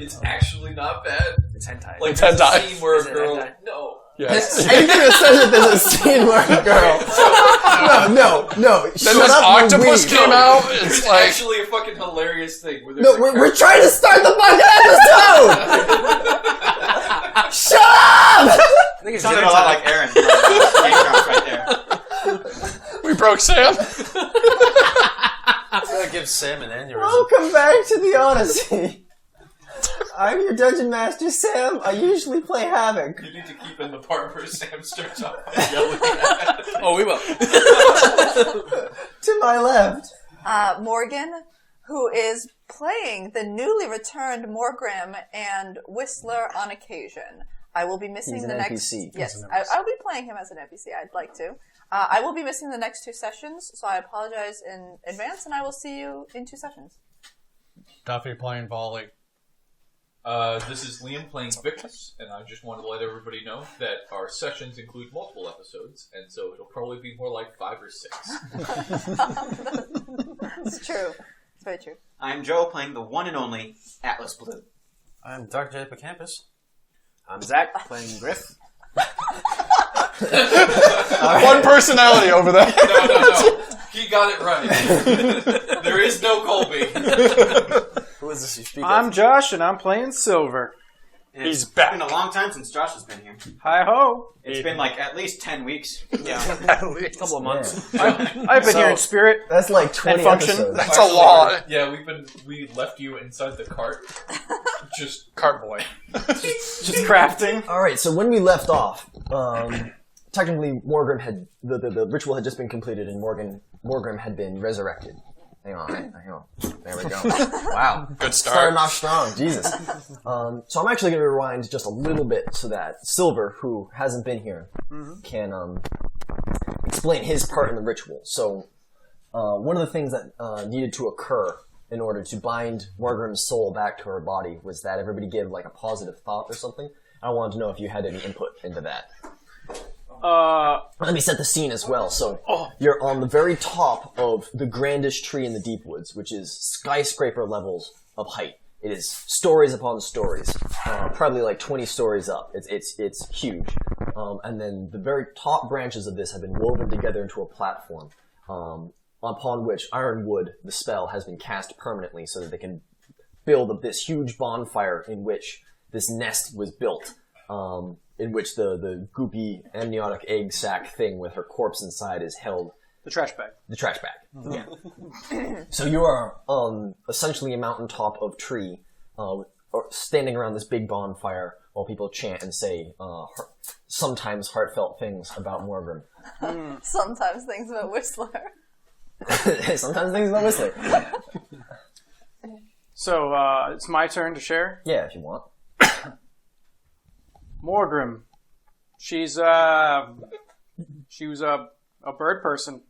It's actually not bad. It's hentai. Like, there's a scene where Is a it girl... hentai? No. Yes. Anything that says that there's a scene where a girl... No. Then Shut this up, octopus Louise. came out. It's It's like... actually a fucking hilarious thing. Where No, we're trying to start the fucking episode! Shut up! I think it's Sounded a lot like Aaron. Right there. We broke Sam. I'm gonna give Sam an aneurysm. Welcome back to the Odyssey. I'm your dungeon master, Sam. I usually play Havoc. You need to keep in the part where Sam starts off by yelling at it. Oh, we will. To my left. Morgan, who is playing the newly returned Morgrim and Whistler on occasion. I will be missing He's the an next... NPC. Yes, I'll be playing him as an NPC. I'd like to. I will be missing the next 2 sessions, so I apologize in advance, and I will see you in 2 sessions. Duffy playing volley. This is Liam playing Beckons, and I just wanted to let everybody know that our sessions include multiple episodes, and so it'll probably be more like 5 or 6. It's true. It's very true. I'm Joe playing the one and only Atlas Blue. I'm Dr. J. Campus. I'm Zach playing Griff. One personality over there. No. He got it right. There is no Colby. Who is this you speak I'm of? Josh, and I'm playing Silver. And He's it's back. been a long time since Josh has been here. Hi-ho. It's been like at least 10 weeks. Yeah. A couple of months. I've been here in spirit. That's like 20 And function. episodes. That's a lot. Yeah, we left you inside the cart. Just Cart boy. Just crafting. Alright, so when we left off, technically Morgrim had... The ritual had just been completed and Morgrim had been resurrected. Hang on. There we go. Wow. Good Starting start. off strong, Jesus. So I'm actually going to rewind just a little bit so that Silver, who hasn't been here, can explain his part in the ritual. So one of the things that needed to occur in order to bind Morgrim's soul back to her body was that everybody give like a positive thought or something. I wanted to know if you had any input into that. Let me set the scene as well. So, you're on the very top of the grandest tree in the deep woods, which is skyscraper levels of height. It is stories upon stories, probably like 20 stories up. It's huge. And then the very top branches of this have been woven together into a platform, upon which Ironwood, the spell, has been cast permanently so that they can build this huge bonfire in which this nest was built. In which the goopy amniotic egg sac thing with her corpse inside is held. The trash bag. The trash bag. Yeah. So you are on essentially a mountaintop of tree, or standing around this big bonfire while people chant and say sometimes heartfelt things about Morgrim. Sometimes things about Whistler. Sometimes things about Whistler. So, it's my turn to share. Yeah, if you want. Morgrim. She was a bird person.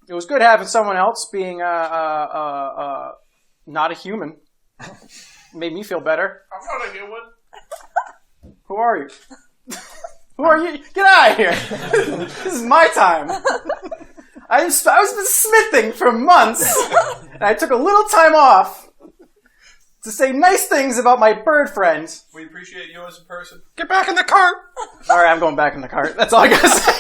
It was good having someone else being not a human. Made me feel better. I'm not a human. Who are you? Who are you? Get out of here! This is my time. I was been smithing for months, and I took a little time off to say nice things about my bird friend. We appreciate you as a person. Get back in the cart! Alright, I'm going back in the cart. That's all I gotta say.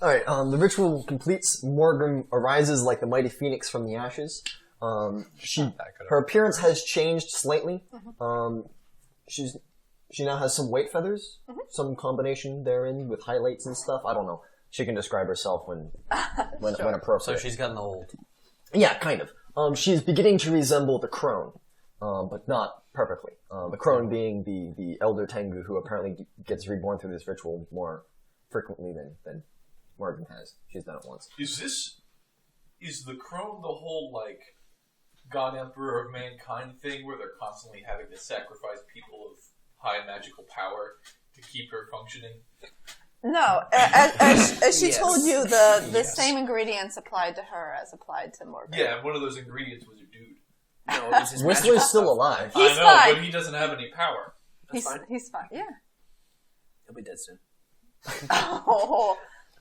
Alright, the ritual completes. Morgrim arises like the mighty phoenix from the ashes. Her appearance has changed slightly. She now has some white feathers, some combination therein with highlights and stuff. I don't know. She can describe herself when appropriate. So she's gotten old. Yeah, kind of. She's beginning to resemble the crone, but not perfectly. The crone being the elder Tengu who apparently gets reborn through this ritual more frequently than Morgan has. She's done it once. Is the crone the whole, like, God Emperor of Mankind thing where they're constantly having to sacrifice people of high magical power to keep her functioning? No, as she told you, the same ingredients applied to her as applied to Morgan. Yeah, one of those ingredients was a dude. No, it was his Whistler's still alive. He's I know, fine. but he doesn't have any power. He's fine. Yeah. He'll be dead soon. Oh,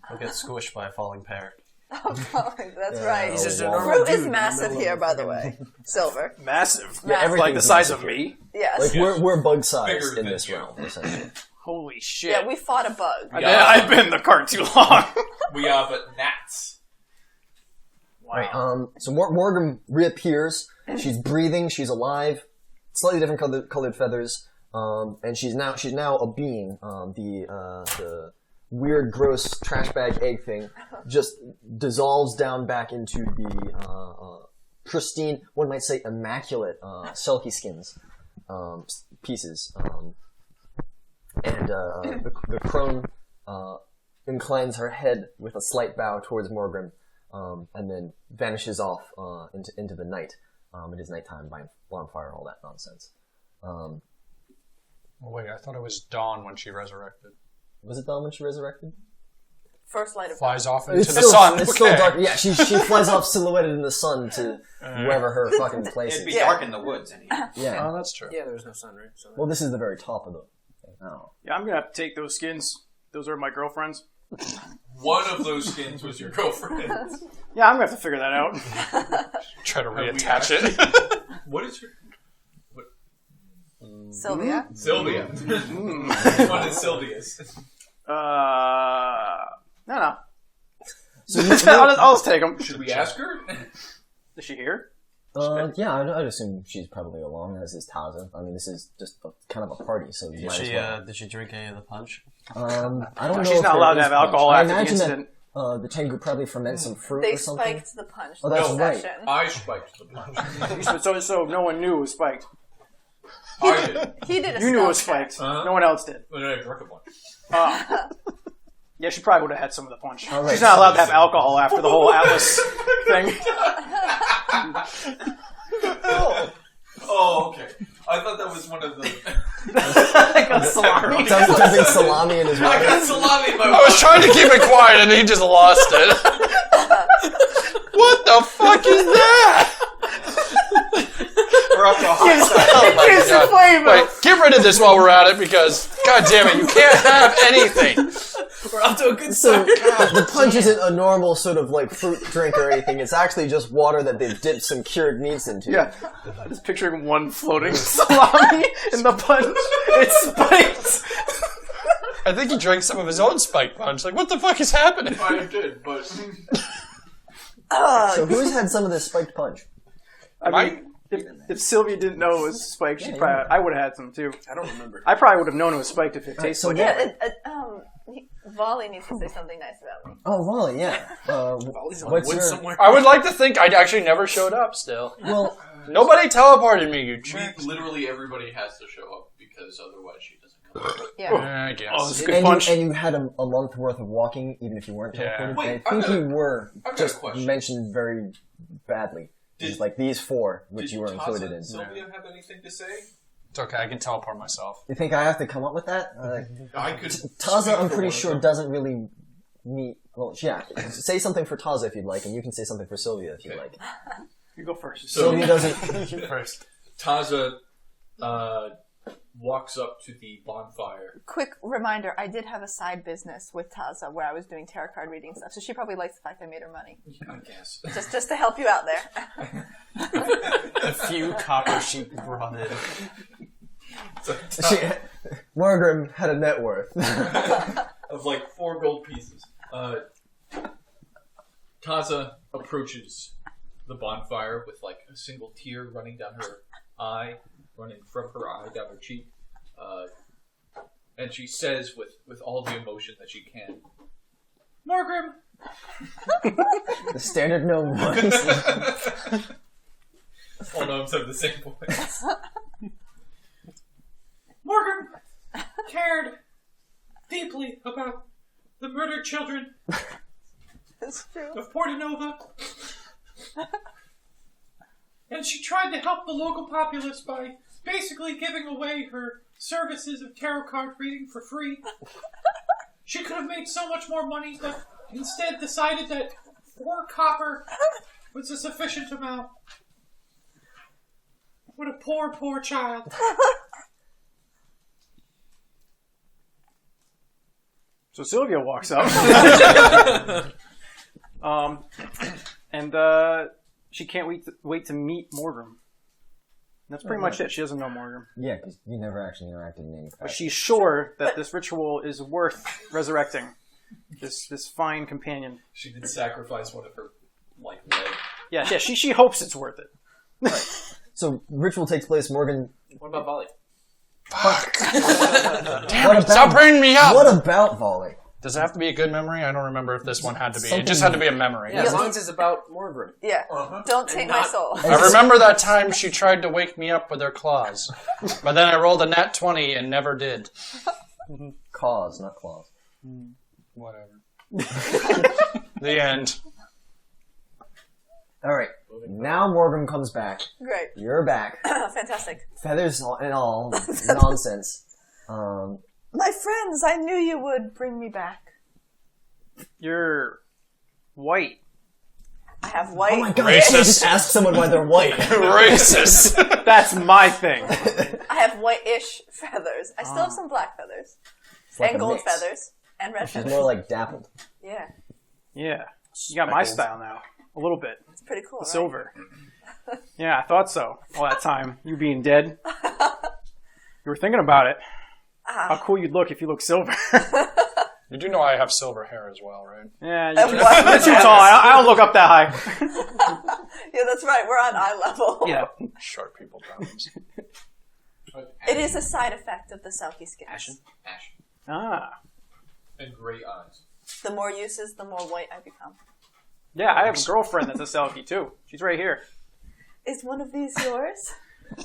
He'll get squished by a falling pear. that's right. He's just a Well, normal Fruit dude is in the massive middle here, of by the way. Silver. Massive. Yeah, Like the size of me? Yes. Like we're bug sized Bigger in than this you. realm, essentially. Holy shit. Yeah, we fought a bug. I've been in the cart too long. We are but gnats. Right. So Morgan reappears. She's breathing. She's alive. Slightly different colored feathers. And she's now a being. The weird, gross trash bag egg thing just dissolves down back into the pristine, one might say immaculate, Selkie skins pieces. And the crone inclines her head with a slight bow towards Morgrim, and then vanishes off into the night. It is nighttime, bonfire, all that nonsense. Oh, wait, I thought it was dawn when she resurrected. Was it dawn when she resurrected? First light of Flies off It's into the still, sun. It's still dark. Yeah, she flies off silhouetted in the sun to wherever her fucking place It'd be is. dark in the woods anyway. Yeah. Oh, that's true. Yeah, there was no sun, right? So Well, this is the very top of the thing. Oh. Yeah, I'm gonna have to take those skins. Those are my girlfriends. One of those skins was your girlfriend. Yeah, I'm gonna have to figure that out. Try to Have we reattach it. What is her... Sylvia. Sylvia. Which one is Sylvia's? No. So I'll just take them. Should we ask her? Is she here? yeah, I'd assume she's probably along, as is Taza. I mean, this is just kind of a party, so you might as well. did she drink any of the punch? I don't know. She's if not there allowed to is have alcohol punch. I after the imagine incident. that the Tengu probably ferment some fruit They or something. spiked the punch Oh, this that's right. session. I spiked the punch. So no one knew it was spiked. I did. He did a You knew it was stealth check. spiked. No one else did. And then I drank a bunch. Yeah, she probably would have had some of the punch. All right. She's not allowed to have alcohol after the whole Atlas thing. Oh, okay. I thought that was one of the... Salami. Dumping salami in his I water. got salami in my I was trying to keep it quiet and he just lost it. What the fuck is that? We're up to a hot Oh Gives the flavor. Wait, get rid of this while we're at it because, god damn it, you can't have anything. We're up to a good So start. the punch isn't a normal sort of like fruit drink or anything. It's actually just water that they've dipped some cured meats into. Yeah. Just picturing one floating salami in the punch. It's spiked. I think he drank some of his own spike punch. Like, what the fuck is happening? I did, but... So who's had some of this spiked punch? I mean, if Sylvia didn't know it was spiked, she'd probably. I would have had some too. I don't remember. I probably would have known it was spiked if it tasted so like what- it. Volley needs to say something nice about me. Oh, Wally, yeah. He's on What's wood your- somewhere. I would like to think I'd actually never showed up still. Well, Nobody teleported me, you jerks. Literally everybody has to show up because otherwise she doesn't come. Yeah. I guess. Oh, this is a good And punch. you had a month worth of walking, even if you weren't Yeah. teleported. Wait, and I think you were I've got a just question. mentioned very badly. Just like these four, which you were Taza included in. and Sylvia have anything to say? It's okay. I can teleport myself. You think I have to come up with that? I could. Taza, speak I'm for pretty one sure of them. doesn't really meet. Well, yeah. Say something for Taza if you'd like, and you can say something for Sylvia if you'd Okay. like. You go first. So Sylvia doesn't. First. Taza walks up to the bonfire. Quick reminder, I did have a side business with Taza where I was doing tarot card reading stuff, so she probably likes the fact I made her money. I guess. Just to help you out there. A few copper she brought in. So Morgrim had a net worth. of like 4 gold pieces. Taza approaches the bonfire with like a single tear running down her eye, running from her eye down her cheek, and she says with all the emotion that she can, "Morgrim." The standard gnome voice. All gnomes have the same voice. Morgrim cared deeply about the murdered children It's true. of Portanova. And she tried to help the local populace by basically giving away her services of tarot card reading for free. She could have made so much more money, but instead decided that 4 copper was a sufficient amount. What a poor, poor child. So Sylvia walks up. And she can't wait to meet Morgrim. That's pretty much it. She doesn't know Morgrim. Yeah, because you never actually interacted in any But capacity. she's sure that this ritual is worth resurrecting this fine companion. She did sacrifice one of her, like, leg. Yeah, she hopes it's worth it. So ritual takes place. Morgan. What about volley? Fuck. What about? Stop bringing me up! What about volley? Does it have to be a good memory? I don't remember if this one had to be. It Something- just had to be a memory. Yeah, as long as it's about Morgrim. Yeah. Don't take my not- soul. I remember that time she tried to wake me up with her claws. But then I rolled a nat 20 and never did. Cause, not claws. Whatever. The end. All right. Now Morgan comes back. Great. You're back. Fantastic. Feathers and all nonsense. My friends, I knew you would bring me back. You're white. I have white. Oh my god! I can't just ask someone why they're white. Racist. That's my thing. I have white-ish feathers. I still have some black feathers. It's like And a gold mix. feathers. And red She's feathers. more like dappled. Yeah. Yeah. You got my style now. A little bit. It's pretty cool, right? Silver. Yeah, I thought so. All that time. You being dead. You were thinking about it. How cool you'd look if you look silver. You do know I have silver hair as well, right? Yeah, And you're what- too tall. I don't look up that high. Yeah, that's right. We're on eye level. Yeah. Short people problems. It is a side effect of the Selkie skins. Ashen. Ah. And gray eyes. The more uses, the more white I become. Yeah, I have a girlfriend that's a Selkie too. She's right here. Is one of these yours?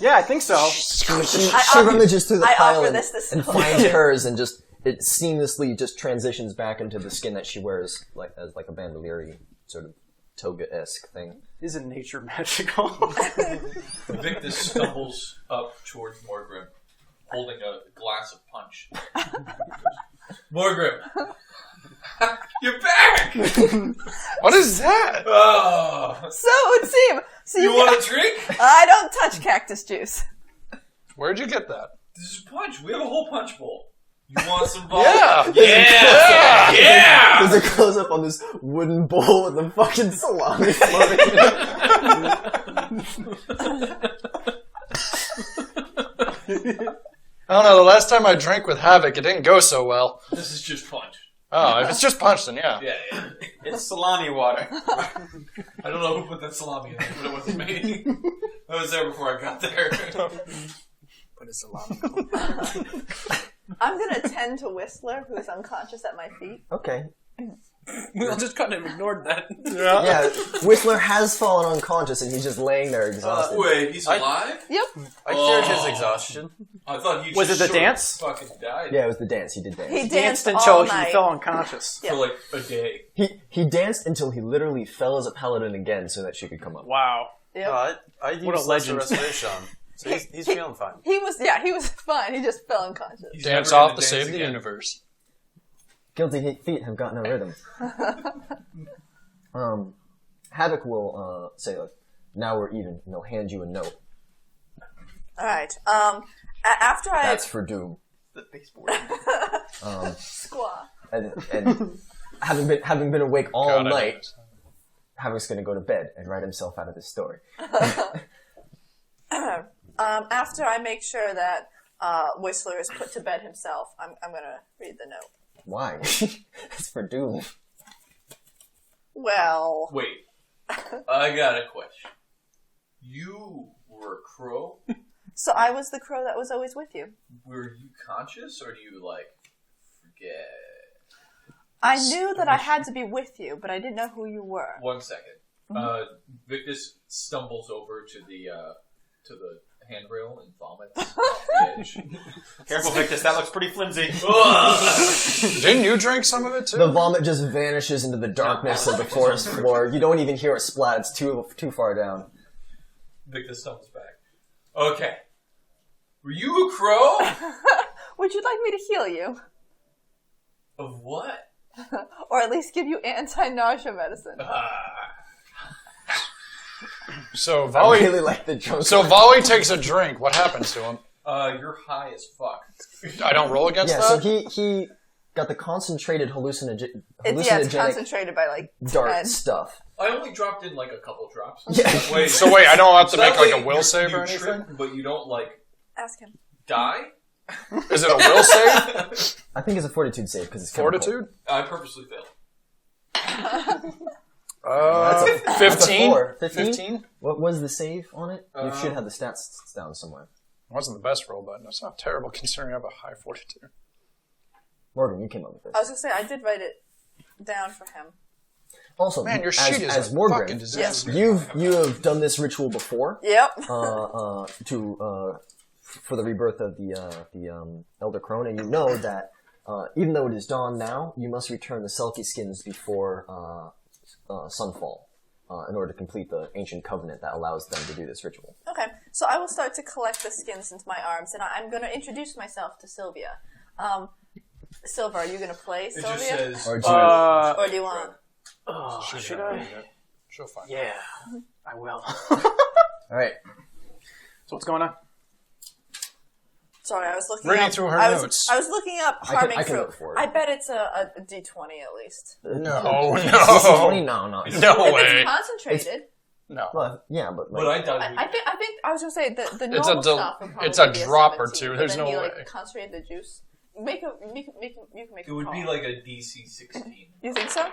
Yeah, I think so. She offer- rummages through the I pile offer and, this to and Sylvia. finds hers, and just it seamlessly just transitions back into the skin that she wears, like as like a bandolier sort of toga-esque thing. Isn't nature magical? Victus stumbles up towards Morgrim, holding a glass of punch. Morgrim! You're back! What is that? Oh, So it would seem. So you want a drink? I don't touch cactus juice. Where'd you get that? This is punch. We have a whole punch bowl. You want some ball? Yeah! Yeah! There's a close up on this wooden bowl with the fucking salami floating in it. I don't know, the last time I drank with Havoc, it didn't go so well. This is just punch. Oh, if it's just punch, then yeah. Yeah. It's salami water. I don't know who put that salami in there, but it wasn't me. I was there before I got there. But it's salami. I'm gonna tend to Whistler, who's unconscious at my feet. Okay. We just kind of ignored that. Yeah, Whistler has fallen unconscious and he's just laying there exhausted. Wait, he's alive? Yep. I cured his exhaustion. I thought he Was just it the sort of dance? fucking died Yeah, it was the dance. He did dance. He He danced until all he night. fell unconscious. for like a day. He danced until he literally fell as a paladin again so that she could come up. Wow. Yep. No, I used What a lesser legend. restoration on him. So he's feeling fine. He was fine. He just fell unconscious. He's Dance never off gonna to save dance the again. universe. Guilty feet have got no rhythm. Havoc will say, like, now we're even, and he'll hand you a note. All right. After I That's for Doom. The baseboard. squaw. And having been awake all God, I night, know this. Havoc's going to go to bed and write himself out of this story. After I make sure that Whistler is put to bed himself, I'm gonna read the note. Why? It's for Doom. Well, Wait, I got a question. You were a crow? so I was the crow that was always with you. Were you conscious, or do you, like, forget? I knew that I had to be with you, but I didn't know who you were. 1 second. Victus stumbles over to the handrail and vomits off the edge. Careful, Victus. That looks pretty flimsy. Didn't you drink some of it too? The vomit just vanishes into the darkness of the forest floor. You don't even hear it splat. It's too far down. Victus stumbles back. Okay. Were you a crow? Would you like me to heal you? Of what? Or at least give you anti-nausea medicine? So I Volley, really like the drunk. Volley takes a drink. What happens to him? You're high as fuck. I don't roll against yeah, so that? he got the concentrated hallucinogenic It's concentrated by like dark 10. stuff. I only dropped in like a couple drops. Yeah. Wait, So wait, I don't have to so make that like way a will you- save you or anything? trip, but you don't like Ask him. die? Is it a will save? I think it's a fortitude save because it's chemical. Fortitude? I purposely failed. That's a 15? 4. 15? What was the save on it? You should have the stats down somewhere. Wasn't the best roll, but it's not terrible considering I have a high fortitude. Morgan, you came up with this. I was gonna say I did write it down for him. Also, Man, your as, sheet is as a Morgrim, fucking disaster. you have done this ritual before Yep. for the rebirth of the Elder Crone, and you know that even though it is dawn now, you must return the Selkie skins before sunfall in order to complete the ancient covenant that allows them to do this ritual. Okay, so I will start to collect the skins into my arms, and I'm going to introduce myself to Sylvia. Silva, are you going to play It Sylvia? just says. Or do you- Or do you want? Should I? She'll find Yeah, I will. all right. So what's going on? Sorry, I was looking Reading up, through her I was, notes. I was looking up I harming can fruit. look for it. I bet it's a D20 at least. No, This is no. 20? No. No If way. it's concentrated, No. Well, yeah, but like, What I done. I think I was gonna say the It's a normal del- stuff would probably it's a be drop or 17, two, but there's then no he, way. like, concentrated the juice. You can make It would be call. like a DC 16. You think so?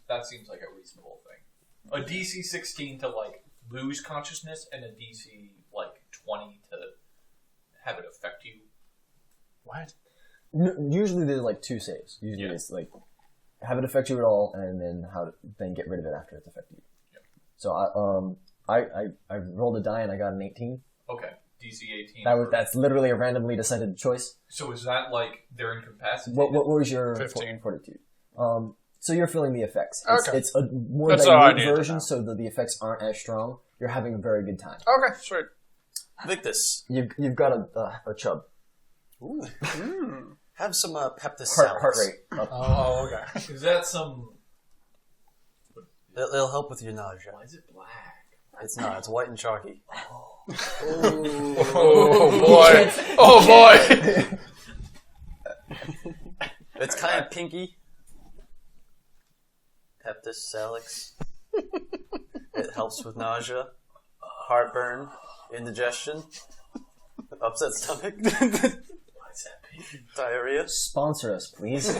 That seems like a reasonable thing. A DC 16 to like lose consciousness, and a DC like 20 to have it affect you. What? usually there's like 2 saves. Usually Yeah. it's like have it affect you at all, and then then get rid of it after it's affected you. Yeah. So I rolled a die and I got an 18. Okay, DC 18. That's literally a randomly decided choice. So is that like they're incapacitated? What was your 15. fortitude? So you're feeling the effects. Okay. It's a more That's all I dilute needed to version, know. so that the effects aren't as strong. You're having a very good time. Okay, sweet. Victus, You've got a chub. ooh, have some Peptis Heart salads. rate up. Oh, okay. Is that some? It'll help with your nausea. Why is it black? It's not. It's white and chalky. Oh, boy. Oh, boy. It's kind of pinky. Peptis salix. It helps with nausea, heartburn, indigestion, upset stomach, Why is that pink? diarrhea. Sponsor us, please.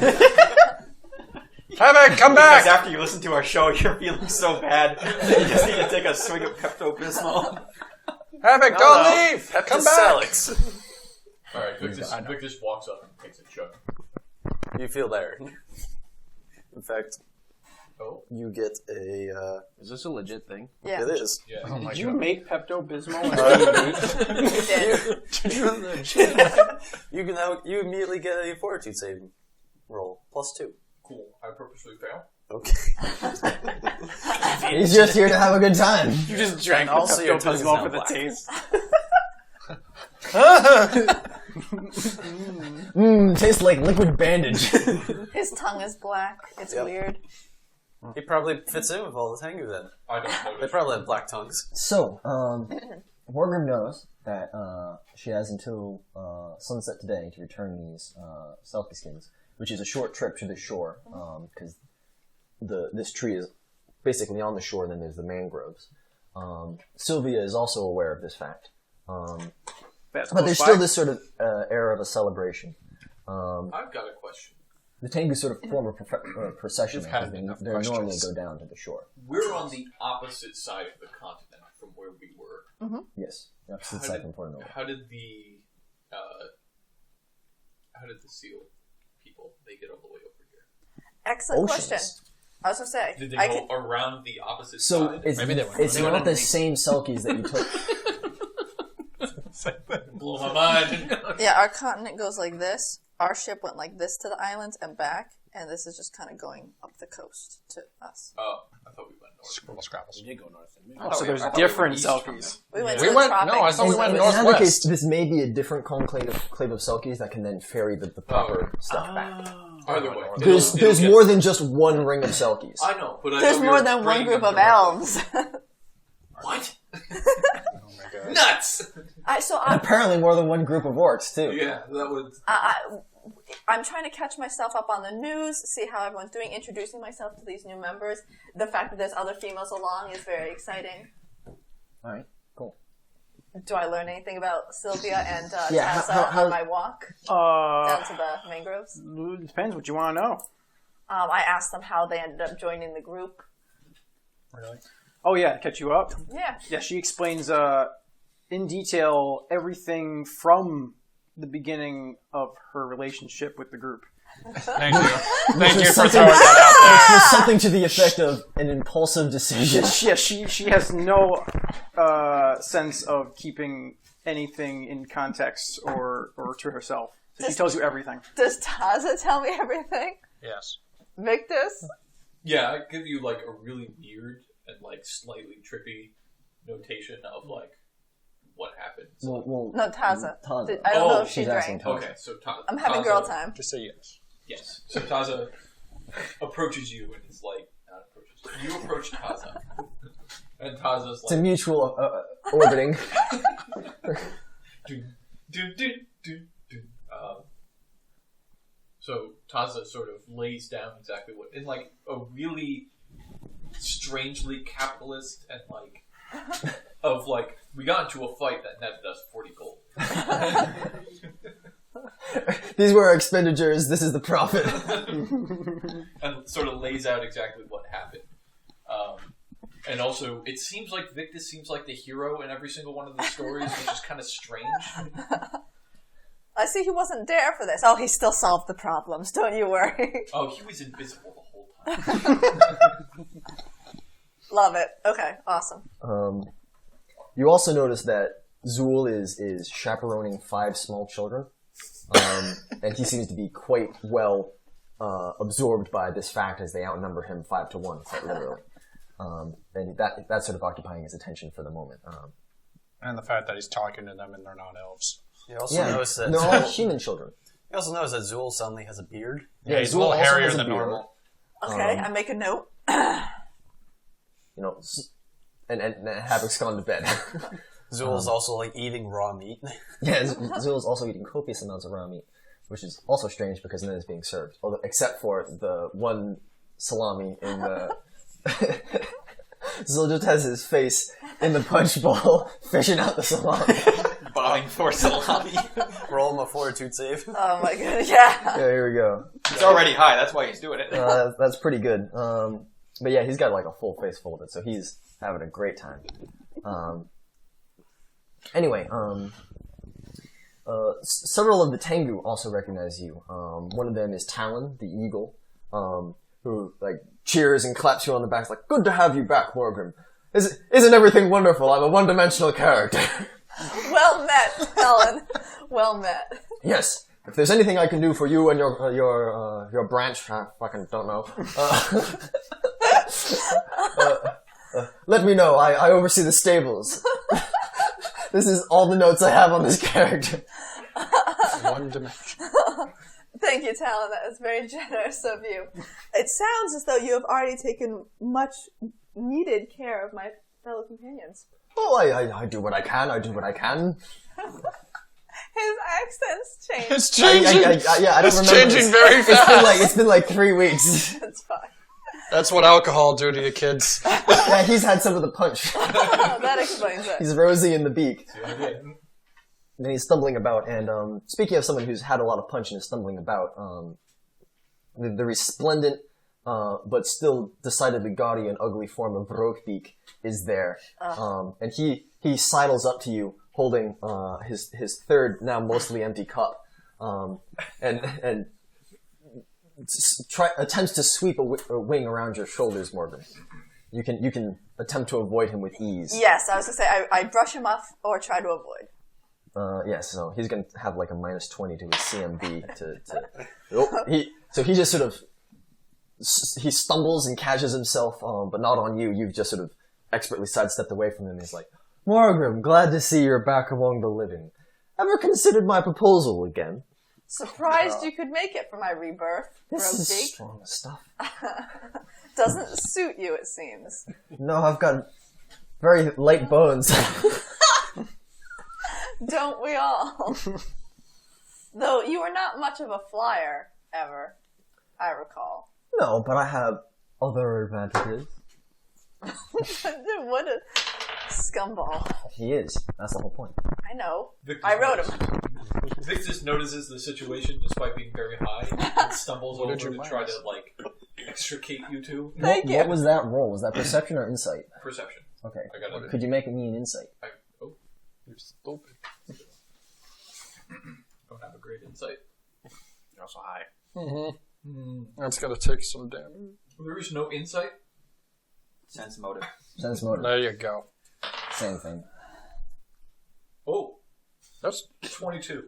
Havoc, come Because back! after you listen to our show, you're feeling so bad. You just need to take a swig of Pepto-Bismol. Havoc, don't leave! Peptis Come back! salix. All right, Victus walks up and takes a chug. You feel better. In fact, Oh, you get a. Is this a legit thing? Yeah. It is. yeah. Oh my Did you god. make Pepto-Bismol? We did. You immediately get a fortitude saving roll +2. Cool. I purposely fail. Okay. He's just here to have a good time. You just drank the Also, your tongue is Pepto-Bismol now for the black. taste. Tastes like liquid bandage. His tongue is black. It's Yep. weird. He probably fits in with all the Tengu then. I don't They notice. probably have black tongues. So, Morgrim knows that she has until sunset today to return these selkie skins, which is a short trip to the shore, because this tree is basically on the shore, and then there's the mangroves. Sylvia is also aware of this fact. But there's still this sort of air of a celebration. I've got a question. The Tengu sort of form a procession. You've had because enough they normally questions. go down to the shore. We're on the opposite side of the continent from where we were. Yes, opposite side from Porto Novo. How did the seal people make it all the way over here? Excellent Oceans. question. I was gonna say. Did they I go can, around the opposite So side? it's, Maybe they went- it's they went not the underneath. same selkies that you took. Blow my mind. yeah, our continent goes like this. Our ship went like this to the islands and back, and this is just kind of going up the coast to us. Oh, I thought we went north. Scribble scrabbles. You did go north. Didn't you? Oh, so there's I thought we were different east from selkies. We went We to the went- tropics. no, I thought we went In that northwest. case, this may be a different conclave of selkies that can then ferry the proper stuff back. Either way. There's more than just one ring of selkies. I know, but I There's thought we more were than one bringing group them of directly. elves. What? Oh my god. Nuts! Apparently more than one group of orcs, too. Yeah, that was... I'm trying to catch myself up on the news, see how everyone's doing, introducing myself to these new members. The fact that there's other females along is very exciting. Alright, cool. Do I learn anything about Sylvia and Yeah, Tessa how- on my walk down to the mangroves? It depends what you want to know. I asked them how they ended up joining the group. Really? Oh yeah, catch you up. Yeah. Yeah, she explains in detail everything from the beginning of her relationship with the group. Thank you. Thank you for something- throwing that There's something to the effect of an impulsive decision. Yeah, she has no sense of keeping anything in context or to herself. So she tells you everything. Does Taza tell me everything? out. Yes. Victus? Yeah, I give you, like, a really weird and, like, slightly trippy notation of, like, what happened. Well, No, Taza. Taza. I don't know Oh, if she she's asking drank. Taza. Okay, so I'm having girl Taza- time. Just say yes. Yes. So Taza approaches you and is like, not approaches. You approach Taza. And Taza's It's a like, mutual orbiting. do, do, do, do, do. So Taza sort of lays down exactly what, in like a really strangely capitalist and like, of like, we got into a fight that netted us 40 gold. These were our expenditures. This is the profit. And sort of lays out exactly what happened. And also, it seems like Victus seems like the hero in every single one of the stories, which is kind of strange. I see he wasn't there for this. Oh, he still solved the problems. Don't you worry. Oh, he was invisible the whole time. Love it. Okay, awesome. You also notice that Zool is chaperoning 5 small children, and he seems to be quite well absorbed by this fact as they outnumber him 5 to 1, quite literally. And that's sort of occupying his attention for the moment. And the fact that he's talking to them and they're not elves. You also notice that they're all human children. You also notice that Zool suddenly has a beard. Yeah, he's a Zool little also hairier has a than beard. normal. Okay, I make a note. You know, and Havoc's gone to bed. Zool's also like eating raw meat. Yeah, Zool's also eating copious amounts of raw meat, which is also strange because none is being served, although except for the one salami in the. Zool just has his face in the punch bowl, fishing out the salami. Bobbing for salami. Roll him a fortitude save. Oh my god, yeah. Yeah, here we go. It's already high, that's why he's doing it. That's pretty good. But yeah, he's got like a full face full of it, so he's having a great time. Anyway, several of the Tengu also recognize you. One of them is Talon, the eagle, who like cheers and claps you on the back. It's like, good to have you back, Morgrim. Isn't everything wonderful? I'm a one-dimensional character. Well met, Helen. Well met. Yes. If there's anything I can do for you and your branch, I fucking don't know. Let me know. I oversee the stables. This is all the notes I have on this character. One dimension. Thank you, Talon. That is very generous of you. It sounds as though you have already taken much needed care of my fellow companions. Oh, I do what I can. I do what I can. His accent's changed. It's changing. I don't It's remember. changing very fast. It's been like 3 weeks. That's fine. That's what alcohol do to you kids. Yeah, he's had some of the punch. Oh, that explains it. He's rosy in the beak. Yeah. And he's stumbling about, and speaking of someone who's had a lot of punch and is stumbling about, the resplendent, but still decidedly gaudy and ugly form of Brokebeak is there. And he sidles up to you, holding his third, now mostly empty cup, and attempts to sweep a wing around your shoulders, Morgan. You can attempt to avoid him with ease. Yes, I was going to say, I brush him off or try to avoid. Yes, so he's going to have like a -20 to his CMB to he just sort of he stumbles and catches himself, but not on you. You've just sort of expertly sidestepped away from him. He's like, Morgrim, glad to see you're back among the living. Ever considered my proposal again? Surprised you could make it for my rebirth, This is Brokebeak. strong stuff. Doesn't suit you, it seems. No, I've got very light bones. Don't we all? Though you were not much of a flyer, ever, I recall. No, but I have other advantages. What a scumball. He is. That's the whole point. I know. Victor's I wrote him. Vic just notices the situation despite being very high and stumbles over did you to minus? try to, like, extricate you two. Thank you. What was that roll? Was that perception or insight? Perception. Okay. I got it. Could you make me an insight? You're stupid. Don't have a great insight. You're also high. That's gonna take some damage. There is no insight? Sense motive. Sense motive. There you go. Same thing. Oh, That's 22.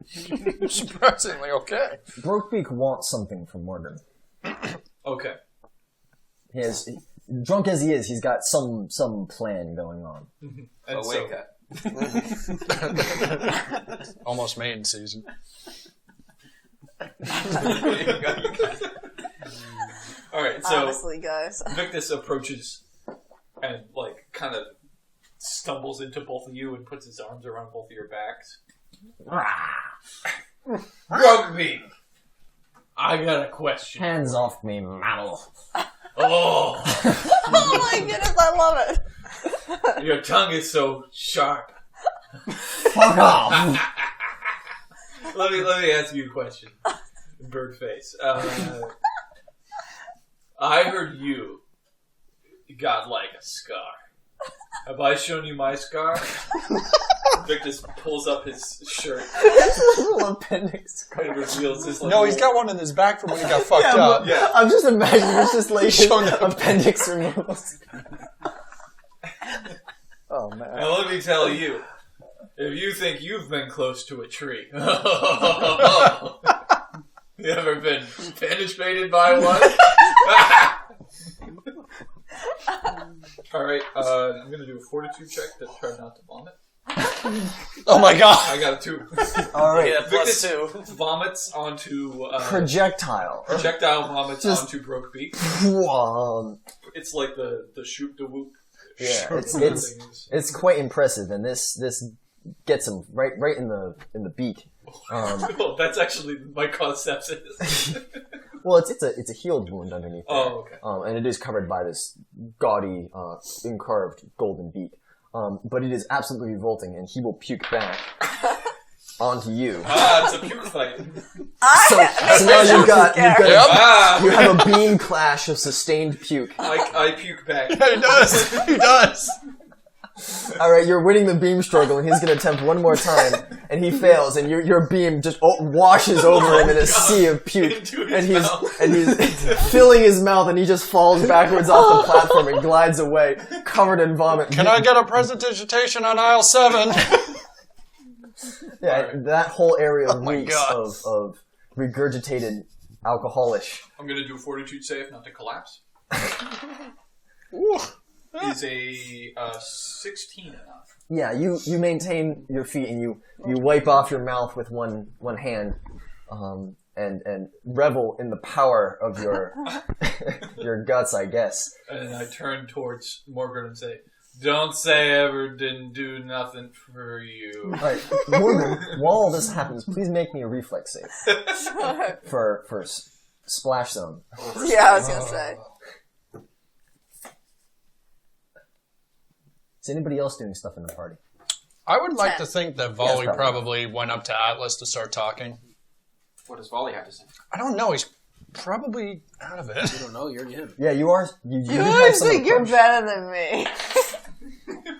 surprisingly okay. Brokebeak wants something from Morgan. Okay. He has, drunk as he is, he's got some plan going on. And Wake so, up. Almost main season. Alright, so Honestly, guys. Victus approaches and, like, kind of stumbles into both of you and puts his arms around both of your backs. Brokebeak! I got a question. Hands off me, mammal. Oh, Oh my goodness, I love it. your tongue is so sharp. Fuck off! Let me ask you a question, bird face. I heard you got like a scar. Have I shown you my scar? Victus pulls up his shirt Little appendix. and reveals this. Like, No, he's got one in his back from when he got fucked Yeah, up. but Yeah. I'm just imagining it's just like Showing the- appendix removals. Oh man. And let me tell you, if you think you've been close to a tree, you ever been penetrated by one? Alright, I'm gonna do a fortitude check to try not to vomit. Oh my god. I got a 2. Alright. Yeah, +2. Vomits onto, Projectile. projectile vomits Just- onto Brokebeak. It's like the shoot the whoop. Yeah, Thing it's quite impressive, and this gets him right in the beak. Oh, that's actually my cause sepsis. Well, it's a healed wound underneath there. Oh, okay. And it is covered by this gaudy, incarved golden beak. But it is absolutely revolting, and he will puke back onto you. It's a puke fight. So now Ah, you have a beam clash of sustained puke. I puke back. He does. He does. All right, you're winning the beam struggle, and he's going to attempt one more time. and he fails, and your beam just washes over him in a sea of puke, and he's filling his mouth, and he just falls backwards off the platform and glides away, covered in vomit. Can I get a presentation on aisle 7? Yeah, that whole area my reeks God. of regurgitated alcoholish. I'm gonna do a fortitude save not to collapse. Ooh. Is a 16 enough? Yeah, you maintain your feet and you wipe off your mouth with one hand, and revel in the power of your your guts, I guess. And I turn towards Morgrim and say, "Don't say I ever didn't do nothing for you." All right, Morgan, while all this happens, please make me a reflex save Sure. for splash zone. Yeah, I was gonna say. Is anybody else doing stuff in the party? I would like 10. to think that Volley Yes, probably went up to Atlas to start talking. What does Volley have to say? I don't know. He's probably out of it. You don't know, you're him. Yeah, you are. You You do have always some think you're approach. better than me.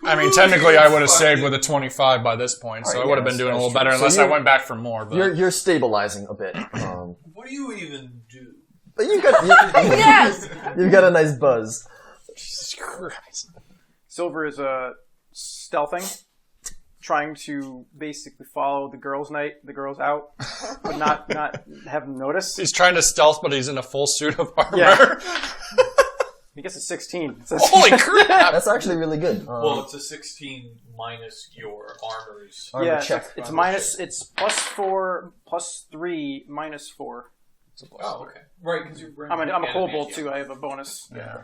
I mean, technically, I would have saved with a 25 by this point, so Alright, I would have yeah, been doing a that's little true. better So unless I you're- went back for more. But You're stabilizing a bit. What do you even do? But you've got Yes. you've got a nice buzz. Jesus Christ. Silver is stealthing, trying to basically follow the girls' out, but not have them notice. He's trying to stealth, but he's in a full suit of armor. Yeah. I guess it's 16. It says- Holy crap! That's actually really good. Well, it's a 16 minus your armor's. Armor yeah, check. it's minus. It's +4, +3, -4. Oh, okay. Right, because you're. I'm a kobold too. I have a bonus. Yeah.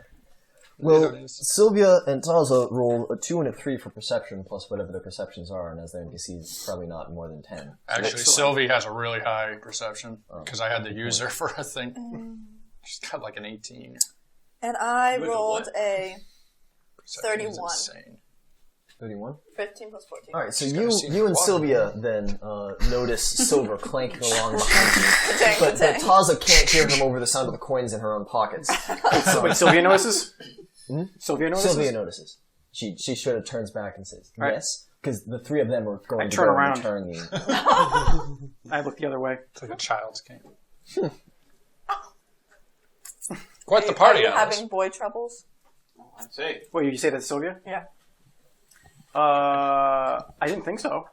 Well, Sylvia and Taza roll a 2 and a 3 for perception, plus whatever their perceptions are, and as their NPC is probably not more than 10. Actually, Sylvie has a really high perception because I had to use her for a thing. She's got like an 18. And I With a rolled what? a Perception is 31. insane. 31? 15 plus 14. Alright, so She's gotta see you and water. Sylvia then notice Silver clanking along behind you. Ka-tang, But ka-tang. Taza can't hear him over the sound of the coins in her own pockets. Wait, Sylvia notices. Sylvia notices. Sylvia notices. She sort of turns back and says, Right. "Yes," because the three of them are going I to turn go around. and return the. I look the other way. It's like a child's game. Quite the party, Are you Alice. having boy troubles? I'd say. Wait, you say that, Sylvia? Yeah. I didn't think so.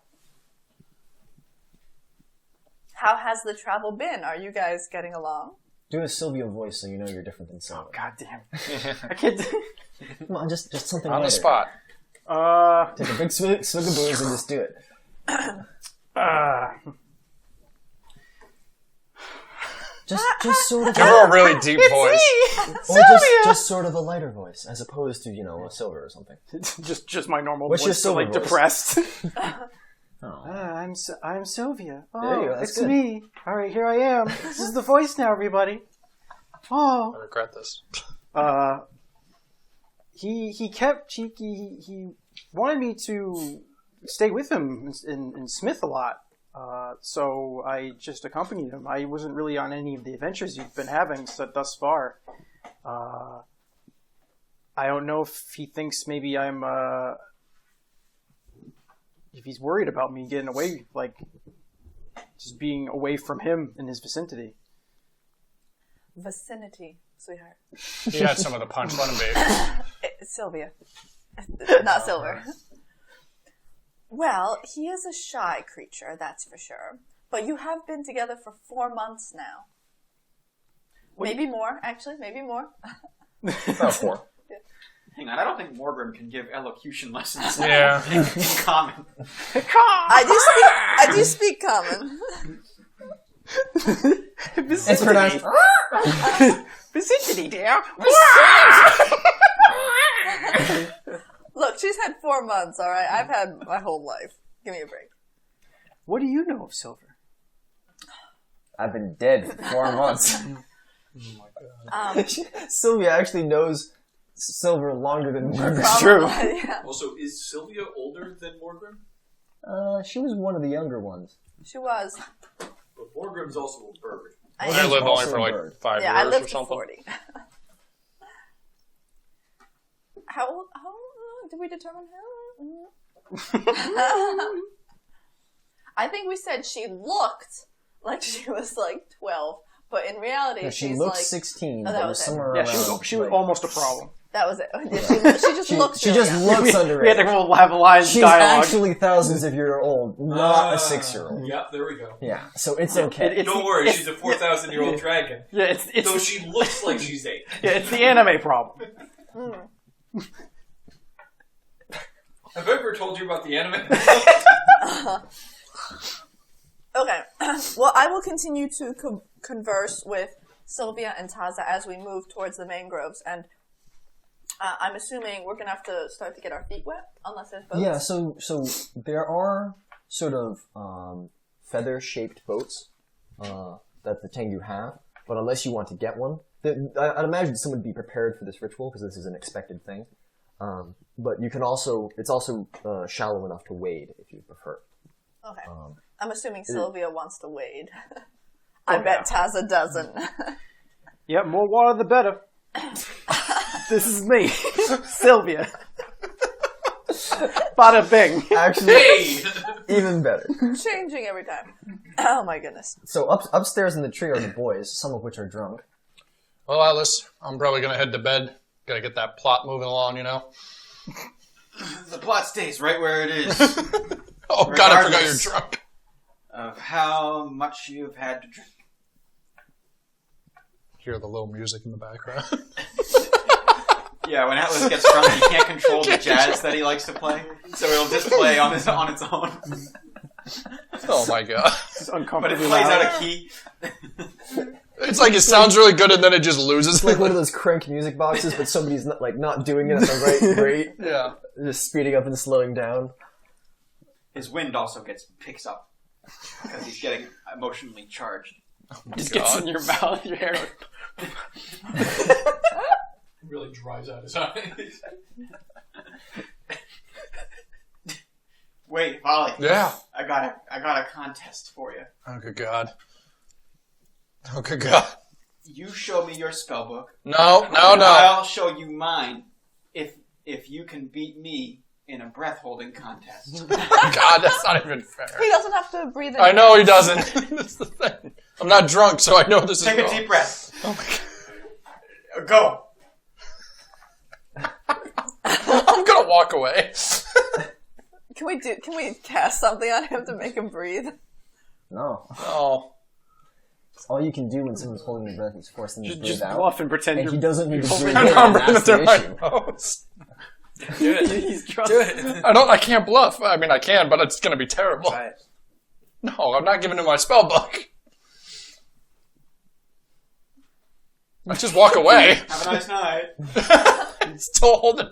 How has the travel been? Are you guys getting along? Do a Sylvia voice so you know you're different than Sylvia. God damn. I can't. Come on, just something On the lighter. spot. Take a big swig of booze and just do it. Just sort of, Give her a really deep voice. or just sort of a lighter voice, as opposed to a silver or something. just my normal What's your voice, but, like Sylvia voice? depressed. Oh. I'm Sylvia. There you go, that's it's good. me. All right, here I am. This is the voice now, everybody. I Oh, regret this. he wanted me to stay with him in Smith a lot. So I just accompanied him. I wasn't really on any of the adventures you've been having thus far. I don't know if he thinks maybe I'm, if he's worried about me getting away, like, just being away from him in his vicinity. Vicinity, sweetheart. He had some of the punch. Let him be. Sylvia. Not Silver. Well, he is a shy creature, that's for sure. But you have been together for 4 months now. Maybe more, actually, maybe more. About 4. Hang on, I don't think Morgrim can give elocution lessons. Yeah. in common. I do speak common. It's pronounced. Vicinity, dear. Look, she's had 4 months, alright? I've had my whole life. Give me a break. What do you know of Silver? I've been dead for 4 months. Um, Sylvia actually knows Silver longer than Morgan. True. Yeah, Also, is Sylvia older than Morgrim? She was one of the younger ones. she was. But Morgrim's also a bird. I lived only also for a like bird. 5 Yeah, I years lived or to something. 40. How old did we determine how? I think we said she looked like she was like 12, but in reality, Yeah, she she's looked like 16, Oh, but that was was it. somewhere Yeah, around. she was almost a problem. that was it. Yeah, she just looks. She really just young. looks underage. We had to have a line She's dialogue. actually thousands of years old, not a 6-year-old. Yep, there we go. Yeah, so it's okay. Don't worry, she's a 4,000-year-old dragon. Yeah, it's Though she looks like she's 8. yeah, it's the anime problem. Have I ever told you about the anime? Okay. Well, I will continue to converse with Sylvia and Taza as we move towards the mangroves, and I'm assuming we're gonna have to start to get our feet wet, unless there's boats. Yeah, so there are sort of feather-shaped boats that the Tengu have, but unless you want to get one, I'd imagine someone would be prepared for this ritual because this is an expected thing. But you can also, it's also shallow enough to wade if you prefer. Okay. I'm assuming Sylvia wants to wade. I bet Taza doesn't. Yep, more water the better. This is me, Sylvia. Bada bing. Actually, Hey! even better. Changing every time. Oh my goodness. So upstairs in the tree are the boys, some of which are drunk. Well, Alice, I'm probably going to head to bed. Gotta get that plot moving along, you know? The plot stays right where it is. Oh, God, I forgot you're Regardless. drunk. Of how much you've had to drink. Hear the little music in the background. Yeah, when Atlas gets drunk, he can't control the jazz that he likes to play, so it'll just play on its own. Oh, my God. It's But it uncomfortably plays loud. out of key. It's like it sounds really good and then it just loses. It's like one of those crank music boxes, but somebody's not doing it at the right rate. Yeah. Just speeding up and slowing down. His wind also picks up because he's getting emotionally charged. Just gets in your mouth, your hair. Really dries out his eyes. Wait, Volley. Yeah. I got a contest for you. Oh, good God. Oh, good God. You show me your spellbook. No. And I'll show you mine if you can beat me in a breath holding contest. God, that's not even fair. He doesn't have to breathe in. I know he doesn't. That's the thing. I'm not drunk, so I know this Take is a wrong. deep breath. Oh, my God. Go. I'm gonna walk away. Can we cast something on him to make him breathe? No. Oh. All you can do when someone's holding their breath is force them to breathe Just out. bluff and pretend And he you're... doesn't need to breathe in. I'm not breathing That's the through my issue. nose. Do it. He's drunk. Do it. I can't bluff. I mean, I can, but it's gonna be terrible. Try it. No, I'm not giving him my spell book. I just walk away. Have a nice night. Still holding.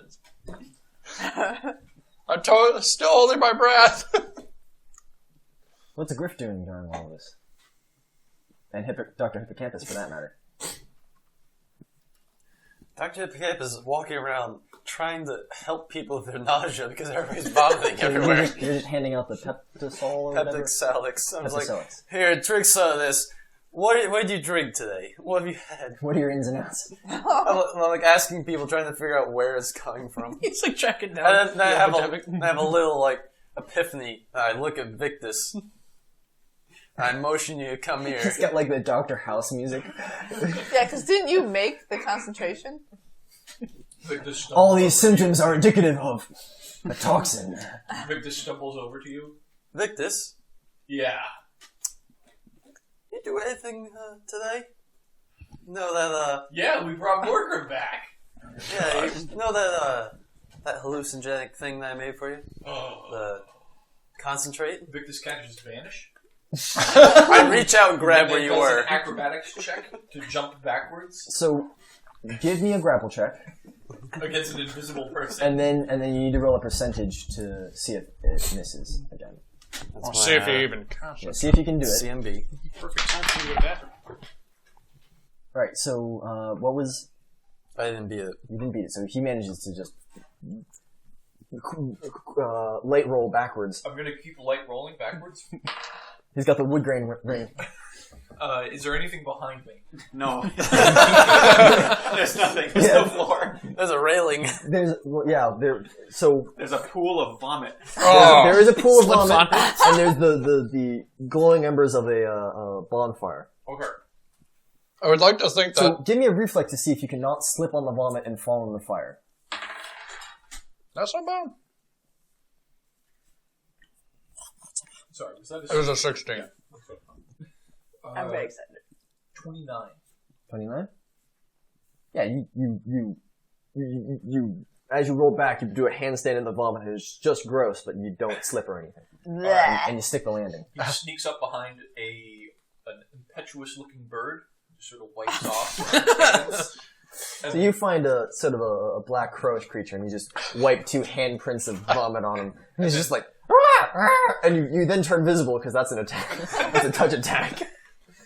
I'm still holding my breath. What's Griff doing during all of this? And Dr. Hippocampus, for that matter. Dr. Hippocampus is walking around trying to help people with their nausea because everybody's vomiting everywhere. You're just handing out the Peptisol or whatever? Peptic Salix. I was like, Peptisolics. here, drink some of this. What did you drink today? What have you had? What are your ins and outs? I'm like asking people, trying to figure out where it's coming from. He's like tracking down. And then I have a little like epiphany. I look at Victus. I motion you to come here. It's got like the Dr. House music. Yeah, because didn't you make the concentration? Victor stumbles All these over symptoms are indicative of a toxin. Victor stumbles over to you. Victus, Yeah. you do anything today? Know that Yeah, we brought Morgrim back. yeah, you know that hallucinogenic thing that I made for you? Oh. The concentrate? Victor's catches vanish. I reach out and grab And where then you does were. an acrobatics check to jump backwards So, give me a grapple check, against an invisible person. and then you need to roll a percentage to see if it misses again. I'll see if he even counts. Yeah, see if you can do it. CMB. Perfect time for you to go bathroom. Right, so, what was... I didn't beat it. You didn't beat it, so he manages to just... light roll backwards. I'm gonna keep light rolling backwards. He's got the wood grain ring. Is there anything behind me? No. There's nothing. There's no floor. There's a railing. So There's a pool of vomit. there is a pool of Slips vomit, on. and there's the glowing embers of a bonfire. Okay. I would like to think that. So give me a reflex to see if you cannot slip on the vomit and fall in the fire. That's not bad. Sorry, was that It was a 16. I'm very excited. 29. 29? Yeah, you as you roll back, you do a handstand in the vomit, and it's just gross, but you don't slip or anything. Blech. And you stick the landing. He sneaks up behind an impetuous-looking bird, sort of wipes off. So you find a sort of a black crowish creature, and you just wipe 2 handprints of vomit on him. And he's just like, and you then turn visible because that's an attack. It's a touch attack.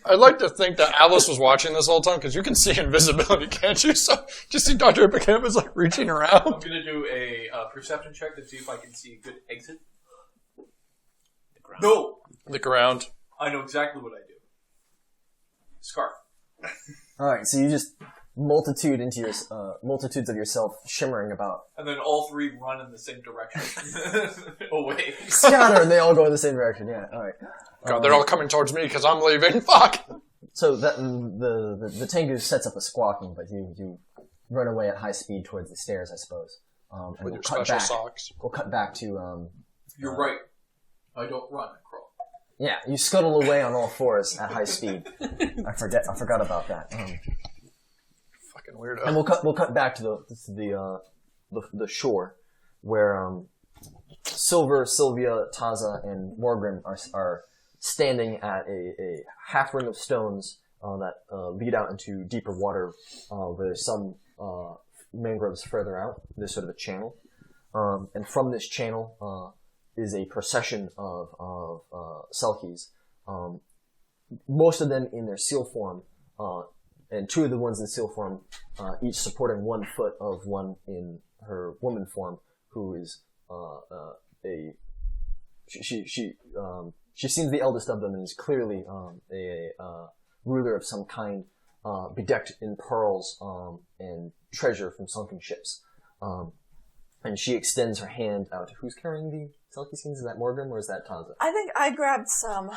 I'd like to think that Alice was watching this whole time because you can see invisibility, can't you? So just see Dr. Beckons is like reaching I'm around. going to do a perception check to see if I can see a good exit. No! Look around. I know exactly what I do. Scarf. Alright, so you just multitudes of yourself shimmering about. And then all 3 run in the same direction. Away. Scatter, and they all go in the same direction, yeah, alright. God, they're all coming towards me because I'm leaving. Fuck! So that the Tengu sets up a squawking, but you run away at high speed towards the stairs, I suppose. And With your special socks. We'll cut back to You're right. I don't run, I crawl. yeah, you scuttle away on all 4s at high speed. I forgot about that. Fucking weirdo. And we'll cut back to the shore where Silver, Sylvia, Taza, and Morgrim are standing at a half ring of stones that lead out into deeper water. There's some mangroves further out. There's sort of a channel, and from this channel is a procession of selkies. Most of them in their seal form, and 2 of the ones in seal form, each supporting 1 foot of one in her woman form, who is she seems the eldest of them and is clearly a ruler of some kind, bedecked in pearls and treasure from sunken ships. And she extends her hand out. Who's carrying the selkie skins? Is that Morgrim or is that Taza? I think I grabbed some.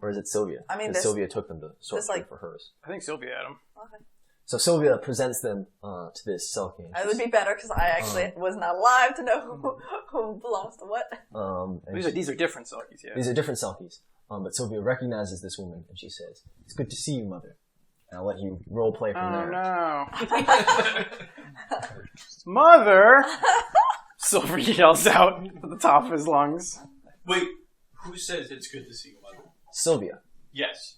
Or is it Sylvia? I mean, Because this- Sylvia took them to sort this, like- for hers. I think Sylvia had him. So Sylvia presents them to this selkie. It would be better because I actually was not alive to know who belongs to what. And These are different Selkies, yeah. these are different selkies. But Sylvia recognizes this woman and she says, "It's good to see you, Mother." And I'll let you role play from Oh there. no. Mother! Silver yells out at the top of his lungs. Wait, who says it's good to see you, Mother? Sylvia. Yes.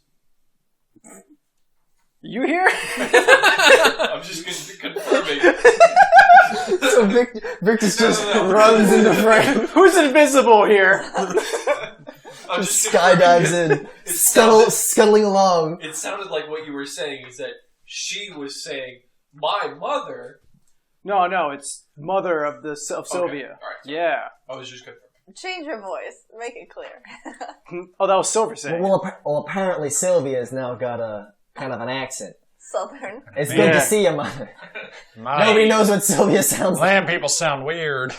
You here? I'm just confirming. So Victus just runs into frame, Who's invisible here? I'm just skydives confirming in, it sounded- scuttling along. It sounded like what you were saying is that she was saying, my mother. No, it's mother of Sylvia. Okay, all right. Yeah. I was just confirming. Change your voice. Make it clear. Oh, that was Silver saying. Well, apparently Sylvia's now got a kind of an accent. Southern. It's good Yeah. to see you, Mother. My Nobody knows what Sylvia sounds like. land people sound weird.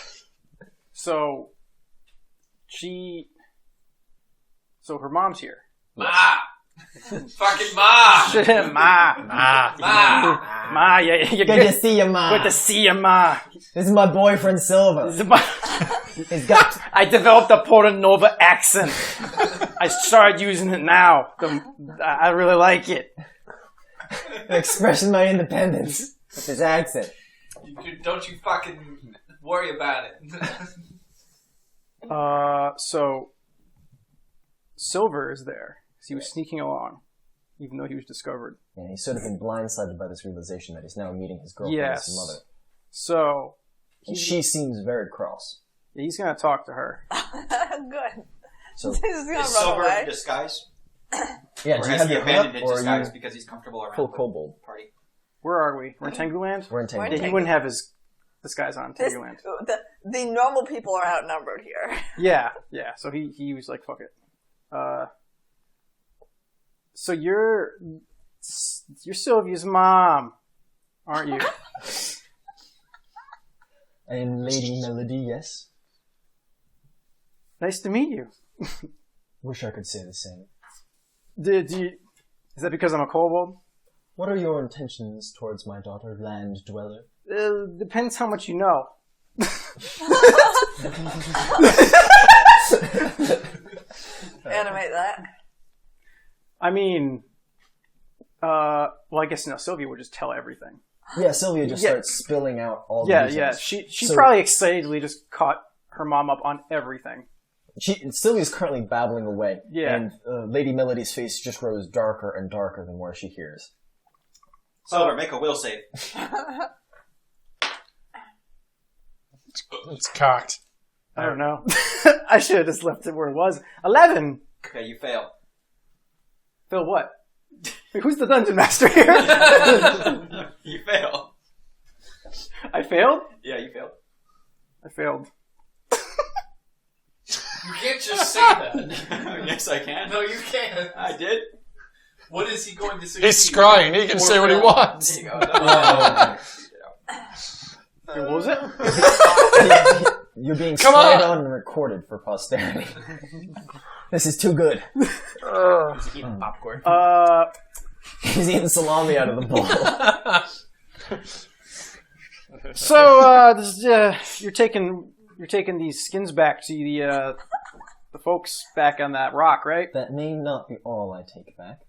So her mom's here. Ma! Fucking Ma! Ma. Ma! Ma, yeah, you're Good to see you, Ma. Good to see you, Ma. This is my boyfriend, Silver. He's got... I developed a Porta Nova accent. I started using it now. I really like it. expressing my independence with his accent. Don't you fucking worry about it. So Silver is there. He was sneaking along, even though he was discovered. And he's sort of been blindsided by this realization that he's now meeting his girlfriend as his mother. So And she seems very cross. he's gonna talk to her. Good. So He's just gonna Is run Silver away. in disguise? yeah, Or do you has have he your hood abandoned up, his or are disguise you because he's comfortable around full the kobold? party? Where are we? We're in Tenguland? We're in Tango. We're in Yeah, he wouldn't have his disguise on This, Tenguland. the normal people are outnumbered here. Yeah. So he was like, fuck it. So you're Sylvia's mom, aren't you? I am Lady Melody, yes. Nice to meet you. Wish I could say the same. Is that because I'm a kobold? What are your intentions towards my daughter, Land Dweller? Depends how much you know. Animate that. I mean, well, I guess Sylvia would just tell everything. Yeah, Sylvia just starts spilling out all the Yeah. details. She probably excitedly just caught her mom up on everything. Sylvia's currently babbling away. Yeah. And Lady Melody's face just grows darker and darker the more she hears. Silver, make a will save. It's cocked. I don't know. I should have just left it where it was. 11! Okay, you fail. Phil, what? Wait, who's the dungeon master here? You fail. I failed? Yeah, you failed. I failed. You can't just say that. Yes, I can. No, you can't. I did. What is he going to say? He's scrying. He can say what he wants. There you go. Wait, what was it? You're being Come spied on! on and recorded for posterity. This is too good. He's eating popcorn. He's eating salami out of the bowl. So, you're taking these skins back to the folks back on that rock, right? That may not be all I take back.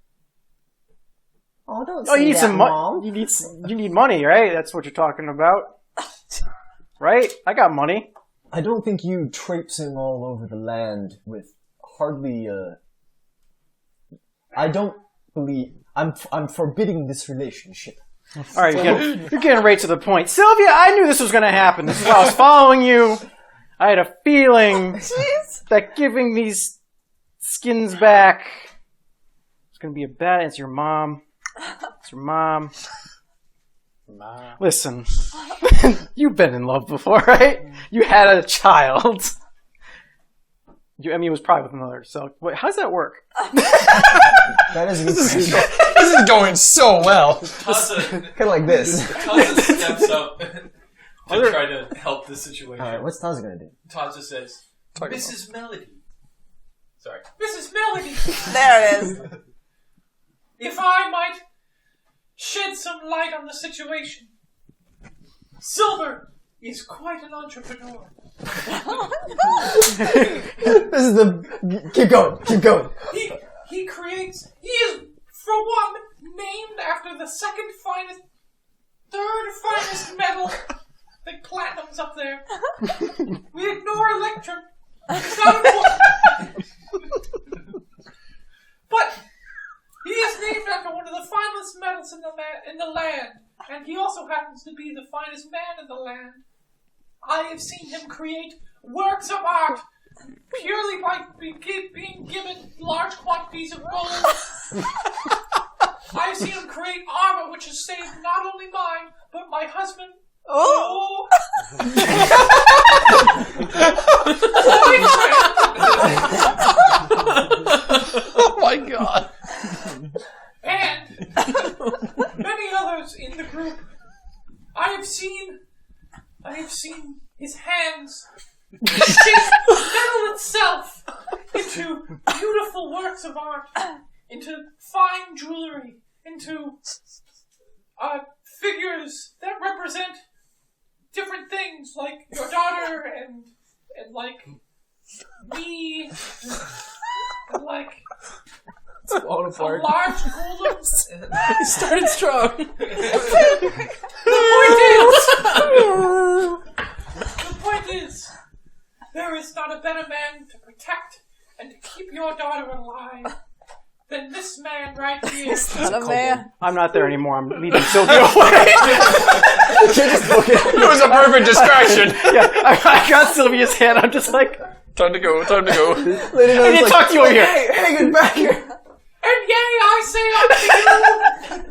Oh, don't Oh, say you need that, some Mom. money. You need money, right? That's what you're talking about, right? I got money. I don't think you traipsing all over the land with hardly I don't believe I'm forbidding this relationship. All right, you're getting right to the point, Sylvia. I knew this was going to happen. This is why I was following you. I had a feeling that giving these skins back is going to be a bad. It's your mom. It's your mom. Listen, you've been in love before, right? You had a child. It was probably with another. So, wait, how does that work? That is a good question. This is going so well. Taza Kind of like this. steps up to try to help the situation. Alright, what's Taza gonna do? Taza says, Mrs. Melody. Sorry. Mrs. Melody! There it is. If I might shed some light on the situation. Silver is quite an entrepreneur. This is the... Keep going. He is, for one, named after the third finest metal. The platinum's up there. We ignore electrum. It's not important. But he is named after one of the finest metals in the land, and he also happens to be the finest man in the land. I have seen him create works of art purely by being given large quantities of gold. I've seen him create armor which has saved not only mine, but my husband. Oh! Oh my god. And many others in the group. I have seen his hands shape metal itself into beautiful works of art, into fine jewelry, into figures that represent different things, like your daughter and like me, and like a large golden. He started strong. The point is, there is not a better man to protect and to keep your daughter alive than this man right here. Not a man. I'm not there anymore. I'm leaving Sylvia away. It was a perfect distraction. Yeah, I got Sylvia's hand. I'm just like, Time to go. I need to talk to you over here. Hey, get back here! And yea, I say unto you,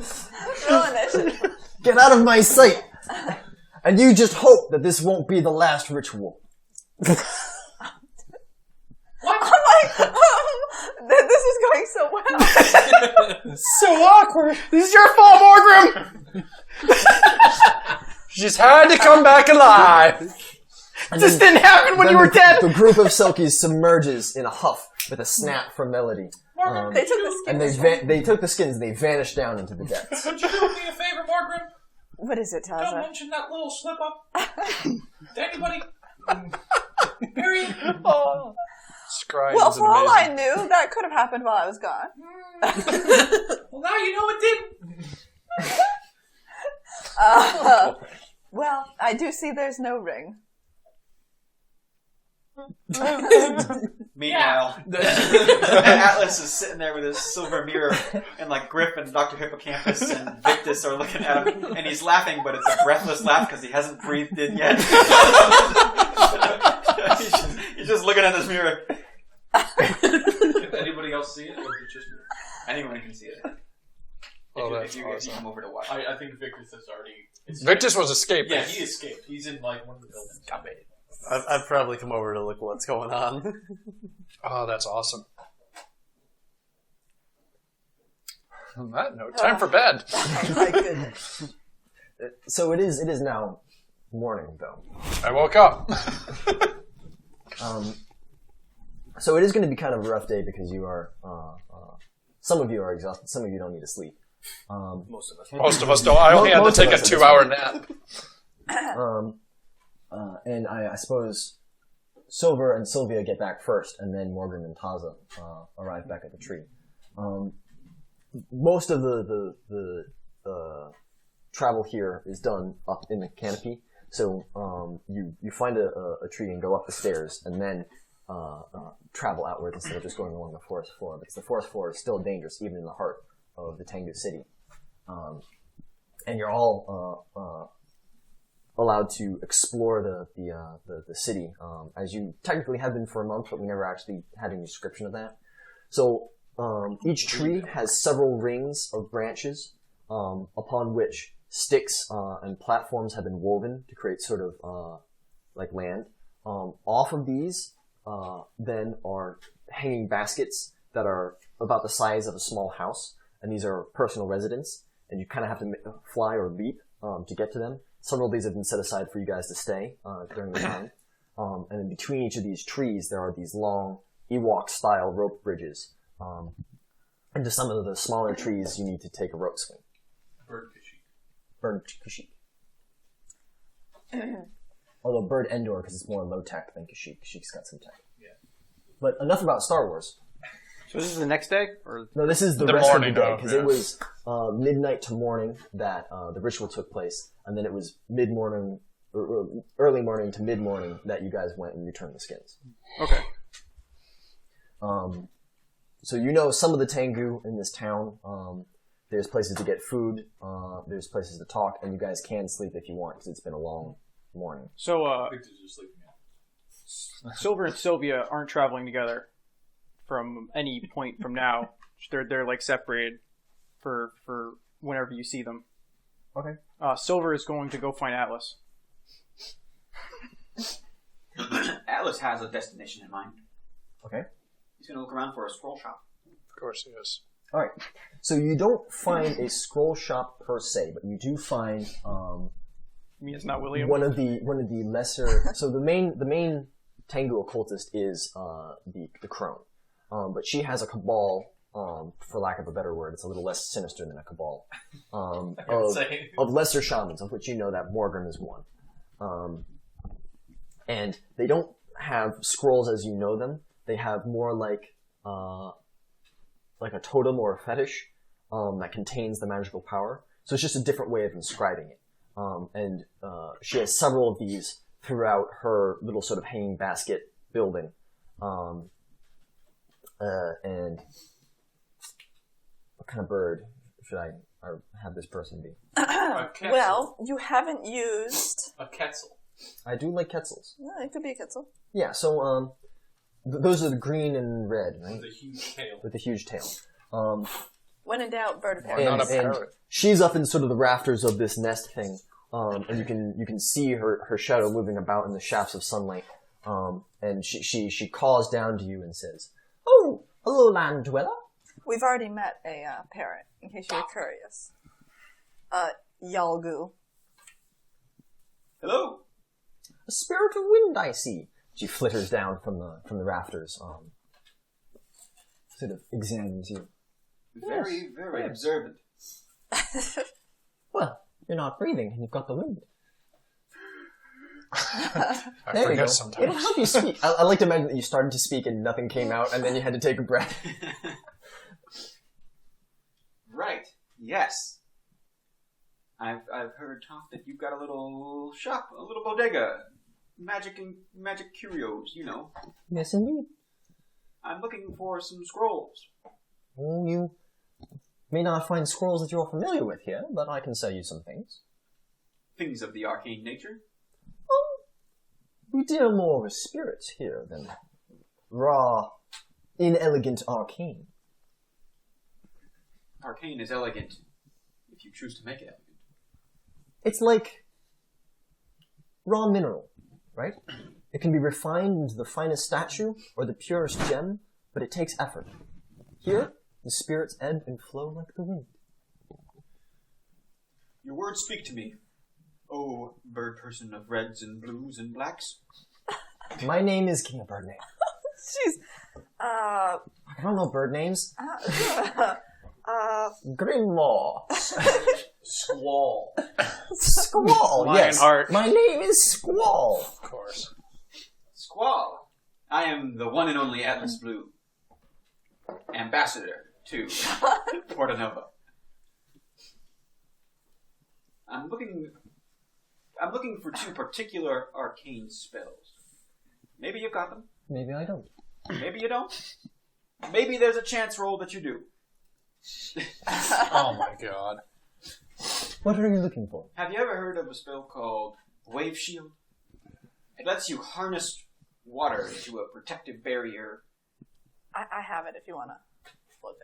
Roll initiative. Get out of my sight! And you just hope that this won't be the last ritual. what? I'm like, this is going so well. So awkward. This is your fault, Morgrim! She's had to come back alive. This didn't happen when Then you were dead! The group of Selkies submerges in a huff with a snap from Melody. They took the And skins. they took the skins and they vanished down into the depths. Could you do me a favor, Morgrim? What is it, Don't Taza? mention that little slip up to anybody. Period. Scrying Well, is for all I amazing. knew, that could have happened while I was gone. Well, now you know it did. Well, I do see there's no ring. Meanwhile, Atlas is sitting there with his silver mirror, and like Griff and Dr. Hippocampus and Victus are looking at him, and he's laughing, but it's a breathless laugh because he hasn't breathed in yet. he's just looking at this mirror. If anybody else see it, or is it just me? Anyone can see it. Oh, if that's you awesome. come over to watch. I think Victus has already. Victus was escaping. Yeah, he escaped. He's in like one of the buildings. I'd probably come over to look what's going on. Oh, that's awesome. On that note, time for bed. Oh my goodness. So it is now morning, though. I woke up. So it is going to be kind of a rough day because you are, some of you are exhausted, some of you don't need to sleep. Most of us. Most of us don't. I only had to Most of take a us at this 2-hour point. nap. And I suppose Silver and Sylvia get back first, and then Morgan and Taza arrive back at the tree. Most of the travel here is done up in the canopy, so you find a tree and go up the stairs, and then travel outward instead of just going along the forest floor, because the forest floor is still dangerous even in the heart of the Tengu city. And you're all allowed to explore the city, as you technically have been for a month, but we never actually had any description of that. So each tree has several rings of branches upon which sticks and platforms have been woven to create sort of like land. Off of these then are hanging baskets that are about the size of a small house, and these are personal residents, and you kind of have to fly or leap to get to them. Several of these have been set aside for you guys to stay during the time. And in between each of these trees, there are these long Ewok-style rope bridges. And to some of the smaller trees, you need to take a rope swing. Bird Kashyyyk. Although Bird Endor, because it's more low-tech than Kashyyyk. Kashyyyk's got some tech. Yeah. But enough about Star Wars. So this is the next day? Or No, this is the The rest morning of the day, of, because yeah. it was midnight to morning that the ritual took place, and then it was mid-morning, or early morning to mid-morning that you guys went and returned the skins. Okay. So you know some of the Tengu in this town. There's places to get food, there's places to talk, and you guys can sleep if you want, because it's been a long morning. So, Victor's just sleeping now. Silver and Sylvia aren't traveling together from any point from now. They're like separated for whenever you see them. Okay. Silver is going to go find Atlas. Atlas has a destination in mind. Okay. He's going to look around for a scroll shop. Of course he is. Alright. So you don't find a scroll shop per se, but you do find I mean, it's not William. one of the lesser. So the main Tengu occultist is the crone, but she has a cabal. For lack of a better word, it's a little less sinister than a cabal. Of lesser shamans, of which you know that Morgrim is one. And they don't have scrolls as you know them. They have more like a totem or a fetish that contains the magical power. So it's just a different way of inscribing it. And she has several of these throughout her little sort of hanging basket building. And what kind of bird should I have this person be? A Quetzal. Well, you haven't used... A Quetzal. I do like Quetzals. No, it could be a Quetzal. Yeah, so those are the green and red, right? With a huge tail. With the huge tail. When in doubt, bird of Why paradise. not a And parrot? she's up in sort of the rafters of this nest thing, and you can see her shadow moving about in the shafts of sunlight. And she calls down to you and says, "Oh, hello, land dweller. We've already met a parent, in case you're curious. Yalgu. Hello. A spirit of wind, I see. She flitters down from the rafters. Sort of examines you. Very, very observant. Well, you're not breathing, and you've got the wind. I There you go. forget sometimes. It'll help you speak. I like to imagine that you started to speak and nothing came out, and then you had to take a breath. Right. Yes. I've heard talk that you've got a little shop, a little bodega, magic curios. You know. Yes, indeed. I'm looking for some scrolls. Well, you may not find scrolls that you're familiar with here, but I can sell you some things. Things of the arcane nature. We deal more with spirits here than raw, inelegant arcane. Arcane is elegant, if you choose to make it elegant. It's like raw mineral, right? It can be refined into the finest statue or the purest gem, but it takes effort. Here, the spirits ebb and flow like the wind. Your words speak to me, oh bird person of reds and blues and blacks. My name is King of Bird Name. Jeez. I don't know bird names. Grimoire. Squall. Squall, yes. Lionheart. My name is Squall. Of course. Squall. I am the one and only Atlas Blue. Ambassador to Portanova. I'm looking for two particular arcane spells. Maybe you've got them. Maybe I don't. Maybe you don't. Maybe there's a chance roll that you do. Oh my god. What are you looking for? Have you ever heard of a spell called Wave Shield? It lets you harness water into a protective barrier. I have it if you want to look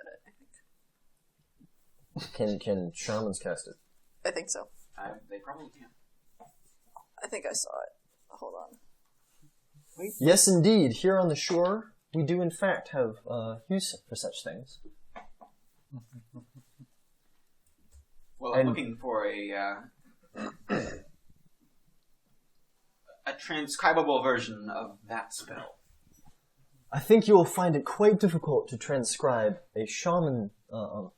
at it. Can shamans cast it? I think so. They probably can. I think I saw it. Hold on. Yes, indeed. Here on the shore, we do in fact have use for such things. Well, I'm looking for a transcribable version of that spell. I think you will find it quite difficult to transcribe a shaman, my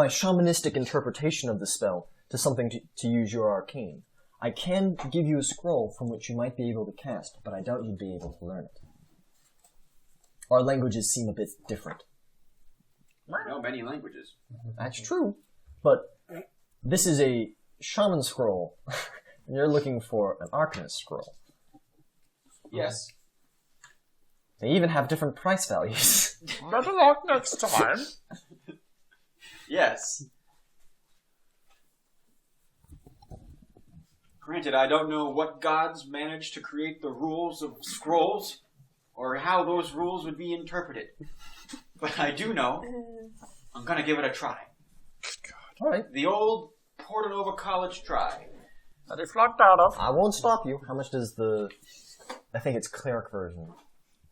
shamanistic interpretation of the spell to something to use your arcane. I can give you a scroll from which you might be able to cast, but I doubt you'd be able to learn it. Our languages seem a bit different. I know many languages. That's true, but this is a shaman scroll, and you're looking for an arcanist scroll. Yes. They even have different price values. Better luck next time. Yes. Granted, I don't know what gods managed to create the rules of scrolls, or how those rules would be interpreted. But I do know I'm gonna give it a try. All right. The old Portanova College try. That he flunked out of. I won't stop you. How much does the... I think it's cleric version.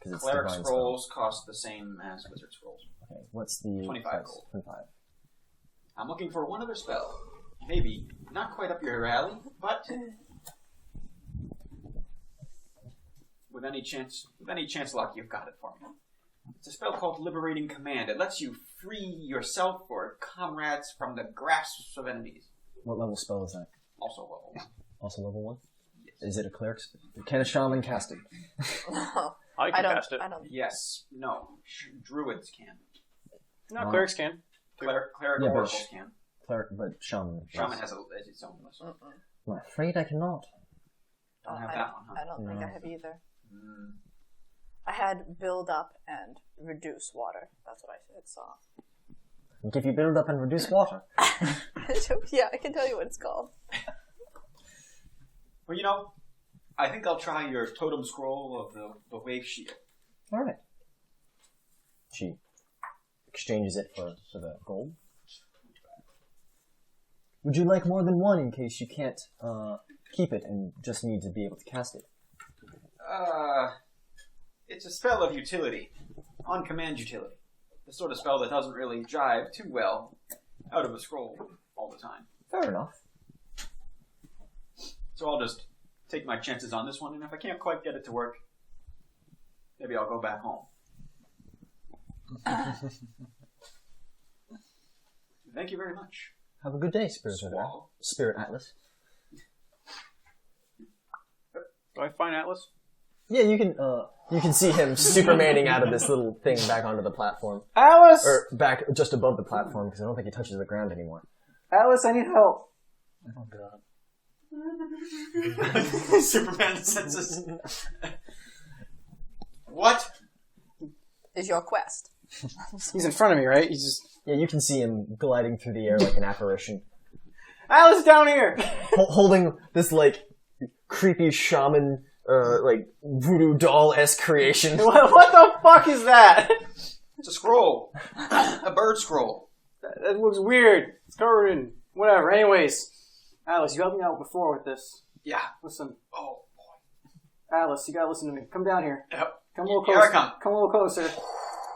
'Cause it's Cleric divine scrolls cost the same as wizard scrolls. spell. Okay, what's the 25 price? gold. 25. I'm looking for one other spell. Maybe not quite up your alley, but with any chance luck, you've got it for me. It's a spell called Liberating Command. It lets you free yourself or comrades from the grasps of enemies. What level spell is that? Also level 1. Also level 1? Is it a cleric? Can a shaman cast it? I can I don't. cast it. I don't. Yes. No. Druids can. No, clerics can. Cleric Yeah, but oracles can. Cleric, but shaman. Shaman has its own list. I'm afraid I cannot. Don't have that one, huh? I don't think I have either. Mm. I had build up and reduce water. That's what I saw. And if you build up and reduce water. Yeah, I can tell you what it's called. Well, you know, I think I'll try your totem scroll of the wave shield. Alright. She exchanges it for the gold. Would you like more than one in case you can't keep it and just need to be able to cast it? It's a spell of utility. On command utility. the sort of spell that doesn't really jive too well out of a scroll all the time. Fair enough. So I'll just take my chances on this one, and if I can't quite get it to work, maybe I'll go back home. Thank you very much. Have a good day, Spirit Atlas. Do I find Atlas? Yeah, you can see him supermaning out of this little thing back onto the platform. Alice! Or back just above the platform, because I don't think he touches the ground anymore. Alice, I need help. Oh god. Superman senses. What? Is your quest. He's in front of me, right? He's just... Yeah, you can see him gliding through the air like an apparition. Alice, down here! Holding this, like, creepy shaman, like, voodoo doll-esque creation. What the fuck is that? It's a scroll. A bird scroll. That looks weird. It's covered in whatever. Anyways, Alice, you helped me out before with this. Yeah. Listen. Oh, Alice, you gotta listen to me. Come down here. Yep. Come a little Here closer. I come. Come a little closer.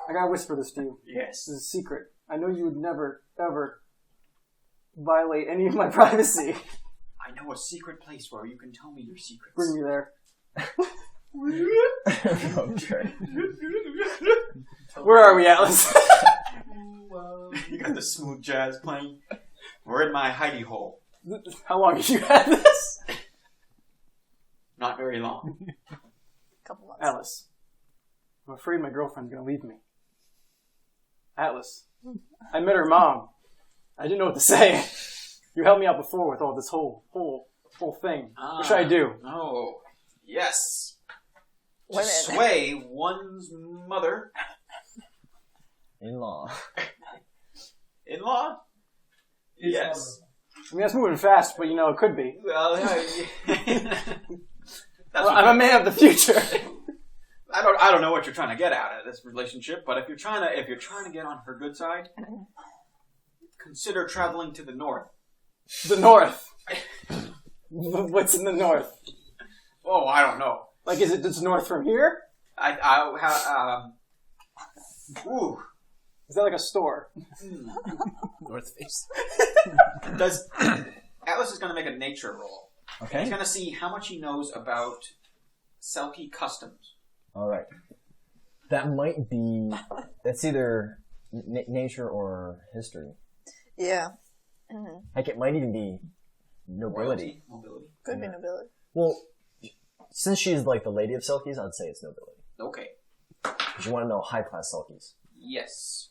I gotta whisper this to you. Yes. This is a secret. I know you would never, ever violate any of my privacy. I know a secret place where you can tell me your secrets. Bring me there. Okay. Where are we, Alice? You got the smooth jazz playing. We're in my hidey hole. How long have you had this? Not very long. Couple months. Alice, I'm afraid my girlfriend's gonna leave me. Atlas, I met her mom. I didn't know what to say. You helped me out before with all this whole thing. What should I do? Oh, yes. To Women. sway one's mother. In-law. In-law? Yes. I mean, that's moving fast, but it could be. Well, that's I'm a man of the future. I don't know what you're trying to get out of this relationship, but if you're trying to get on her good side, consider traveling to the north. The north. What's in the north? Oh, I don't know. Like, is it just north from here? Ooh. Is that like a store? North Face. Atlas is going to make a nature roll. Okay. He's going to see how much he knows about Selkie customs. Alright. That might be... That's either nature or history. Yeah. Mm-hmm. Heck, it might even be nobility. Mobility. Could be nobility. Well, since she's like the lady of Selkies, I'd say it's nobility. Okay. Because you want to know high-class Selkies. Yes.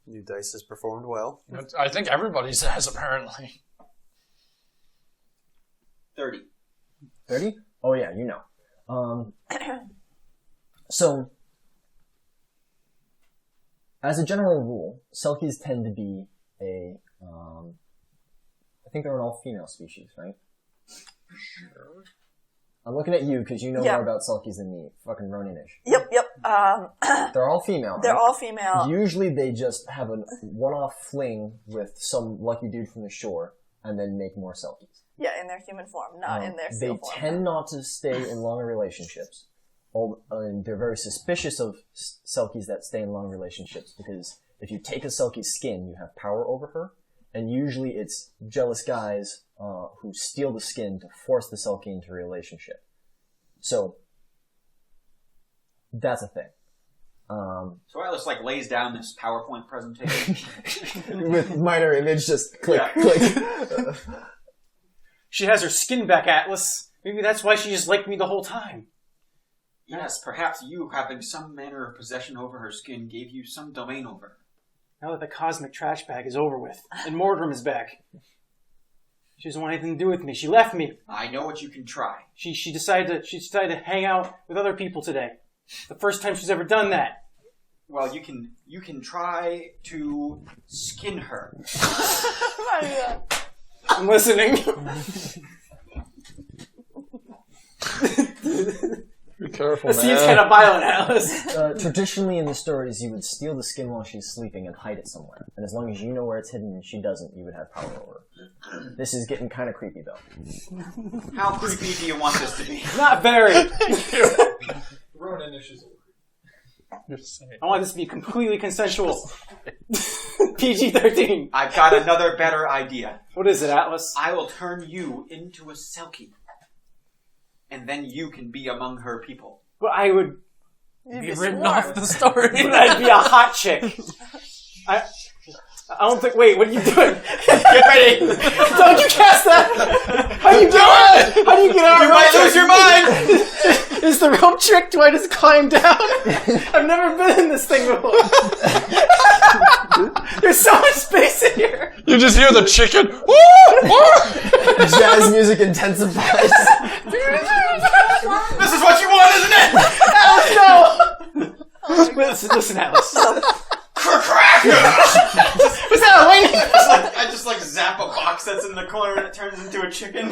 New dice has performed well. I think everybody's has, apparently. 30. 30? Oh yeah, you know. So, as a general rule, Selkies tend to be I think they're an all-female species, right? Sure. I'm looking at you because you know Yeah. more about Selkies than me. Fucking Ronin-ish. Yep. They're all female. They're right? all female. Usually they just have a one-off fling with some lucky dude from the shore and then make more Selkies. Yeah, in their human form, not in their They seal form. tend not to stay in long relationships. And they're very suspicious of Selkies that stay in long relationships because if you take a Selkie's skin, you have power over her. And usually it's jealous guys who steal the skin to force the Selkie into a relationship. So, that's a thing. So Atlas lays down this PowerPoint presentation. With minor image, just click, Yeah. click. She has her skin back, Atlas. Maybe that's why she just liked me the whole time. Yes, perhaps you having some manner of possession over her skin gave you some domain over her. Now that the cosmic trash bag is over with, and Morgrim is back. She doesn't want anything to do with me. She left me. I know what you can try. She decided to hang out with other people today. The first time she's ever done that. Well, you can try to skin her. I'm listening. Be careful, This seems kind of violent, Alice. Traditionally in the stories, you would steal the skin while she's sleeping and hide it somewhere. And as long as you know where it's hidden and she doesn't, you would have power over her. This is getting kind of creepy, though. How creepy do you want this to be? Not very. Ronin-ish is Just saying. I want this to be completely consensual. PG-13. I've got another better idea. What is it, Atlas? I will turn you into a Selkie. And then you can be among her people. Well, I would... You'd Be be written sworn. off the story. But I'd be a hot chick. I don't think... Wait, what are you doing? Get ready! Don't you cast that? How do you do it? How do you get out? You might lose your mind! Is the rope trick? Do I just climb down? I've never been in this thing before. There's so much space in here. You just hear the chicken. Jazz music intensifies. This is what you want, isn't it? Alice, no! Listen, Alice. Crack! Was that a wing? I just zap a box that's in the corner and it turns into a chicken.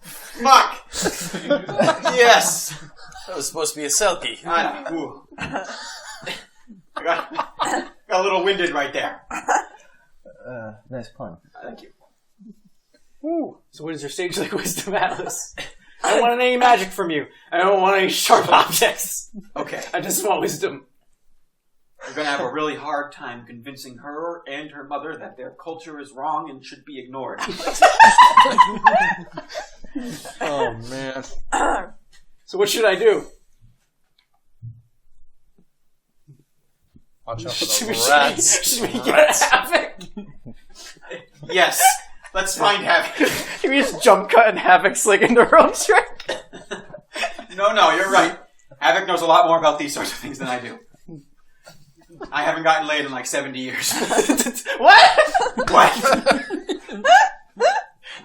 Fuck! Yes! That was supposed to be a Selkie. I got a little winded right there. Nice pun. Thank you. Ooh. So what is your sage-like wisdom, Atlas? I don't want any magic from you. I don't want any sharp objects. Okay. I just want wisdom. You're gonna have a really hard time convincing her and her mother that their culture is wrong and should be ignored. Oh, man. So what should I do? Watch out for Should the we rats. should we get Havoc? Yes. Let's find Havoc. Can we just jump cut and Havoc's like in the rope trick? No, you're right. Havoc knows a lot more about these sorts of things than I do. I haven't gotten laid in 70 years. What? What?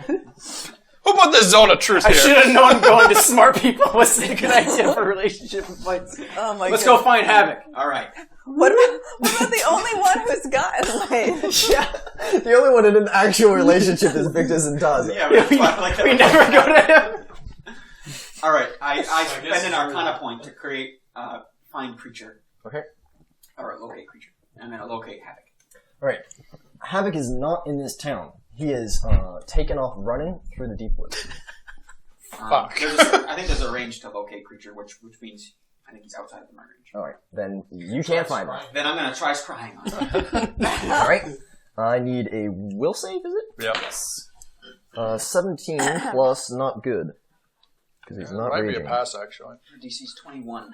Who put the zone of truth I here? should have known going to smart people was a good idea for relationship advice. Oh my Let's god. go find Havoc. Alright. What about the only one who's gotten laid? Yeah. The only one in an actual relationship is Victus and Taza. Yeah, that's why I like that. We never go to him. Alright, I spend an Arcana point to create find creature. Okay. Or locate creature. I'm gonna locate Havoc. Alright. Havoc is not in this town. He is taken off running through the deep woods. Fuck. I think there's a range to locate creature, which means I think he's outside of my range. Alright. Then you can't find him. Then I'm gonna try scrying on him. Alright. I need a will save, is it? Yep. Yes. 17 plus not good. Because he's not Might raging. be a pass, actually. DC's 21.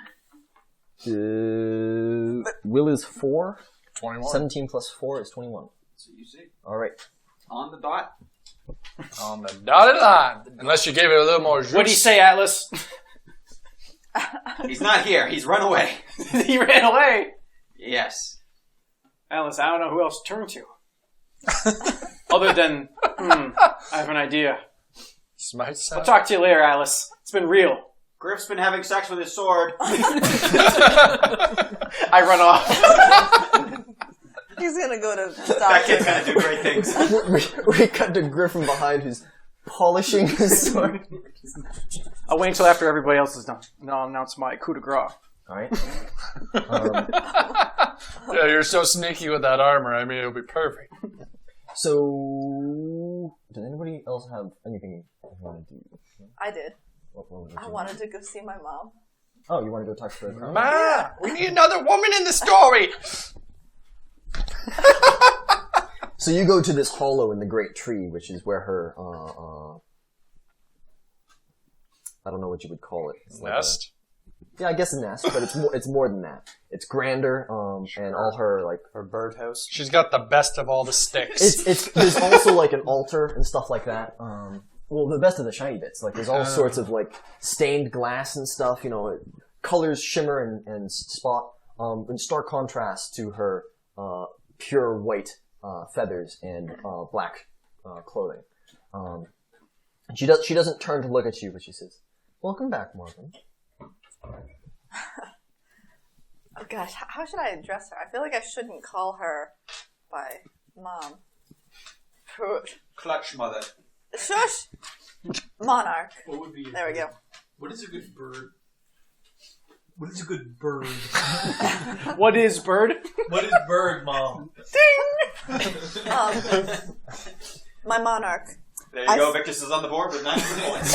Will is 4. 21. 17 plus 4 is 21. So you see. Alright. On the dot. On the dotted line. Unless you gave it a little more juice. What do you say, Atlas? He's not here. He's run away. He ran away. Yes. Atlas, I don't know who else to turn to. Other than, I have an idea. Smite I'll talk to you later, Atlas. It's been real. Griff's been having sex with his sword. I run off. He's gonna go to That doctor. kid's gonna do great things. we cut to Griff from behind who's polishing his sword. I'll wait until after everybody else is done. And I'll announce my coup de grace. Alright. Yeah, you're so sneaky with that armor. I mean, it'll be perfect. So, does anybody else have anything you want to do? I did. What would you I do? wanted to go see my mom. Oh, you want to go talk to her? Ma, we need another woman in the story. So you go to this hollow in the great tree, which is where her, I don't know what you would call it. It's like Nest? yeah, I guess a nest, but it's more than that. It's grander, and all her, Her birdhouse. She's got the best of all the sticks. there's also like an altar and stuff like that. Well, the best of the shiny bits. Like there's all sorts of like stained glass and stuff. Colors shimmer and spot. In stark contrast to her pure white feathers and black clothing. She doesn't turn to look at you, but she says, "Welcome back, Morgrim." Oh gosh, how should I address her? I feel like I shouldn't call her by mom. Clutch mother. Shush! Monarch. What would be? There we go. What is a good bird? What is a good bird? What is bird? What is bird, Mom? My monarch. There you go. Victus is on the board with 9 points.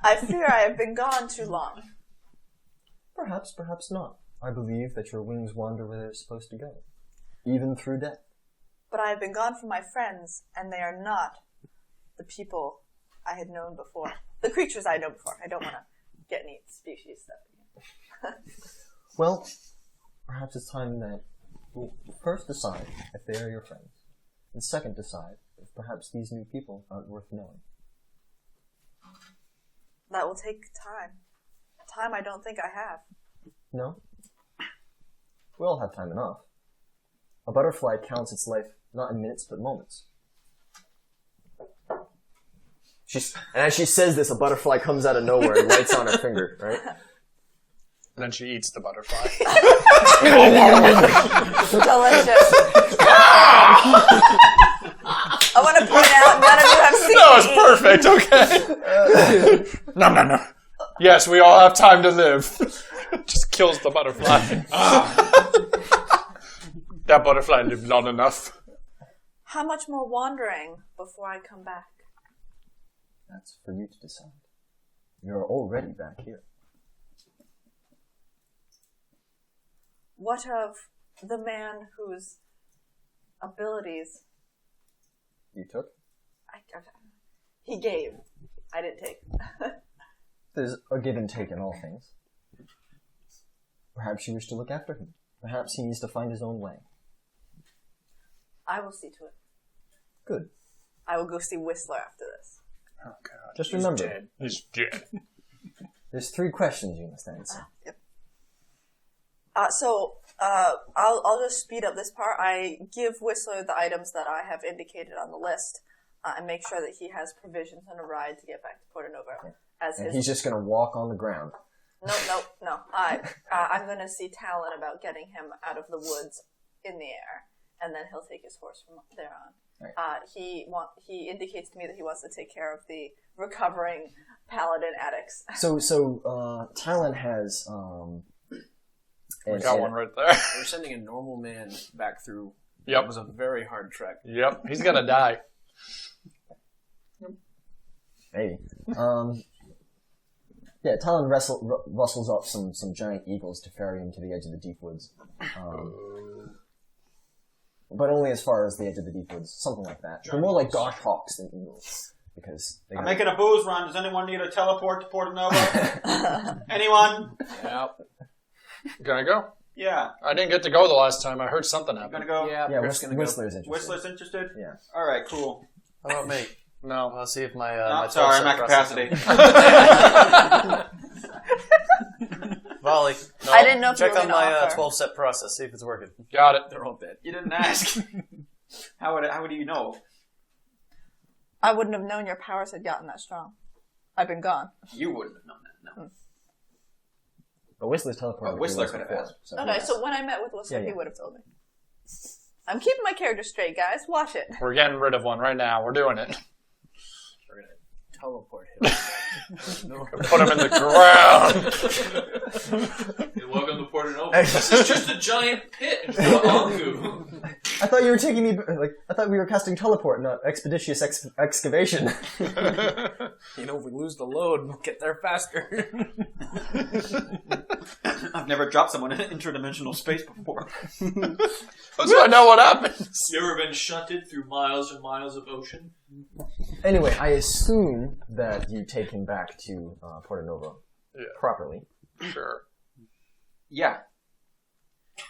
I fear I have been gone too long. Perhaps, perhaps not. I believe that your wings wander where they're supposed to go, even through death. But I have been gone from my friends, and they are not the people I had known before. The creatures I had known before. I don't want to get any species stuff. Well, perhaps it's time that we'll first decide if they are your friends, and second decide if perhaps these new people aren't worth knowing. That will take time. Time I don't think I have. No? We all have time enough. A butterfly counts its life not in minutes, but moments. And as she says this, a butterfly comes out of nowhere and lights on her finger, right? And then she eats the butterfly. Delicious. I want to point out none of you have seen No, it's perfect, okay. No. Yes, we all have time to live. Just kills the butterfly. That butterfly lived long enough. How much more wandering before I come back? That's for you to decide. You're already back here. What of the man whose abilities You took? he gave? I didn't take. There's a give and take in all things. Perhaps you wish to look after him. Perhaps he needs to find his own way. I will see to it. Good. I will go see Whistler after this. Oh, God. Just remember, He's dead. there's 3 questions you must answer. Yep. I'll just speed up this part. I give Whistler the items that I have indicated on the list, and make sure that he has provisions and a ride to get back to Porto Novo. And he's just going to walk on the ground. No. I'm going to see Talon about getting him out of the woods in the air, and then he'll take his horse from there on. Right. He indicates to me that he wants to take care of the recovering paladin addicts. So Talon has We got one right there. We're sending a normal man back through. Yep. It was a very hard trek. Yep. He's gonna die. Maybe. Yeah, Talon rustles up some giant eagles to ferry him to the edge of the deep woods. But only as far as the edge of the deep woods, something like that. They're more like goshawks than eagles. Because I'm making a booze run. Does anyone need a teleport to Porto Novo? Anyone? Yep. Gonna go? Yeah. I didn't get to go the last time. I heard something Gonna happened. go? Yeah, Griff's gonna go. Whistler's interested. Whistler's interested? Yeah. Alright, cool. How about me? No. I'll see if my. No, my sorry, I'm 12 at set capacity. Volley. No, I didn't know if check you were on gonna my offer. 12 set process. See if it's working. Got it. They're all dead. You didn't ask. How would you know? I wouldn't have known your powers had gotten that strong. I've been gone. You wouldn't have known that, no. But Whistler's teleported. Whistler could have asked. Okay, so when I met with Whistler, Yeah. he would have told me. I'm keeping my character straight, guys. Watch it. We're getting rid of one right now. We're doing it. We're gonna teleport him. Put him in the ground. Hey, welcome to Porto Novo. This is just a giant pit in Angu. I thought you were taking me, I thought we were casting teleport, not expeditious excavation. You know, if we lose the load, we'll get there faster. I've never dropped someone in interdimensional space before. That's why I know what happens. You ever been shunted through miles and miles of ocean? Anyway, I assume that you take him back to Porto Novo properly. Sure. Yeah.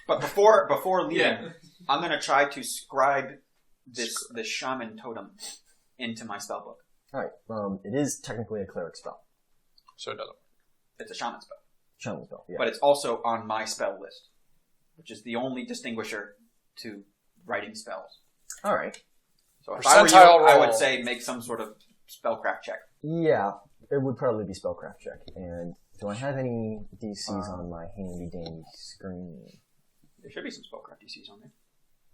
But before leaving, Yeah. I'm going to try to scribe this shaman totem into my spellbook. Alright, it is technically a cleric spell. So it doesn't. It's a shaman spell. Shaman spell, yeah. But it's also on my spell list, which is the only distinguisher to writing spells. Alright. So if I were you, Percentile I roll. would say make some sort of spellcraft check. Yeah, it would probably be spellcraft check. And do I have any DCs on my handy dandy screen? There should be some spellcraft DCs on there.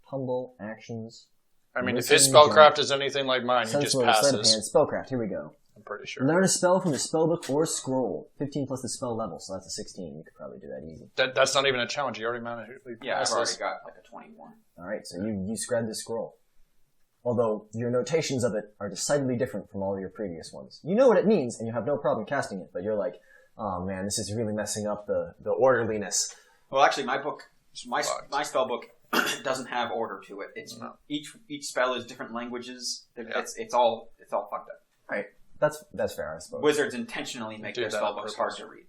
Tumble, actions, I mean, if Listen, his spellcraft is anything like mine, he just sense mode, sleight of hand, passes. spellcraft, here we go. I'm pretty sure. Learn a spell from the spellbook or scroll. 15 plus the spell level, so that's a 16. You could probably do that easy. That's not even a challenge. You already managed. Yeah, I've already got like a 21. Alright, so you scribe this scroll. Although, your notations of it are decidedly different from all your previous ones. You know what it means, and you have no problem casting it, but you're like, oh man, this is really messing up the orderliness. Well, actually, my spell book doesn't have order to it. It's each spell is different languages. It's all fucked up. Right. That's fair, I suppose. Wizards intentionally make their spell books hard to read.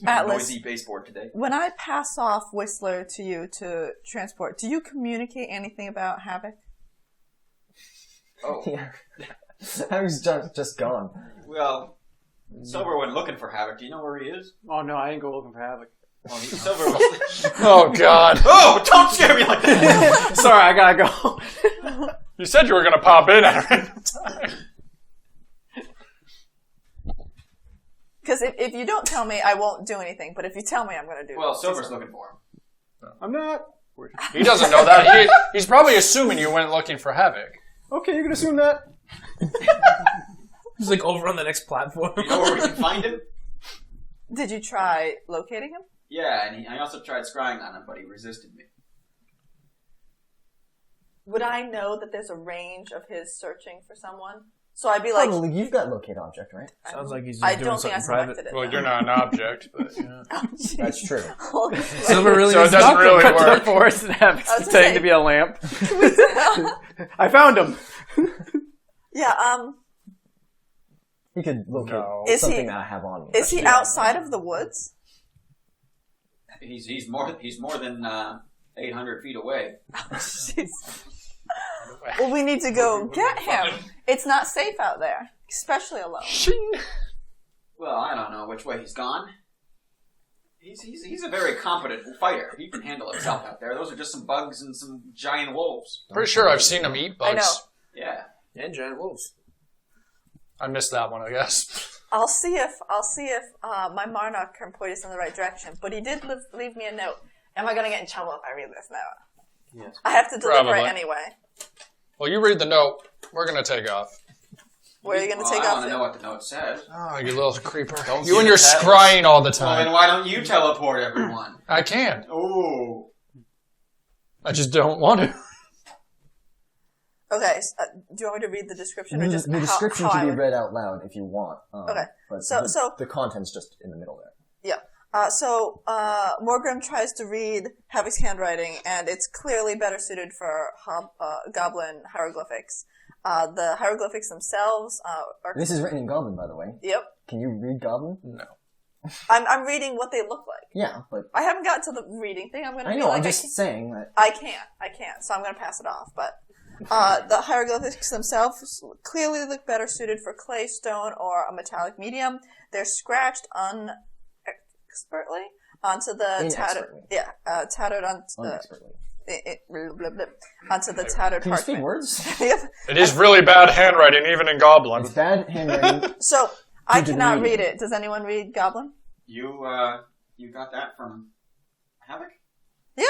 Atlas, Noisy baseboard today. when I pass off Whistler to you to transport, do you communicate anything about Havoc? Oh, Yeah. I was just gone. well, Silver went looking for Havoc. Do you know where he is? Oh no, I ain't go looking for Havoc. Well, Silver was... Oh, God. Oh, don't scare me like that! Sorry, I gotta go. You said you were going to pop in at a random time. Because if you don't tell me, I won't do anything. But if you tell me, I'm going to do. Well, Silver's looking for him. I'm not. He doesn't know that. He's probably assuming you went looking for Havoc. Okay, you can assume that. He's like over on the next platform. You know where we can find him? Did you try locating him? Yeah, and I also tried scrying on him, but he resisted me. Would I know that there's a range of his searching for someone? So I'd be like, Probably, you've got locate object, right? Sounds like he's just I doing don't think I something private. selected it. Well, you're not an object, but yeah. Oh, jeez. That's true. Holy Silver really So it is doesn't not really Cut to the work. forest and have I was gonna pretending say- to be a lamp. crap. I found him. Yeah, You could locate No. Is something he- that I have on me. is he outside of the woods? He's more than 800 feet away. Jeez. Well, we need to go get him. It's not safe out there, especially alone. Well, I don't know which way he's gone. He's a very competent fighter. He can handle himself out there. Those are just some bugs and some giant wolves. Pretty sure I've seen him eat bugs. I know. Yeah. And giant wolves. I missed that one, I guess. I'll see if my Marnock can point us in the right direction. But he did leave me a note. Am I going to get in trouble if I read this note? Yes. I have to deliver Probably. it anyway. Well, you read the note. We're going to take off. Where are you going to take I off want to to? know what the note says. Oh, you little creeper. Don't You see and the your text. scrying all the Well, then time. why don't you teleport everyone? I can. Oh. I just don't want to. Okay, do you want me to read the description or just the description how can I be would- read out loud if you want. Okay. But So- the content's just in the middle there. Morgrim tries to read Havoc's handwriting, and it's clearly better suited for goblin hieroglyphics. The hieroglyphics themselves are... This is written in Goblin, by the way. Yep. Can you read Goblin? No. I'm reading what they look like. Yeah, but I haven't got to the reading thing. I'm going to I be know. like... I'm just saying that. I can't, so I'm going to pass it off. But the hieroglyphics themselves clearly look better suited for clay, stone, or a metallic medium. They're scratched unexpertly onto the tattered... Inexpertly. Yeah, tattered on... Unexpertly. Onto the tattered Can you speak parchment. words? Yep. It is really bad handwriting, even in Goblin. It's bad handwriting. So, I You didn't cannot read read it. it. Does anyone read Goblin? You got that from Havoc? Yeah.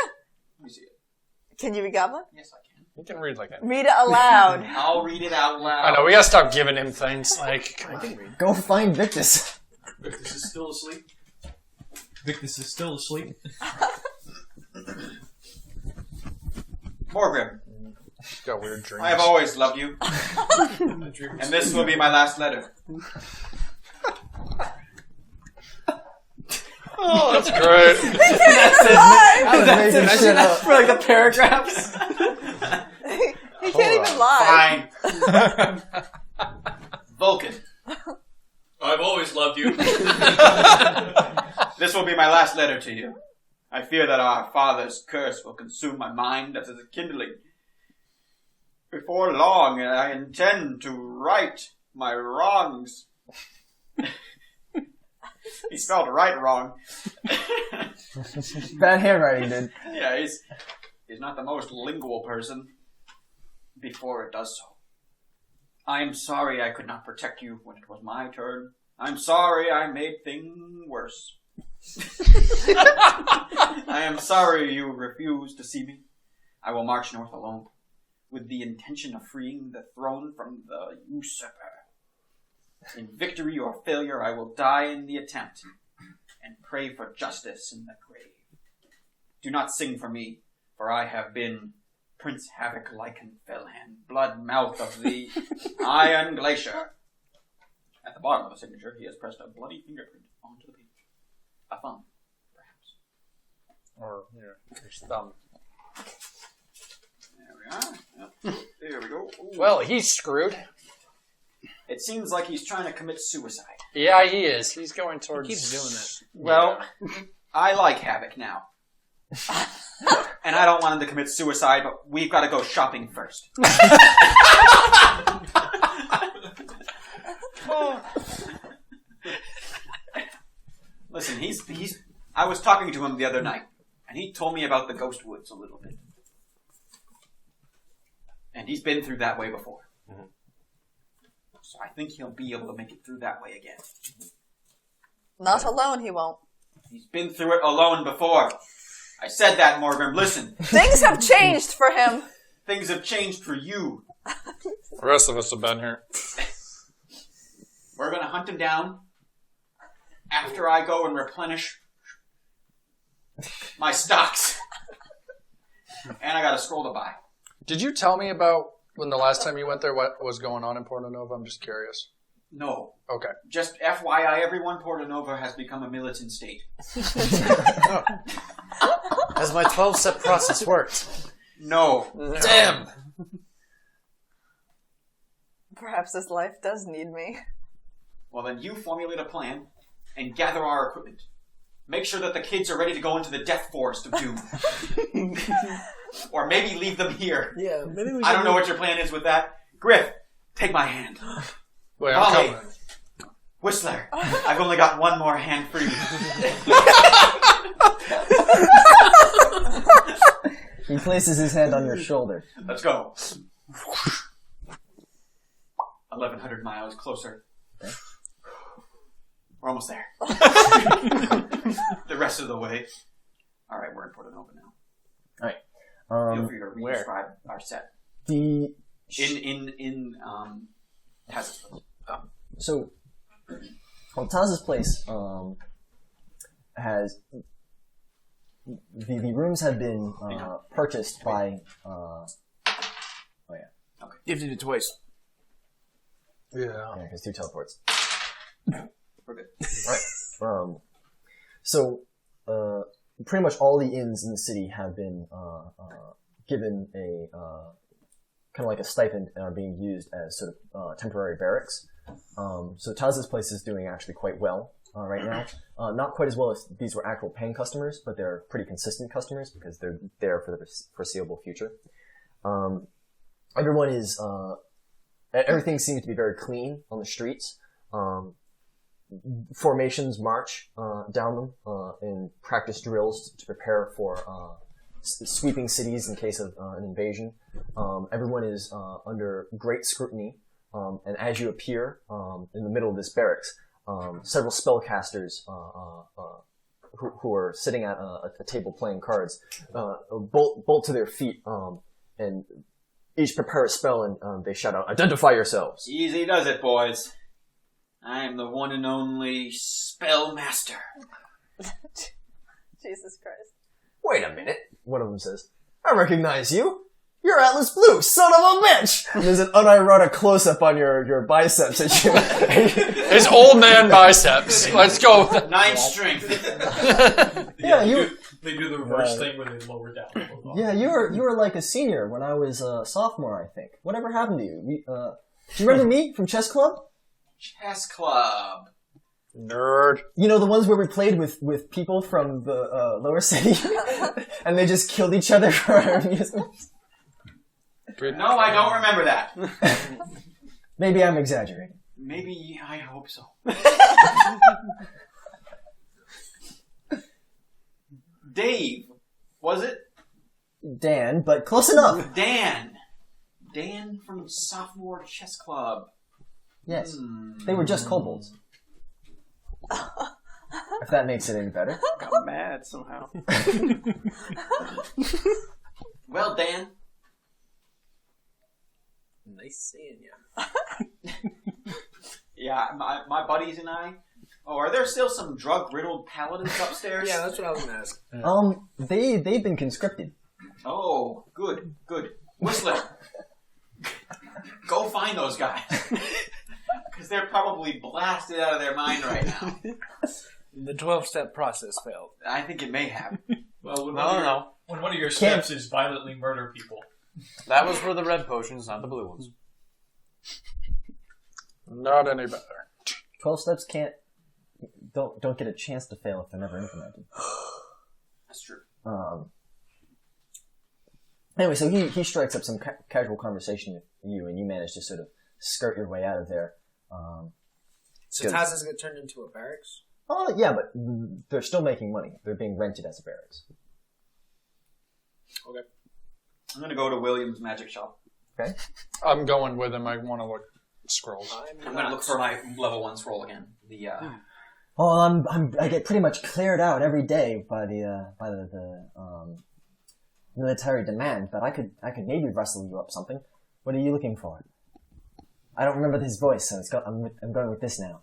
Let me see it. Can you read Goblin? Yes, I can. You can read like that. Read it aloud. I'll read it out loud. I know, we gotta stop giving him things. Like, come on. Go find Victus. Victus is still asleep. Victus is still asleep. Morgrim, Got weird dreams. I have always loved you, and this will be my last letter. Oh, that's great. That's making shit up. For like the paragraphs. He can't even lie. Fine. Vulcan, I've always loved you. this will be my last letter to you. I fear that our father's curse will consume my mind as a kindling. Before long, I intend to right my wrongs. He spelled right wrong. Bad handwriting, dude. Yeah, he's not the most lingual person. Before it does so. I am sorry I could not protect you when it was my turn. I'm sorry I made things worse. I am sorry you refused to see me. I will march north alone, with the intention of freeing the throne from the usurper. In victory or failure, I will die in the attempt, and pray for justice in the grave. Do not sing for me, for I have been Prince Havoc Lycanfelhan, blood mouth of the Iron Glacier. At the bottom of the signature, he has pressed a bloody fingerprint onto the page. A thumb, perhaps. Or, his thumb. There we are. Yep. There we go. Ooh. Well, he's screwed. It seems like he's trying to commit suicide. Yeah, he is. He's going towards... He keeps doing that. Well, I like Havoc now. And I don't want him to commit suicide, but we've got to go shopping first. Listen, he's. I was talking to him the other night, and he told me about the Ghost Woods a little bit. And he's been through that way before. Mm-hmm. So I think he'll be able to make it through that way again. Not alone, he won't. He's been through it alone before. I said that, Morgrim. Listen. Things have changed for him. Things have changed for you. The rest of us have been here. We're going to hunt him down after I go and replenish my stocks. And I got a scroll to buy. Did you tell me about when the last time you went there, what was going on in Porto Nova? I'm just curious. No. Okay. Just FYI, everyone, Porto Nova has become a militant state. Has my 12-step process worked? No. Damn! Perhaps this life does need me. Well, then you formulate a plan and gather our equipment. Make sure that the kids are ready to go into the death forest of doom. Or maybe leave them here. Yeah, maybe we I don't know what your plan is with that. Griff, take my hand. Wait, Molly, I'm coming. Whistler, I've only got one more hand for you. He places his hand on your shoulder. Let's go. 1,100 miles closer. Okay. We're almost there. The rest of the way. All right, we're in Porto Nova now. All right. Feel free to re-describe our set. In Taz's place. So, Taz's place has the rooms have been purchased by. You have to do it twice. Yeah. Because 2 teleports. We're good. Right. So, pretty much all the inns in the city have been given a kind of like a stipend and are being used as sort of temporary barracks. So Taz's place is doing actually quite well right now. Not quite as well as these were actual paying customers, but they're pretty consistent customers because they're there for the foreseeable future. Everyone is everything seems to be very clean on the streets. Formations march down them in practice drills to prepare for sweeping cities in case of an invasion. Everyone is under great scrutiny, and as you appear in the middle of this barracks, several spellcasters who are sitting at a table playing cards bolt to their feet and each prepare a spell, and they shout out, "Identify yourselves!" Easy does it, boys. I am the one and only Spellmaster. Jesus Christ. Wait a minute, one of them says. "I recognize you. You're Atlas Blue, son of a bitch!" And there's an unironic close-up on your biceps at you. His old man biceps. Let's go. 9 strength. Yeah, you... They do the reverse thing where they lower down. Yeah, you were like a senior when I was a sophomore, I think. Whatever happened to you? Do you remember me from chess club? Chess club. Nerd. You know, the ones where we played with people from the lower city? And they just killed each other for our amusement? No, I don't remember that. Maybe I'm exaggerating. Maybe I hope so. Dave, was it? Dan, but close enough. Dan from sophomore chess club. Yes. They were just kobolds. If that makes it any better. Got mad somehow. Well, Dan. Nice seeing you. Yeah, my buddies and I. Oh, are there still some drug-riddled paladins upstairs? Yeah, that's what I was going to ask. They've been conscripted. Oh, good. Whistler. Go find those guys. Because they're probably blasted out of their mind right now. The 12-step process failed. I think it may have. Well, when No. when one of your steps is violently murder people. That was for the red potions, not the blue ones. Not any better. 12 steps don't get a chance to fail if they're never implemented. That's true. Anyway, so he strikes up some casual conversation with you, and you manage to sort of skirt your way out of there. So Taz get turned into a barracks? Oh, yeah, but they're still making money. They're being rented as a barracks. Okay. I'm going to go to William's magic shop. Okay. I'm going with him. I want to look scrolls. I'm going to look for my level 1 scroll again. Oh, I get pretty much cleared out every day by the military demand, but I could maybe rustle you up something. What are you looking for? I don't remember his voice, so I'm going with this now.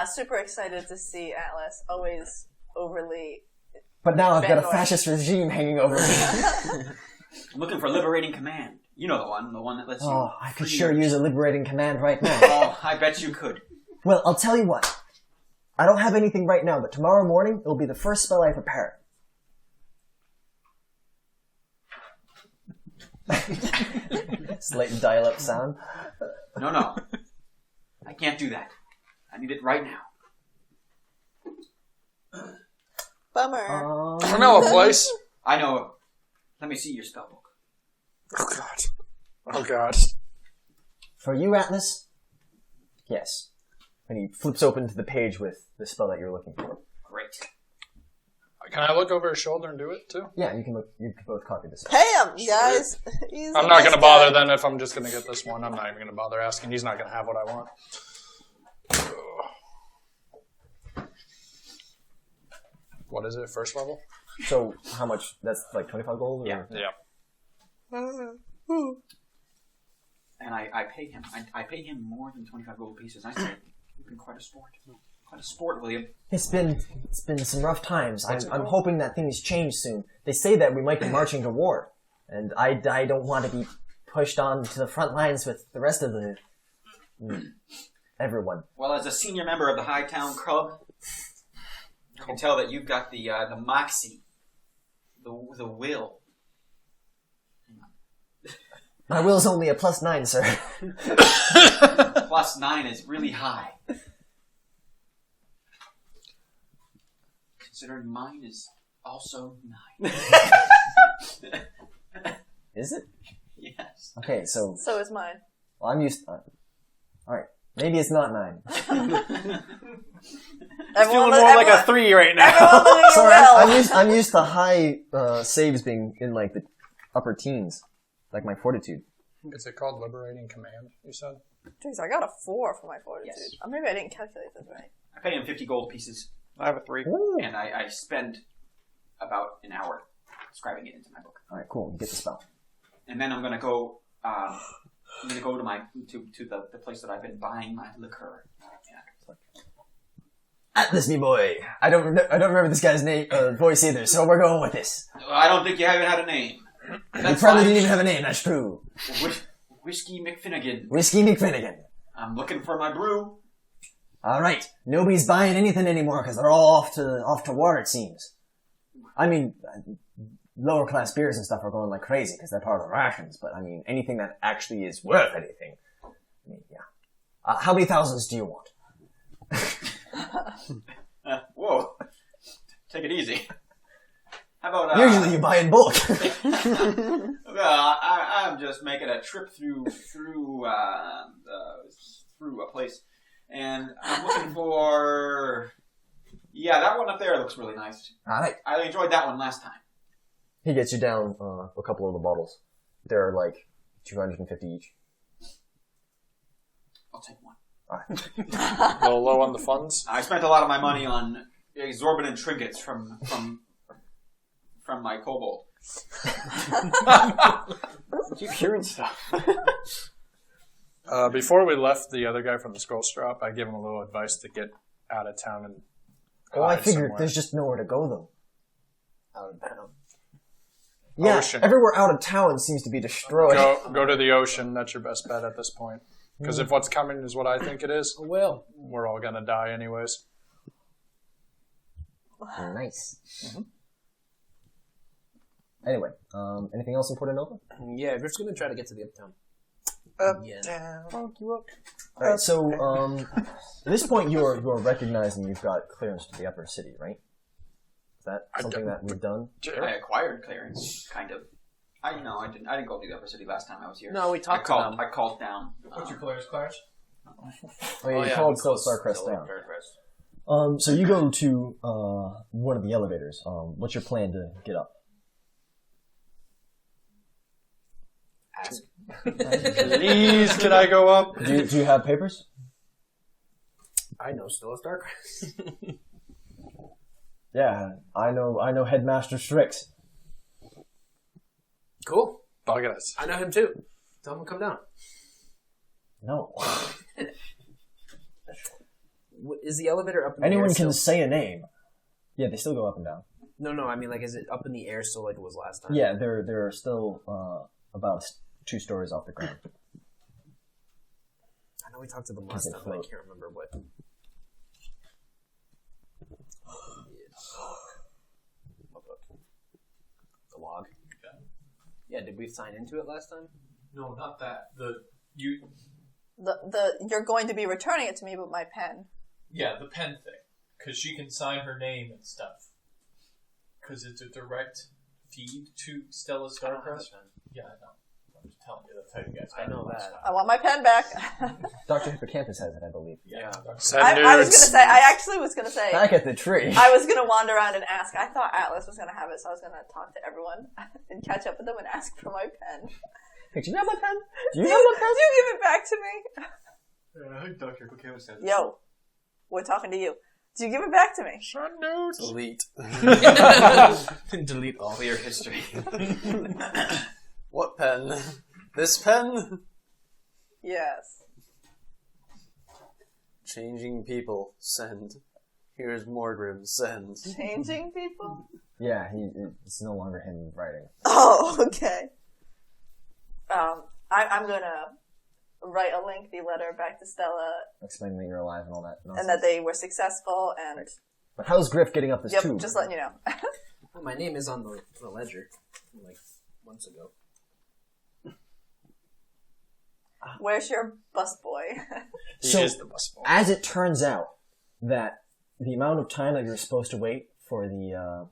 Super excited to see Atlas. Always overly. But now I've got a Fanboy. fascist regime hanging over me. I'm looking for Liberating Command. You know the one that lets you... Oh, I could free sure your- use a liberating command right now. Oh, I bet you could. Well, I'll tell you what. I don't have anything right now, but tomorrow morning it'll be the first spell I prepare. Slight dial-up sound. No. I can't do that. I need it right now. Bummer. I know a place. I know. Let me see your spellbook. Oh God. For you, Atlas? Yes. And he flips open to the page with the spell that you're looking for. Great. Can I look over his shoulder and do it too? Yeah, you can both copy this. Pay him, guys. He's I'm the not best going to bother guy. then if I'm just going to get this one. I'm not even going to bother asking. He's not going to have what I want. What is it? First level? So, how much? That's like 25 gold? Or? Yeah. Yeah. And I pay him. I pay him more than 25 gold pieces. I say, you've been quite a sport. Quite a sport, William. It's been some rough times. I'm hoping that things change soon. They say that we might be marching to war, and I don't want to be pushed on to the front lines with the rest of the everyone. Well, as a senior member of the Hightown Club, I can tell that you've got the moxie, the will. My will's only a +9, sir. +9 is really high. Considering mine is also 9. Is it? Yes. Okay, so So is mine. well, I'm used. Alright, maybe it's not 9. Feeling more like a 3 right now. Everyone look at your Sorry, will. I'm used to high saves being in like the upper teens, like my fortitude. Is it called Liberating Command, you said? Jeez, I got a 4 for my fortitude. Yes. Or maybe I didn't calculate this right. I pay him 50 gold pieces, I have a 3. Ooh. and I spend about an hour scribing it into my book. All right, cool. You get the spell. And then I'm gonna go. I'm gonna go to the place that I've been buying my liquor. Atlas, me boy. I don't remember this guy's name voice either, so we're going with this. I don't think you haven't had a name. You That's probably fine. didn't even have a name. That's true. Whiskey McFinnigan. Whiskey McFinnigan. I'm looking for my brew. All right. Nobody's buying anything anymore because they're all off to war. It seems. I mean, lower class beers and stuff are going like crazy because they're part of the rations. But I mean, anything that actually is worth anything. I mean, yeah. How many thousands do you want? Whoa. Take it easy. How about Usually you buy in bulk. Well, I'm just making a trip through a place, and I'm looking for. Yeah, that one up there looks really nice. All right. I enjoyed that one last time. He gets you down a couple of the bottles. They're like 250 each. I'll take one. All right. A little low on the funds. I spent a lot of my money on exorbitant trinkets from my kobold. Keep hearing stuff. Before we left the other guy from the scroll shop, I gave him a little advice to get out of town and Well, I hide figured somewhere. there's just nowhere to go though. Out of town. Yeah, Ocean. everywhere out of town seems to be destroyed. Go to the ocean. That's your best bet at this point. Because if what's coming is what I think it is, Well, we're all gonna die anyways. Nice. Anyway, anything else important over? yeah, Griff's gonna try to get to the uptown. Yeah. Alright, so at this point you're recognizing you've got clearance to the upper city, right? Is that something that we've done? I acquired clearance, kind of. I didn't go to the upper city last time I was here. No, we talked to them. I called down. What's your clearance, Clarence? Oh, yeah, you called Starcrest down. So you go to one of the elevators. What's your plan to get up? Ask. Please, can I go up? Do you have papers? I know Stella Starcrest. Yeah, I know Headmaster Strix. Cool. Bug us. I know him too. Tell him to come down. No. Is the elevator up in the Anyone air can still? say a name. Yeah, they still go up and down. No, I mean, like, is it up in the air still like it was last time? Yeah, they're still about 2 stories off the ground. I know we talked to them last time, but I can't remember what. What book? The log. Yeah, did we sign into it last time? No, not that. You're going to be returning it to me, but my pen. Yeah, the pen thing. Because she can sign her name and stuff. Because it's a direct feed to Stella Starcrest. Yeah, I know. I'm just telling you, that's how you guys got I know it last that. time. I want my pen back. Dr. Hippocampus has it, I believe. Yeah. I was gonna say. Back at the tree. I was gonna wander around and ask. I thought Atlas was gonna have it, so I was gonna talk to everyone and catch up with them and ask for my pen. Hey, do you have my pen? Do you give it back to me? I think Dr. Hippocampus said Yo, we're talking to you. Do you give it back to me? Delete. Delete all. clear history. What pen? This pen? Yes. Changing people. Send. Here's Morgrim. Send. Changing people? Yeah, it's no longer him writing. Oh, okay. I'm gonna write a lengthy letter back to Stella Explaining that you're alive and all that nonsense. and that they were successful and But how's Griff getting up this tube? just letting you know. Well, my name is on the ledger, like months ago. Where's your busboy? He So, is the bus boy. as it turns out, that the amount of time that you're supposed to wait for the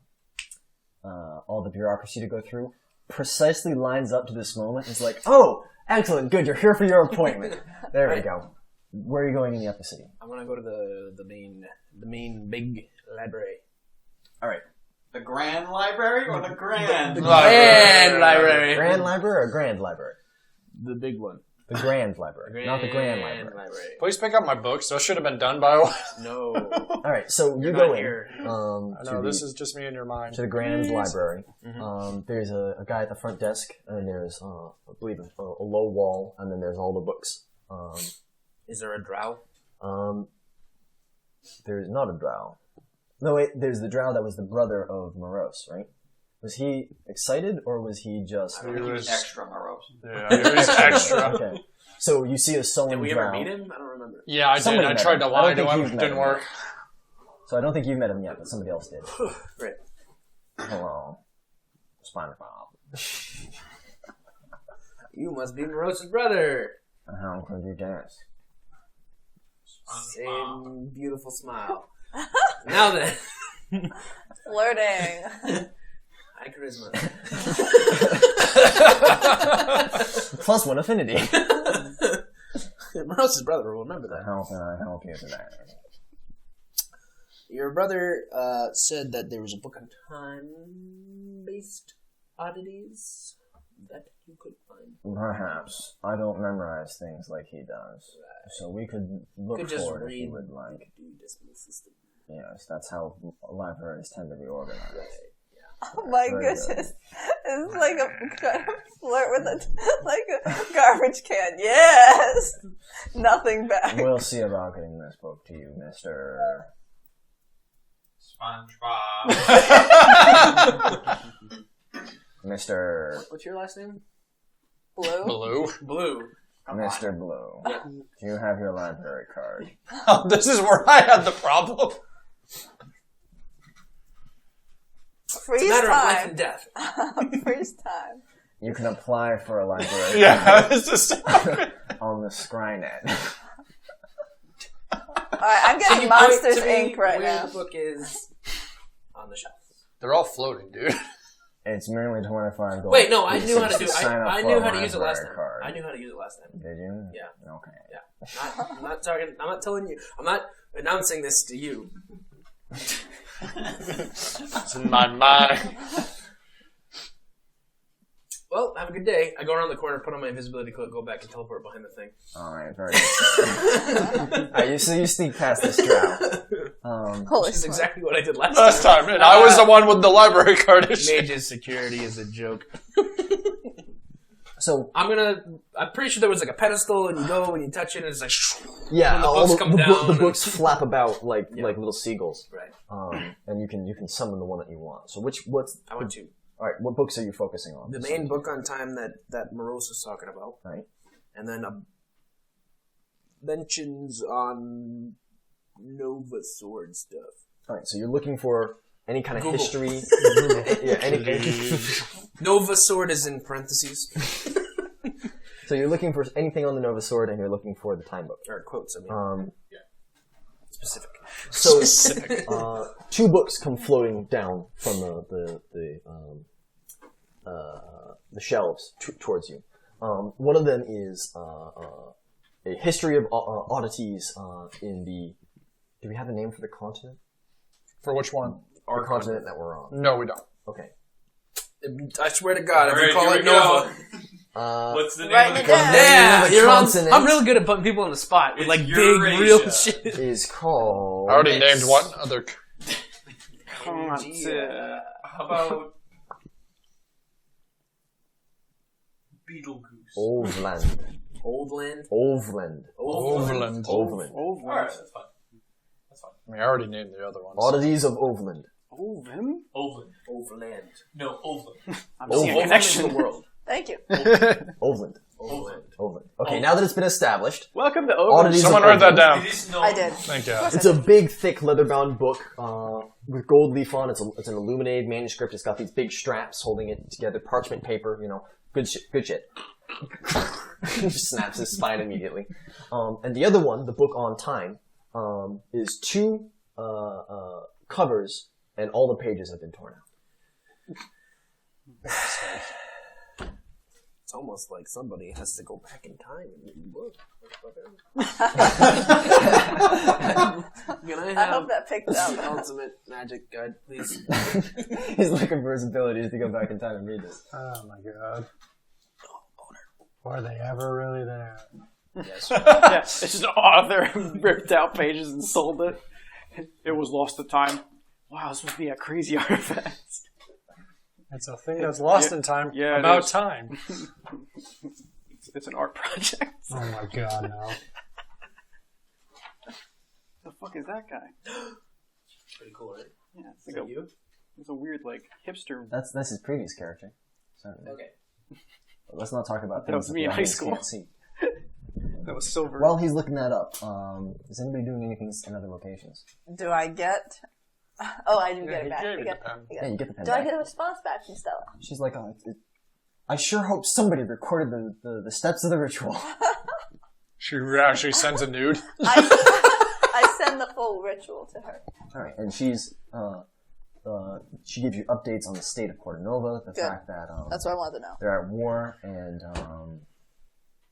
all the bureaucracy to go through precisely lines up to this moment. It's like, oh, excellent, good, you're here for your appointment. There we go. Where are you going in the upper city? I'm gonna go to the main big library. All right, The Grand Library or the Grand? Grand library. Grand Library or Grand Library? The big one. The Grand Library, not the Grand Library. Please pick up my books. Those should have been done by a while. No. All right, so you You're go not in. here. I know, this is just me in your mind. To the Grand Library. Mm-hmm. There's a guy at the front desk, and there's, I believe, a low wall, and then there's all the books. Is there a drow? There's not a drow. No, wait, there's the drow that was the brother of Morose, right? Was he excited, or was he just... I think he was extra morose. Yeah, it was extra. Okay. So you see a sullen Did we drow. ever meet him? I don't remember. Yeah, I did. Somebody I met tried him. to I lie don't to think him. you've met Didn't him work. So I don't think you've met him yet, but somebody else did. Great. Hello. SpongeBob. You must be Morose's brother. How could you guess? Same beautiful smile. Now then. Flirting. High charisma. Plus 1 affinity. Morose's brother will remember that. How can I help you today? Your brother said that there was a book on time-based oddities that you could find. Perhaps. I don't memorize things like he does. So we could look You could just for it if read. you would like. You could do decimal system. Yes, that's how libraries tend to be organized. Oh my Very goodness. It's like a kind of flirt with a garbage can. Yes! Nothing back. We'll see about getting this book to you, Mr. SpongeBob. Mr. What's your last name? Blue? Blue. Blue. Mr. Blue, do you have your library card? Oh, this is where I had the problem. Freeze Matter of life time. and death. Freeze time. You can apply for a library Yeah, it's the same. on the Scrynet. Alright, I'm Can getting you Monsters point to me Inc. right where now. the book is on the shelf. They're all floating, dude. It's merely 25 gold. Wait, no, I knew how to Please do. sign up I for knew a how to use it last library time. card. I knew how to use it last time. Did you? Yeah. Okay. I'm not talking. I'm not telling you. I'm not announcing this to you. It's in my mind. Well, have a good day. I go around the corner, put on my invisibility cloak, go back and teleport behind the thing. Alright, very good. Alright, so you sneak past this drow. Holy Which is smokes. exactly what I did last Time, and I was the one with the library card issue. Mage's security is a joke. So, I'm pretty sure there was like a pedestal, and you go and you touch it, and it's like. yeah, when the all books come down the and- books flap about like little seagulls. Right. And you can summon the one that you want. So what's I want to. alright, what books are you focusing on? The main book on time that Morose was talking about. Right. And then mentions on Nova Sword stuff. Alright, so you're looking for any kind of Google. history. Yeah, any Nova Sword is in parentheses. So you're looking for anything on the Nova Sword, and you're looking for the time book. Or quotes, I mean. Specific. So, two books come floating down from the shelves towards you. One of them is a history of oddities in the. Do we have a name for the continent? For which one? Our continent that we're on. No, we don't. Okay. I swear to God, if Alright, you call here it we Nova. What's the name Writing of it the down. company? Yeah, the you're on, consonant I'm really good at putting people on the spot with It's like big, Eurasia. real shit. Is called. I already named one other. How about Beetlegoose? Ovland. Old land. Ovland. Overland. Ovland. Alright, that's fine. That's fine. I mean, I already named the other ones. Oddities of Ovland. Ovum? Overland. Overland. No, Overland. I'm seeing a Overland is connection. the world. Thank you. Ovland. Overland. Ovland. Okay, now that it's been established, Welcome to Ovum. Oddities Someone of write that Ovland. down. It is known. I did. Thank God. It's a big, thick, leather-bound book with gold leaf on. It's an illuminated manuscript. It's got these big straps holding it together, parchment paper. You know, good shit. Good shit. He just snaps his spine immediately. And the other one, the book on time, is two covers, and all the pages have been torn out. It's almost like somebody has to go back in time and read the book. Can I I have hope that picked up. the ultimate magic guide, please? He's looking for his abilities to go back in time and read this. Oh my God. Were they ever really there? Yes. Yeah, it's just an author ripped out pages and sold it. It was lost to time. Wow, this must be a crazy artifact. It's a thing that's lost in time. Yeah, it about is. time. It's an art project. Oh my God, no. The fuck is that guy? Pretty cool, right? Yeah, it's Is like that you? it's a weird like hipster. That's his previous character. So Okay. let's not talk about That things was me the in high audience school. can't see. That was silver. While he's looking that up, is anybody doing anything in other locations? Do I get? Oh, I do Yeah, get he it back. gave I you get- the pen. I Yeah, get- you get the pen Do back. I get a response back from Stella? She's like, oh, I sure hope somebody recorded the steps of the ritual. She actually sends a nude. I send the full ritual to her. All right, and she's she gives you updates on the state of Portanova, the Good. fact that That's what I wanted to know. they're at war and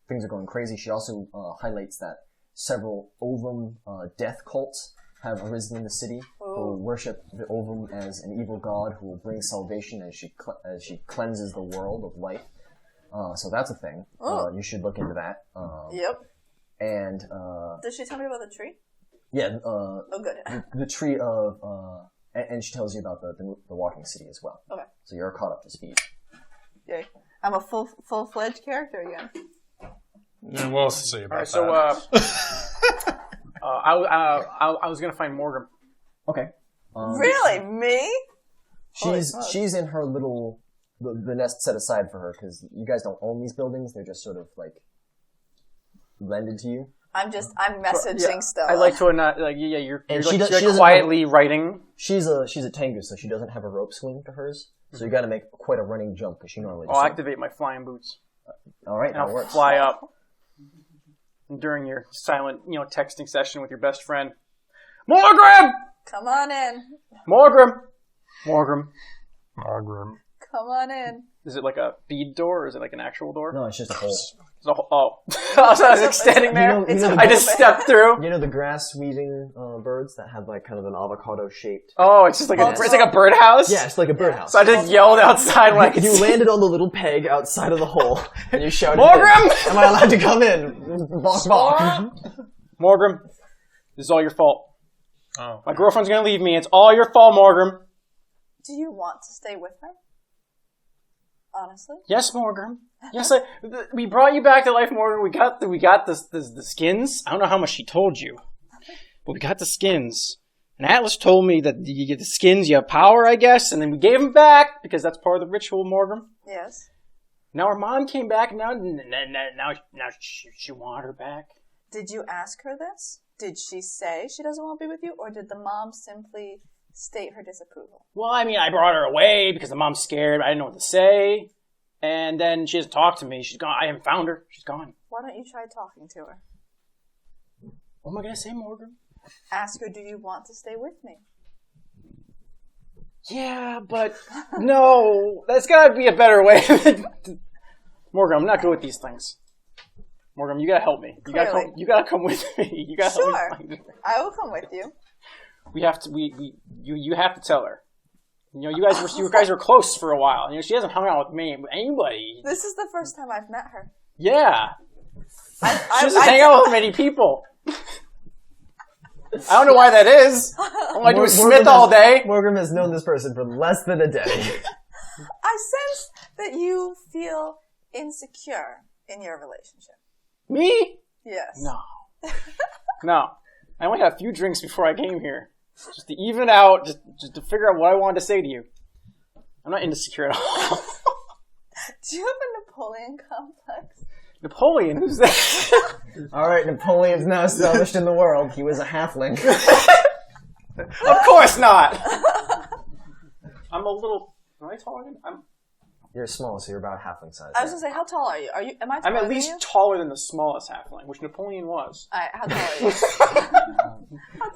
things are going crazy. She also highlights that several Ovum death cults have arisen in the city who worship the Ovum as an evil god who will bring salvation as she cleanses the world of life. So that's a thing. You should look into that. Yep. And Did she tell me about the tree? yeah, Oh, good. the tree of and she tells you about the walking city as well. Okay. So you're caught up to speed. Yay. I'm a full-fledged character again. And we'll see about All right, that. so I was gonna find Morgrim. Okay. Really? Me? Holy fuck. She's in her little the nest set aside for her because you guys don't own these buildings. They're just sort of like blended to you. I'm messaging still. I like to not like you're And like, she you're doesn't quietly writing. She's a Tengu, so she doesn't have a rope swing to hers. So you got to make quite a running jump because she normally. I'll activate my flying boots. All right, And that I'll works. fly up during your silent, texting session with your best friend. Morgrim! Come on in. Morgrim! Come on in. Is it like a bead door or is it like an actual door? No, it's just a hole. It's a I was standing there. I just stepped through. You know the grass weaving birds that have like kind of an avocado shaped. Oh, it's just like it's like a birdhouse? Yeah, it's like a birdhouse. So I just yelled outside like You landed on the little peg outside of the hole, and you shouted, Morgrim! Am I allowed to come in? Bonk, bonk. Morgrim, this is all your fault. Oh. My girlfriend's gonna leave me. It's all your fault, Morgrim. Do you want to stay with her? Honestly? Yes, Morgrim. Yes, we brought you back to life, Morgrim. We got the skins. I don't know how much she told you, but we got the skins. And Atlas told me that you get the skins, you have power, I guess. And then we gave them back because that's part of the ritual, Morgrim. Yes. Now our mom came back. Now she wanted her back. Did you ask her this? Did she say she doesn't want to be with you, or did the mom simply state her disapproval? Well, I mean, I brought her away because the mom's scared. I didn't know what to say. And then she doesn't talk to me. She's gone. I haven't found her. She's gone. Why don't you try talking to her? What am I going to say, Morgrim? Ask her, do you want to stay with me? Yeah, but no. That's got to be a better way. Morgrim, I'm not good with these things. Morgrim, you got to help me. You got to come with me. You got to help me find her. I will come with you. We have to. You have to tell her. You guys were close for a while. She hasn't hung out with me, with anybody. This is the first time I've met her. Yeah. She doesn't hang out with many people. I don't know why that is. All I do is Smith all day. Morgrim has known this person for less than a day. I sense that you feel insecure in your relationship. Me? Yes. No. I only had a few drinks before I came here. Just to even out, just to figure out what I wanted to say to you. I'm not insecure at all. Do you have a Napoleon complex? Napoleon? Who's that? Alright, Napoleon's now established in the world. He was a halfling. Of course not! I'm a little... Am I taller than... You're small, so you're about halfling size. I was going to say, how tall are you? Am I taller I'm at than least you? taller than the smallest halfling, which Napoleon was. How tall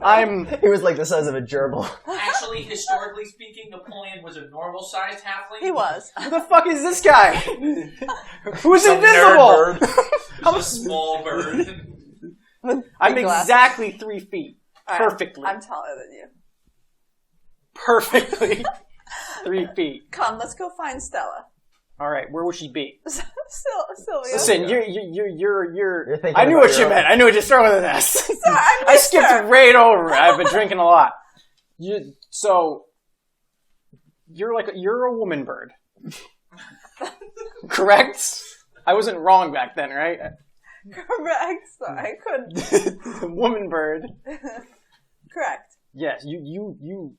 are you? He was like the size of a gerbil. Actually, historically speaking, Napoleon was a normal-sized halfling. He was. Who the fuck is this guy? Who's invisible? I'm a small bird. I'm exactly 3 feet. Right, Perfectly. I'm taller than you. Perfectly. 3 feet. Come, let's go find Stella. All right, where would she be? Sylvia. Listen, you're thinking I knew about what your you meant. I knew it just started with an S. Sorry, I I missed skipped her. right over it. I've been drinking a lot. So you're a woman bird, correct? I wasn't wrong back then, right? Correct. Sorry, I couldn't. Woman bird. Correct. Yes, you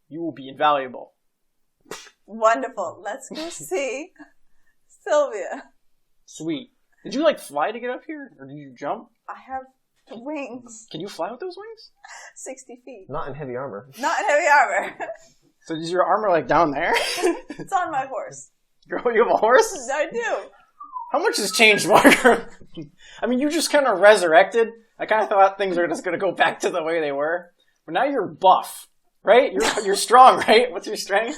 will be invaluable. Wonderful. Let's go see Sylvia. Sweet. Did you fly to get up here, or did you jump? I have wings. Can you fly with those wings? 60 feet. Not in heavy armor. Not in heavy armor. So is your armor down there? It's on my horse. Girl, you have a horse? I do. How much has changed, Morgrim? I mean, you just kind of resurrected. I kind of thought things were just going to go back to the way they were. But now you're buff, right? You're strong, right? What's your strength?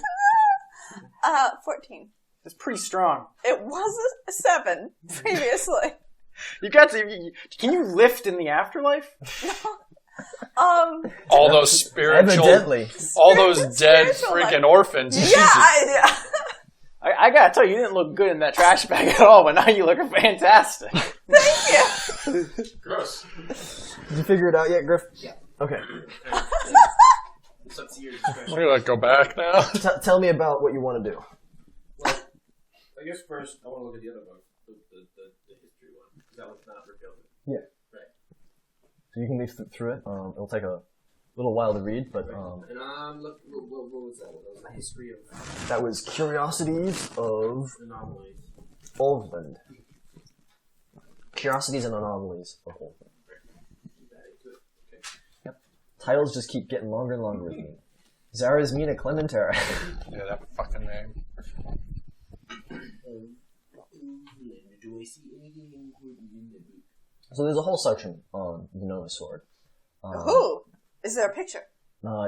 14. It's pretty strong. It was a 7 previously. You got to... Can you lift in the afterlife? All those spiritual... Evidently. All those dead spiritual, freaking orphans. Yeah, Jesus. I gotta tell you, you didn't look good in that trash bag at all, but now you look fantastic. Thank you. Gross. Did you figure it out yet, Griff? Yeah. Okay. It's up to your discretion. We're gonna go back now. Tell me about what you want to do. Well, I guess first I want to look at the other book, the history one. That one's not revealed. Yeah. Right. So you can leaf through it. It'll take a little while to read, but And I'm looking. What was that? That was the history of that was Curiosities of anomalies. Ulvland. Curiosities and Anomalies of Old. Yep. Titles just keep getting longer and longer with me. Zara's Mina Clementera. Yeah, that fucking name. Do I see anything important in the book? So there's a whole section on the Nova Sword. Ooh, is there a picture?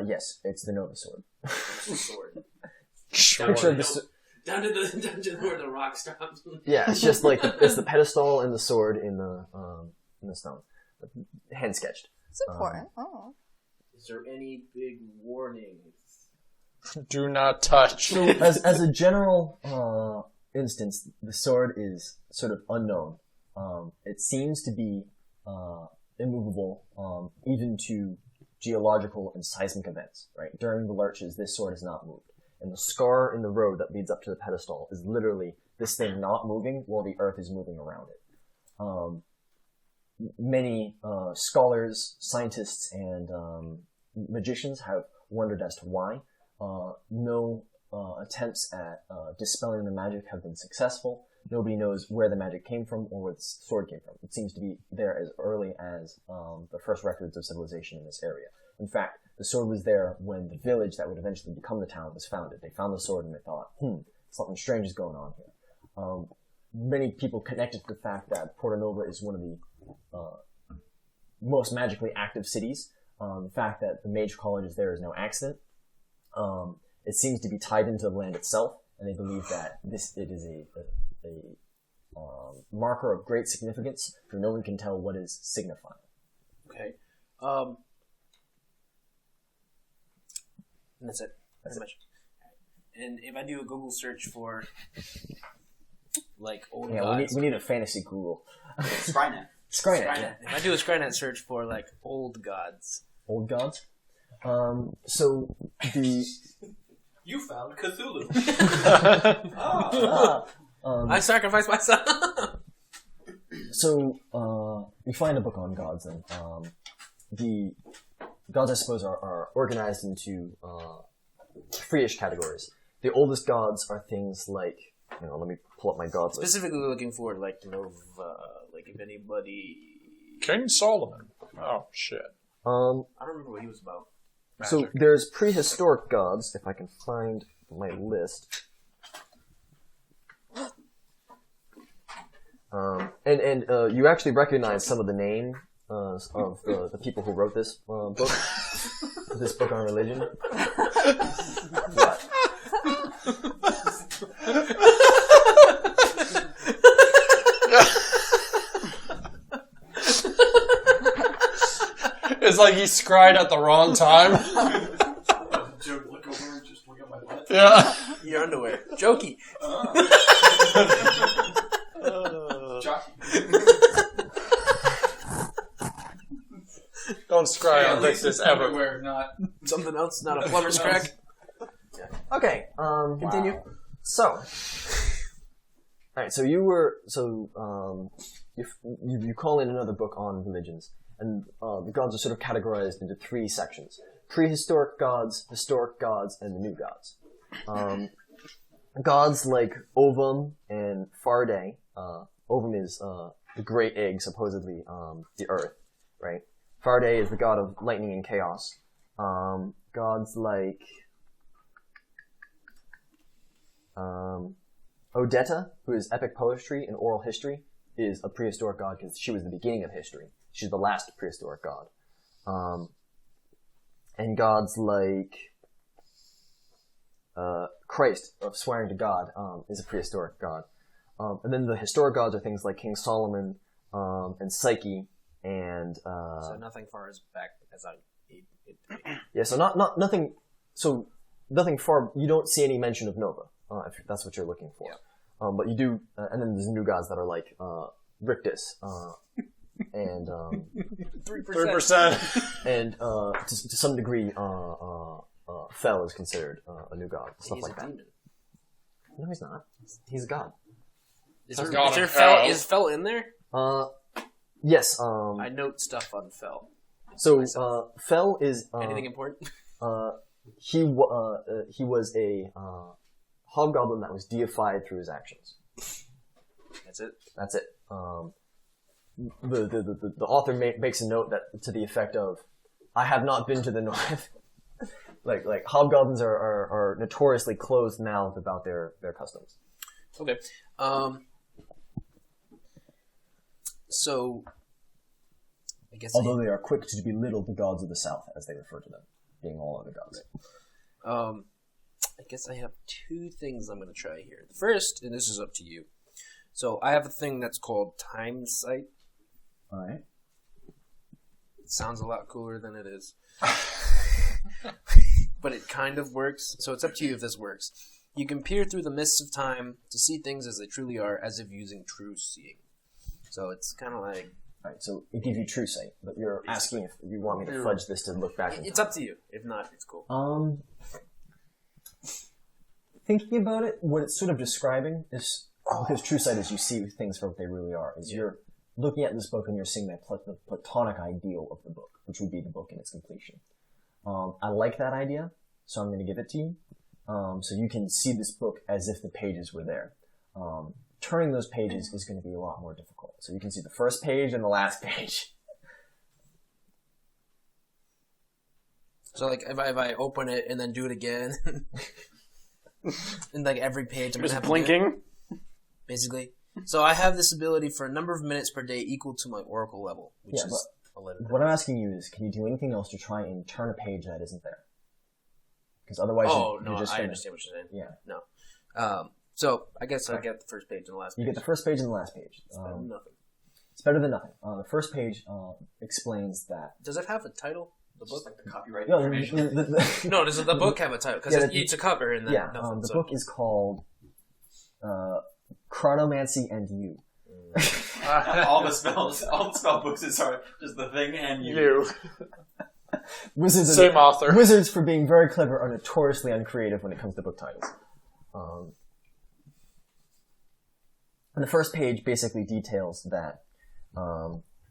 Yes, it's the Nova Sword. Sword. Picture of the Down to the dungeon where the rock stops. Yeah, it's just like it's the pedestal and the sword in the stone, hand sketched. It's important. Oh. Is there any big warnings? Do not touch. So, as a general instance, the sword is sort of unknown. It seems to be immovable, even to geological and seismic events. Right during the lurches, this sword is not moved. And the scar in the road that leads up to the pedestal is literally this thing not moving while the earth is moving around it. Many scholars, scientists, and magicians have wondered as to why. No attempts at dispelling the magic have been successful. Nobody knows where the magic came from or where the sword came from. It seems to be there as early as the first records of civilization in this area. In fact, the sword was there when the village that would eventually become the town was founded. They found the sword and they thought, something strange is going on here. Many people connected to the fact that Porta Nova is one of the most magically active cities. The fact that the Mage College is there is no accident. It seems to be tied into the land itself, and they believe that it is a marker of great significance, for no one can tell what is signifying. Okay. And that's it. Pretty much. And if I do a Google search for, like, old gods... we need a fantasy Google. Skynet. Skynet. If I do a Skynet search for, like, old gods... Old gods? So, the... You found Cthulhu. I sacrificed myself! So, we find a book on gods, and the gods, I suppose, are organized into three-ish categories. The oldest gods are things like, let me pull up my gods list. Specifically looking for, like, Nova, like, if anybody... King Solomon. Oh, shit. I don't remember what he was about. So, Magic. there's prehistoric gods, if I can find my list. And you actually recognize some of the name of the people who wrote this book, this book on religion. What? It's like he scried at the wrong time. Joke, look over and just look at my butt. Yeah. Your underwear. Jokey. Jockey. Don't scry on this ever. Underwear, not. Something else, not a plumber's crack. Okay, continue. Wow. So, alright, so you call in another book on religions, and the gods are sort of categorized into three sections. Prehistoric gods, historic gods, and the new gods. Gods like Ovum and Farday. Ovum is the great egg, supposedly the earth, right? Farday is the god of lightning and chaos. Gods like Odetta, who is epic poetry and oral history, is a prehistoric god because she was the beginning of history. She's the last prehistoric god. And gods like Christ, of swearing to God, is a prehistoric god. And then the historic gods are things like King Solomon and Psyche and So nothing far as back as I... yeah, so nothing. So nothing far. You don't see any mention of Nova, if that's what you're looking for. Yeah. But you do, and then there's new gods that are like Rictus, and 3%. and to some degree, Fel is considered a new god. Stuff He's like a that. demon. No, he's not. He's a god. Is Fel in there? Yes. I note stuff on Fel. So Fel is Anything important? he was a hobgoblin that was deified through his actions. That's it. That's it. the author makes a note that to the effect of, I have not been to the north. like hobgoblins are notoriously closed-mouthed about their customs. Okay. So, I guess. Although they are quick to belittle the gods of the south, as they refer to them, being all other gods. I guess I have two things I'm going to try here. The first, and this is up to you. So I have a thing that's called Time Sight. All right. It sounds a lot cooler than it is. But it kind of works, so it's up to you if this works. You can peer through the mists of time to see things as they truly are, as if using true seeing. So it's kind of like... Alright, so it gives you true sight, but you're asking if you want me to fudge this to look back in It's time. up to you. If not, it's cool. Thinking about it, what it's sort of describing is, because true sight is you see things for what they really are, is you're looking at this book and you're seeing that the platonic ideal of the book, which would be the book in its completion. I like that idea, so I'm going to give it to you. So you can see this book as if the pages were there. Turning those pages is going to be a lot more difficult. So you can see the first page and the last page. So like if I open it and then do it again, and like every page I'm Just gonna have blinking. basically. So I have this ability for a number of minutes per day equal to my oracle level, which Yeah, is 11. What I'm asking you is, can you do anything else to try and turn a page that isn't there? Because otherwise, no, you're just I gonna, understand what you're saying. Yeah. No. So I guess I get the first page and the last page. You get the first page and the last page. It's better than nothing. It's better than nothing. The first page explains that. Does it have a title? The book? Just like the copyright No, information. No, does the book have a title? Because it's a cover and then yeah, nothing. the book is called Chronomancy and You. all the spell books are just the thing and you. Wizards Same author. Wizards, for being very clever, are notoriously uncreative when it comes to book titles. And the first page basically details that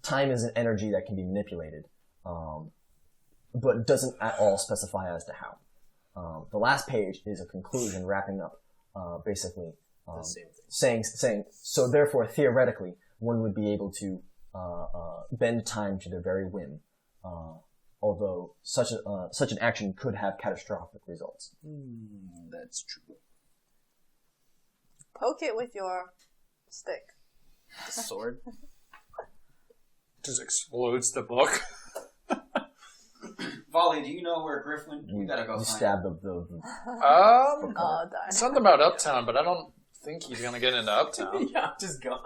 time is an energy that can be manipulated, but doesn't at all specify as to how. The last page is a conclusion wrapping up, basically the same thing. saying so. Therefore, theoretically, one would be able to bend time to their very whim. Although such an action could have catastrophic results. That's true. Poke it with your stick. The sword? Just explodes the book. Volley, do you know where Griff went? We gotta go You find stab him. Oh, darn. Something about Uptown, but I don't think he's gonna get into Uptown. Yeah, I'm just gone.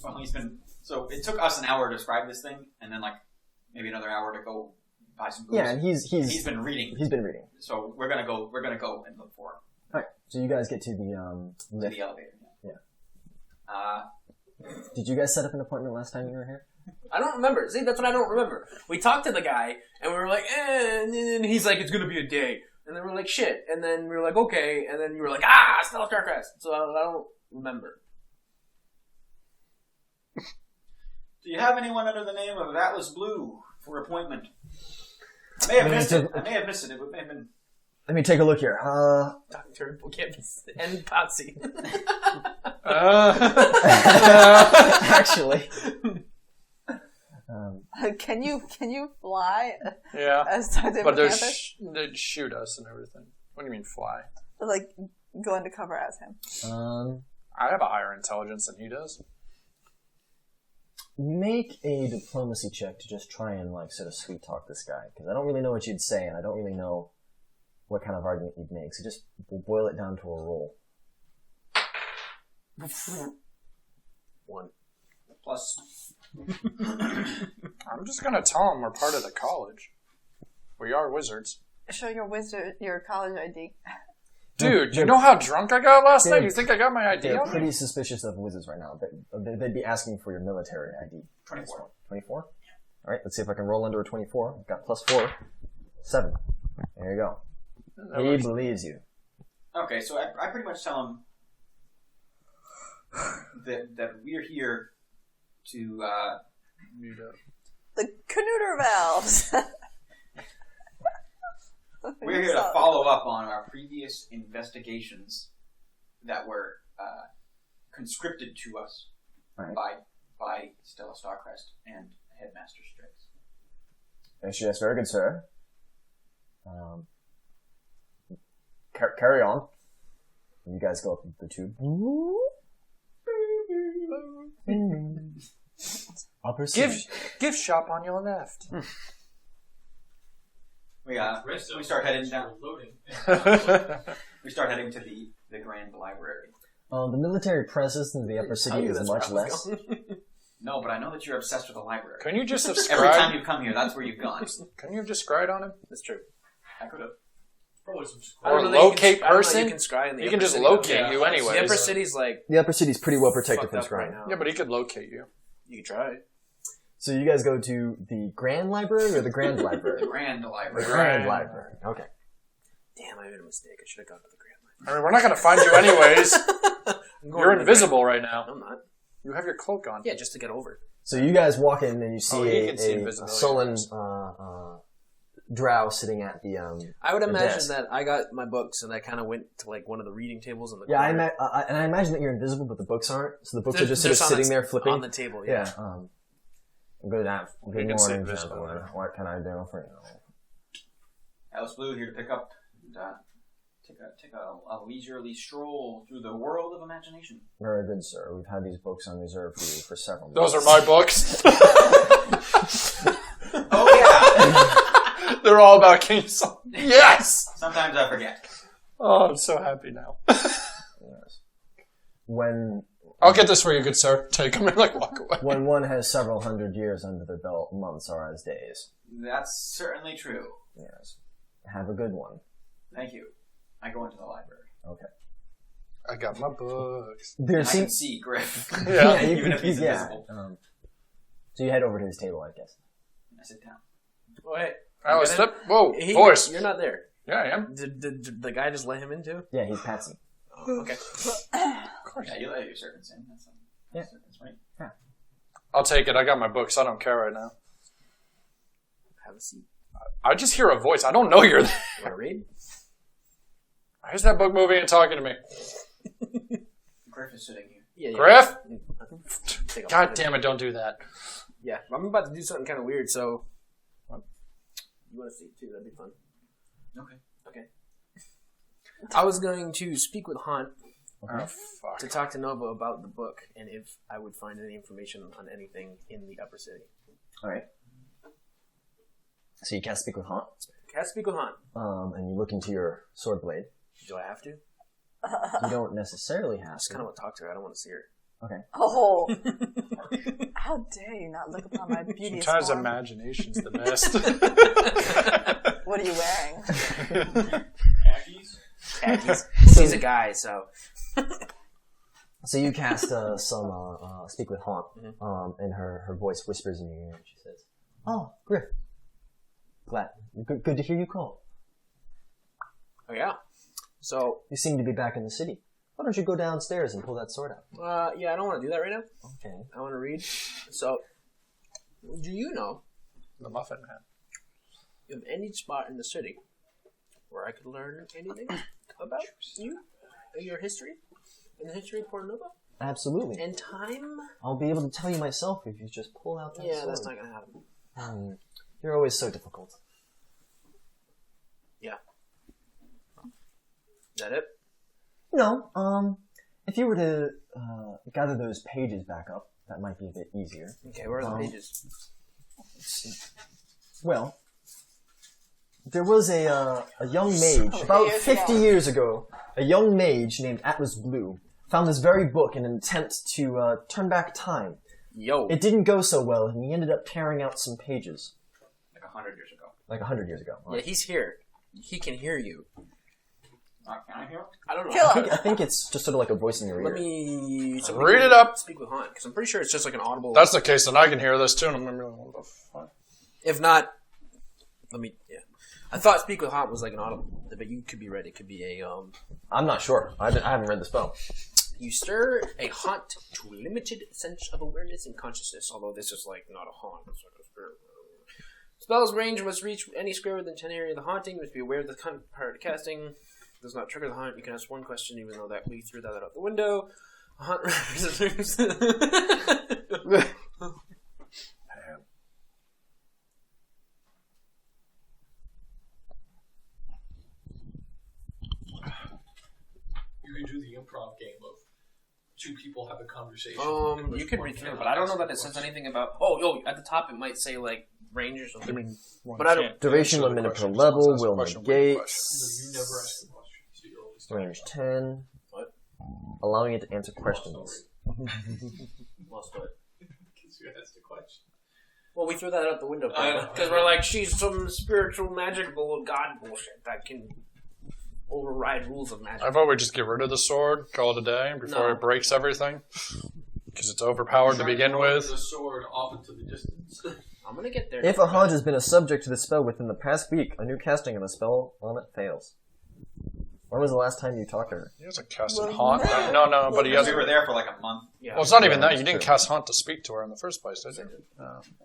Well, so it took us an hour to describe this thing, and then like maybe another hour to go buy some booze. Yeah, and he's been reading. He's been reading. So we're gonna go and look for him. Alright, so you guys get to the To lift. the elevator. Yeah. Did you guys set up an appointment last time you were here? I don't remember. See, that's what I don't remember. We talked to the guy, and we were like, and he's like, it's gonna be a day. And then we were like, shit. And then we were like, okay. And then you were like, Stealth Starcraft. So I don't remember. Do you have anyone under the name of Atlas Blue for appointment? I may have missed it. It would may have been. Let me take a look here. Dr. Gibbs and Patsy. Actually. Can you fly Yeah, as Dr. but Campus? they'd shoot us and everything. What do you mean fly? Like go undercover as him. I have a higher intelligence than he does. Make a diplomacy check to just try and like sort of sweet talk this guy, because I don't really know what you'd say, and I don't really know what kind of argument you'd make. So just we'll boil it down to a roll. 1. Plus. I'm just gonna tell him we're part of the college. We are wizards. Show your college ID. Dude, you know how drunk I got last night? You think I got my ID They're on me? pretty suspicious of wizards right now. They'd be asking for your military ID. 24. 24? Alright, let's see if I can roll under a 24. I've got plus 4. 7. There you go. He believes you. Okay, so I pretty much tell him that we're here to Meet up. The Knooter Valves. we're here to follow up on our previous investigations that were conscripted to us Right. by by Stella Starcrest and Headmaster Strix. Yes, very good, sir. Carry on. You guys go up the tube. Upper city. Gift shop on your left. We start heading down. We start heading to the Grand Library. The military presence in the upper city is much less. No, but I know that you're obsessed with the library. Can you just Every subscribe? time you come here, that's where you've gone. Can you just scry on him? That's true. I could have. Probably some I don't Or know that you locate can, I don't know that person? You can scry in the He upper can just city, locate though. you The anyways. upper city's like The upper city's pretty well protected fucked from up right scrying. now. Yeah, but he could locate you. You can try. So you guys go to the Grand Library or the Grand Library? The Grand The Library. Grand Library. Okay. Damn, I made a mistake. I should have gone to the Grand I mean, we're not going to find you anyways. Library. You're invisible right now. No, I'm not. You have your cloak on. Yeah, just to get over it. So you guys walk in and you see he can see a invisibility. sullen drow sitting at the I would the imagine desk. that I got my books and I kind of went to like one of the reading tables in the Yeah, corner. and I imagine that you're invisible, but the books aren't. So the books They're are just sort of on sitting the- there flipping. on the table. Yeah. Yeah. Good You can sit morning, invisible, gentlemen. yeah. What can I do for you? Alice Blue here to pick up and take a leisurely stroll through the world of imagination. Very good, sir. We've had these books on reserve for you for several Those months. are my books. Oh yeah. They're all about King Saul. Yes! Sometimes I forget. Oh, I'm so happy now. Yes. When I'll get this for you, good sir. Take them and walk away. when one has several hundred years under their belt, months are as days. That's certainly true. Yes. Have a good one. Thank you. I go into the library. Okay. I got my books. There And I can seems see Griff. Yeah. Even if he's yeah. invisible. So you head over to his table, I guess. I sit down. Oh, hey. Alice, You got step. Whoa, it? voice. You're not there. Yeah, I am. Did the guy just let him in too? Yeah, he's Patsy. Okay. Of course. Yeah, you let your servants in. That's right. I'll take it. I got my books. I don't care right now. Have a seat. I just hear a voice. I don't know you're there. You want to read? Who's that book moving and talking to me? Griff is sitting here. Yeah. Griff? Take off. God damn it, don't do that. Yeah, I'm about to do something kind of weird, so. You want to see too? That'd be fun. Okay. I was going to speak with Haunt Oh, fuck. to talk to Nova about the book and if I would find any information on anything in the upper city. Alright. So you can't speak with Haunt, Can I speak with Haunt? and you look into your sword blade. Do I have to? You don't necessarily have I just to. kind of want to talk to her. I don't want to see her. Okay. Oh, how dare you not look upon my beauteous Sometimes form? imagination's the best. What are you wearing? Khakis? He's a guy, so. So you cast some speak with Haunt, and her voice whispers in your ear, and she says, "Oh, Griff, glad, good to hear you call. Oh, yeah. So, You seem to be back in the city. Why don't you go downstairs and pull that sword out?" yeah, I don't want to do that right now. Okay. I want to read. So, do you know The Muffin Man. of any spot in the city where I could learn anything about you, your history, and the history of Port Nova, Absolutely. and time? I'll be able to tell you myself if you just pull out that Yeah, sword. that's not gonna happen. You're always so difficult. Yeah. Is that it? No, if you were to gather those pages back up, that might be a bit easier. Okay, where are the pages? Well, there was a young mage, about 50 years ago, a young mage named Atlas Blue found this very book in an attempt to turn back time. Yo. It didn't go so well, and he ended up tearing out some pages. Like 100 years ago. Like 100 years ago. Yeah, he's here. He can hear you. Can I hear him? I don't know. Kill him. I think it's just sort of like a voice in your ear. Let me Read it up. Speak with Haunt, because I'm pretty sure it's just like an audible. That's the case, then I can hear this too, and I'm gonna be like, what the fuck? If not, let me. Yeah, I thought Speak with Haunt was like an audible, but you could be right. It could be a I'm not sure. I haven't read the spell. You stir a haunt to a limited sense of awareness and consciousness. Although this is like not a haunt. It's like a spirit. Spell's range must reach any square within 10 area of the haunting. You must be aware of the part of casting. Does not trigger the haunt. You can ask one question, even though that we threw that out the window. You could do the improv game of two people have a conversation. You can read through it, but I don't know that it says anything about. Oh, at the top it might say like range or something. But I don't. Duration limited per level, will negate. No, you never ask the question. So you're always Range 10. What? Allowing it to answer questions. Lost what? Because you asked a question. Well, we threw that out the window I know. because we're like, she's some spiritual, magical god bullshit that can override rules of magic. I vote we just get rid of the sword, call it a day, before it breaks everything. Because it's overpowered to begin with. The sword off into the distance. I'm gonna get there. If a haunt has been a subject to the spell within the past week, a new casting of a spell on it fails. When was the last time you talked to her? He hasn't casted Haunt. No, but he We hasn't. were there for like a month. Yeah, Well, it's not even that. You didn't cast Haunt to speak to her in the first place, did you?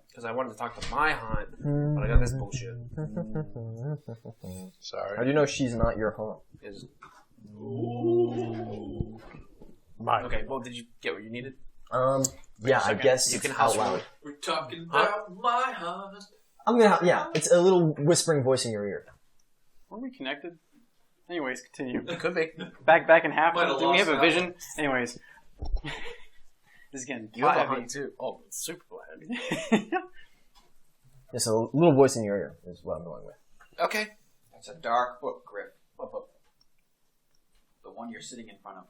because I wanted to talk to my haunt, but I got this bullshit. How Sorry. do you know she's not your haunt? Is Mine. okay. Well, did you get what you needed? Yeah, I guess You it's can out house loud. We're talking about my heart. I'm gonna, yeah, it's a little whispering voice in your ear. Were we connected? Anyways, continue. It could be. Back in half. Might have Do we have a lost vision? that Anyways. This is getting You have a plot haunt too. Oh, it's super heavy. heavy. Just a little voice in your ear is what I'm going with. Okay. It's a dark book, Griff. What book? The one you're sitting in front of.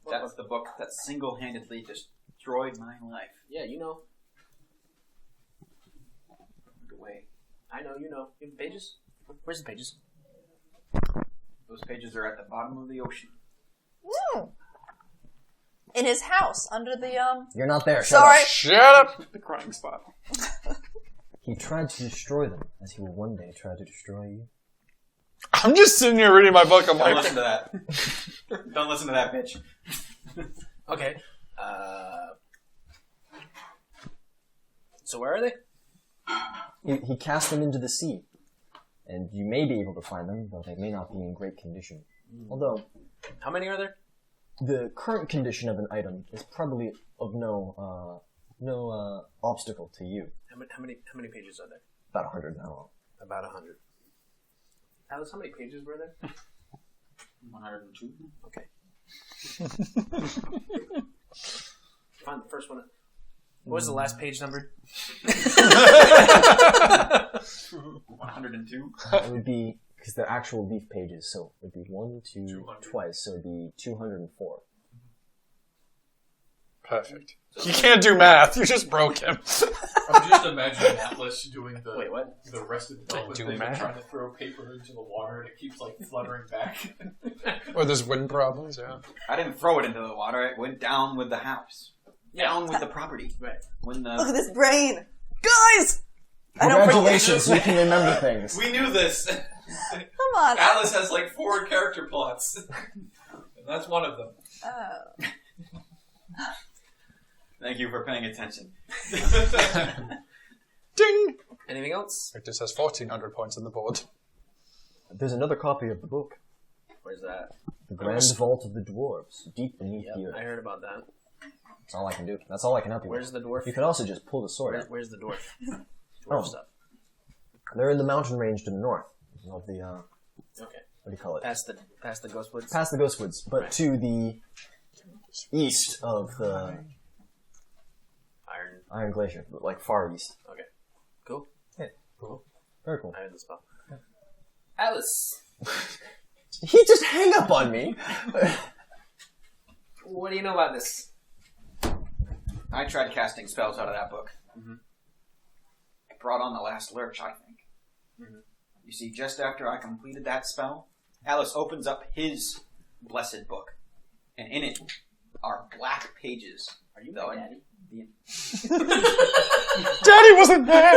That's the book that single-handedly destroyed my life. Yeah, you know. Look away. I know. You know. You have pages. Where's the pages? Those pages are at the bottom of the ocean. In his house, under the You're not there, shut Sorry. up. Shut up! The crying spot. He tried to destroy them, as he will one day try to destroy you. I'm just sitting here reading my book. I'm Don't like, listen to that. Don't listen to that bitch. Okay. So where are they? He cast them into the sea, and you may be able to find them, though they may not be in great condition. Although, How many are there? the current condition of an item is probably of no obstacle to you. How many pages are there? About 100 now. About 100. Alice, how many pages were there? 102. Okay. Find the first one. What was the last page number? 102. It would be, because they're actual leaf pages, so it would be 1, 2, 200. twice, so it would be 204. perfect. You can't do math. You just broke him. I'm just imagining Atlas doing the Wait, what? the rest of the book do thing, math. trying to throw paper into the water and it keeps like fluttering back. Or there's wind problems, yeah. I didn't throw it into the water. It went down with the house. Down with the property. Right. When look the at this brain, guys. I don't forget. Congratulations, you can remember things. We knew this. Come on. Atlas has like 4 character plots, and that's one of them. Thank you for paying attention. Ding! Anything else? It just has 1,400 points on the board. There's another copy of the book. Where's that? The Grand Vault of the Dwarves, deep beneath the I earth. heard about that. That's all I can do. That's all I can help you Where's with. the dwarf? You could also just pull the sword out. Where's the dwarf? Oh. Dwarf stuff. They're in the mountain range to the north of the, Okay. what do you call it? Past the ghost woods. Past the Ghost Woods, but to the east of the Iron Glacier, like far east. Okay. Cool. Yeah, cool. Very cool. I heard the spell. Alice, He just hang up on me. what do you know about this? I tried casting spells out of that book. It brought on the last lurch, I think. You see, just after I completed that spell, Alice opens up his blessed book, and in it are black pages. Are you my daddy? Daddy wasn't there!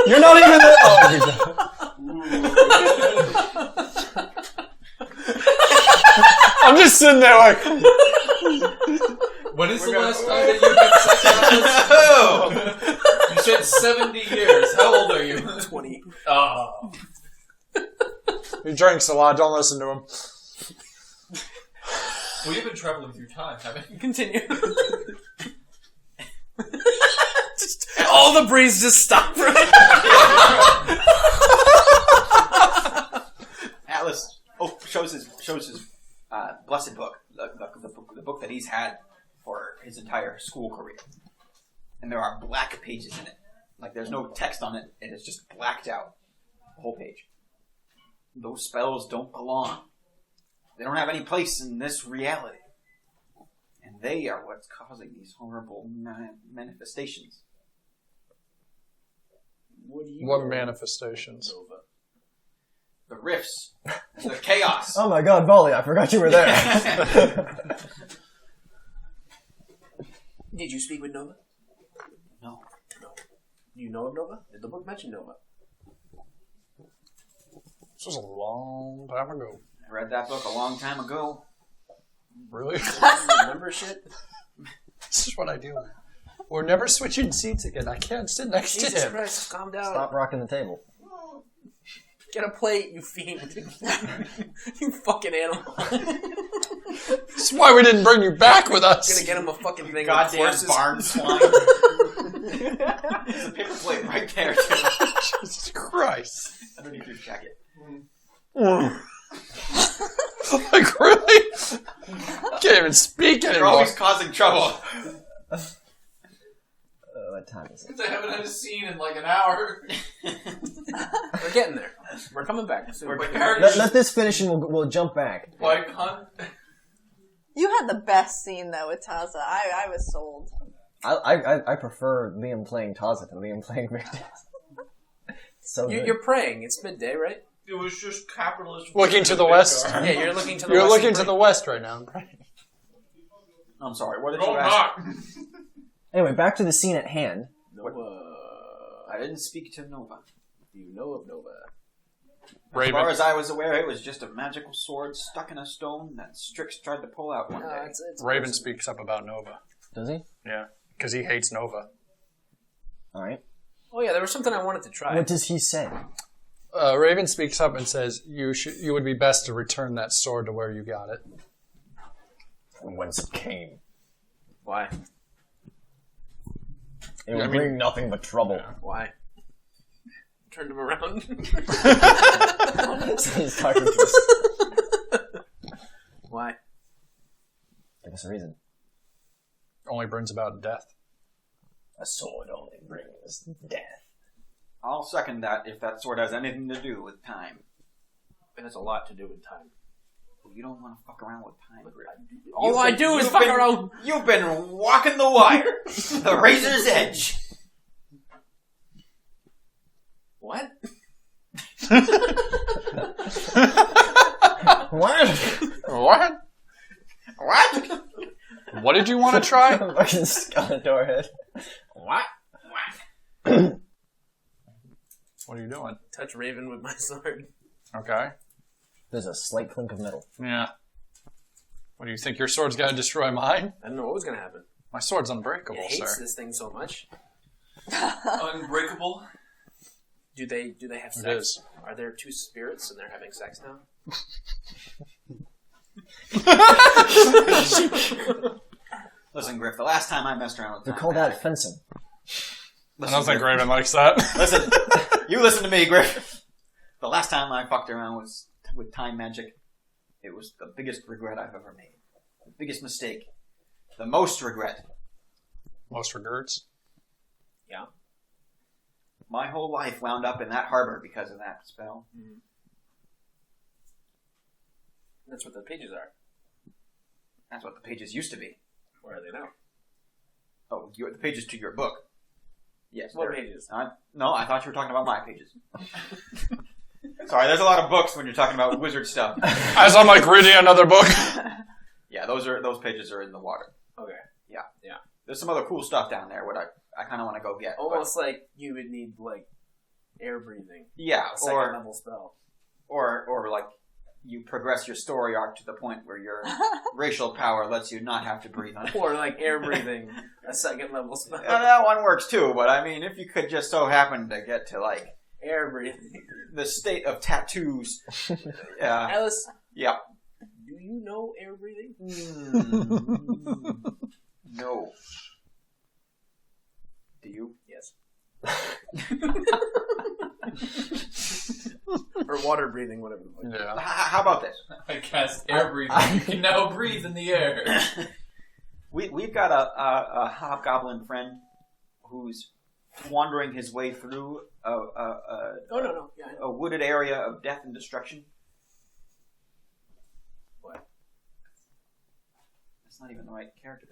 You're not even there. Oh, I'm just sitting there like, When is the last time that you had sex, Atlas? You said 70 years. How old are you? 20. Oh. he drinks a lot, don't listen to him. Well, you've been traveling through time, haven't you? Continue. All the breeze just stopped. Atlas shows his blessed book, the book that he's had for his entire school career, and there are black pages in it. Like there's no text on it, and it's just blacked out, the whole page. Those spells don't belong. They don't have any place in this reality, and they are what's causing these horrible manifestations. What manifestations? The rifts, the chaos. Oh my god, Volley, I forgot you were there. Did you speak with Nova? No. Do you know of Nova? Did the book mention Nova? This was a long time ago. I read that book a long time ago. Really? Remember shit? This is what I do. We're never switching seats again. I can't sit next to Jesus him. Christ, calm down. Stop rocking the table. Get a plate, you fiend. You fucking animal. That's why we didn't bring you back with us. Gonna get him a fucking thing. Goddamn with barn swine. There's a paper plate right there, too. Jesus Christ. Underneath your jacket. Like, really? Can't even speak You're anymore. always causing trouble. What time is it? I haven't had a scene in like an hour. We're getting there. We're coming back soon. My character's Let this finish and we'll jump back. like, hunt. You had the best scene though with Taza. I was sold. I prefer Liam playing Taza to Liam playing Victor. So good. You're praying. It's midday, right? It was just capitalism. Looking to the west. Yeah, you're looking to the You're west. looking to the west right now. I'm sorry, what did No, you I'm ask? not. Anyway, back to the scene at hand. Nova. I didn't speak to Nova. You know of Nova. As far as I was aware, it was just a magical sword stuck in a stone that Strix tried to pull out one day. It's Raven speaks up about Nova. Does he? Yeah, because he hates Nova. Alright. Oh yeah, there was something I wanted to try. What does he say? Raven speaks up and says, "You would be best to return that sword to where you got it." From whence it came. Why? It will bring nothing but trouble. Why? Turned him around. So he's talking to us. Why? Give us a reason. Only brings about death. A sword only brings death. I'll second that if that sword has anything to do with time. It has a lot to do with time. You don't want to fuck around with time, Griff. All I do is fuck around. You've been walking the wire. The razor's edge. What? What? What? What? What did you want to try? Fucking Skeletor head. What? What are you doing? Touch Raven with my sword. Okay. There's a slight clink of metal. Yeah. What do you think? Your sword's got to destroy mine? I don't know what was gonna happen. My sword's unbreakable, It hates sir. this thing so much. Unbreakable. Do they have sex? It is. Are there two spirits and they're having sex now? Listen, Griff, the last time I messed around with They time call magic- that fencing. I don't think Griff. Raven likes that. Listen, you listen to me, Griff. The last time I fucked around with time magic, it was the biggest regret I've ever made. The biggest mistake. The most regret. Most regrets. Yeah. My whole life wound up in that harbor because of that spell. That's what the pages are. That's what the pages used to be. Where are they now? Oh, the pages to your book. Yes. What they're- pages? No, I thought you were talking about my pages. Sorry, there's a lot of books when you're talking about wizard stuff. As I'm like reading another book. Yeah, those pages are in the water. Okay. There's some other cool stuff down there. What I kind of want to go get. but- Almost like you would need like air breathing. yeah, A second level spell. or like you progress your story arc to the point where your racial power lets you not have to breathe on it. Or like air breathing, a second level spell. Yeah, that one works too, but I mean, if you could just so happen to get to like Air breathing. the state of tattoos, Alice, yeah. do you know air breathing? No. Do you? Yes. Or water breathing, whatever. Yeah. How about this? I cast air breathing. You can now breathe in the air. We've got a hobgoblin friend who's wandering his way through Oh, no. Yeah, I know. a wooded area of death and destruction. What? That's not even the right character.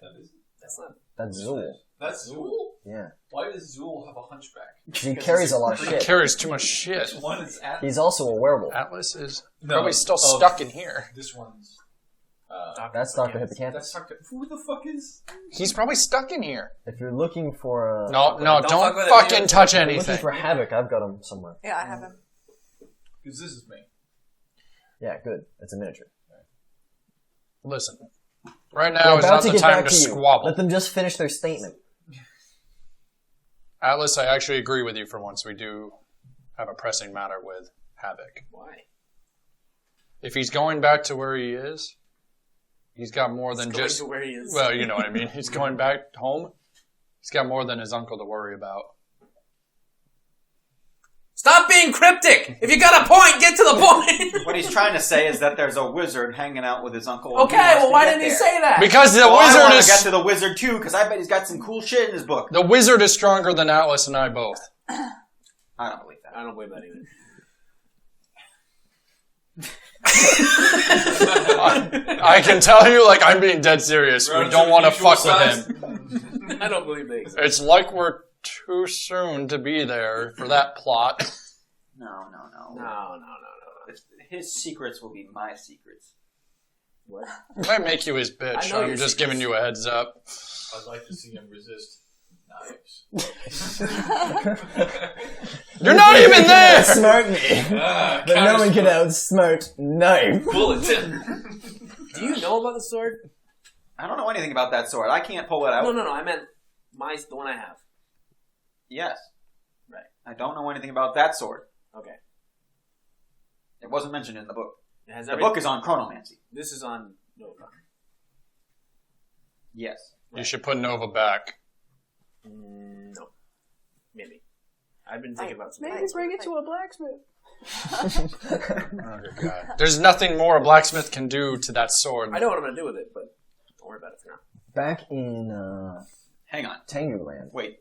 That's not... That's Zool. That's Zool? Yeah. Why does Zool have a hunchback? He carries a lot of He shit. carries too much shit. This one is Atlas. He's also a werewolf. Atlas is No, probably still oh. stuck in here. This one's... That's Dr. That's Hippocampus. Dr. Who the fuck is... He's probably stuck in here. If you're looking for No, Don't don't fuck with it, fucking man. touch if you're looking anything. for Havoc, I've got him somewhere. Yeah, I have him. Because this is me. Yeah, good. It's a miniature. Listen, right now We're is about not to the get time back to to you. squabble. Let them just finish their statement. Atlas, I actually agree with you for once. We do have a pressing matter with Havoc. Why? If he's going back to where he is, he's got more than Going just... to where he is. Well, you know what I mean. He's going back home. He's got more than his uncle to worry about. Stop being cryptic! If you got a point, get to the point! What he's trying to say is that there's a wizard hanging out with his uncle. and Okay, he wants well, to why get didn't he there. say that? Because the Well, I wizard want to is... get to the wizard too, because I bet he's got some cool shit in his book. The wizard is stronger than Atlas and I both. I don't believe that. I don't believe that either. I can tell you, like, I'm being dead serious. We don't want to fuck with him. I don't believe they exist. It's like we're too soon to be there for that plot. No. No. His secrets will be my secrets. What? I might make you his I bitch. know I'm your just secrets. giving you a heads up. I'd like to see him resist knives. You're not even there! Smart me. But no one can outsmart knife. Bullet. Do you know about the sword? I don't know anything about that sword. I can't pull it out. No. I meant the one I have. Yes. Right. I don't know anything about that sword. Okay. It wasn't mentioned in the book. It has The book is on chronomancy. This is on Nova. Yes. You should put Nova back. No. Maybe. I've been thinking about something. Maybe bring it to a blacksmith. Oh, good God. There's nothing more a blacksmith can do to that sword. I know what I'm going to do with it, but don't worry about it for now. Back in Hang on. Tenguland. Wait.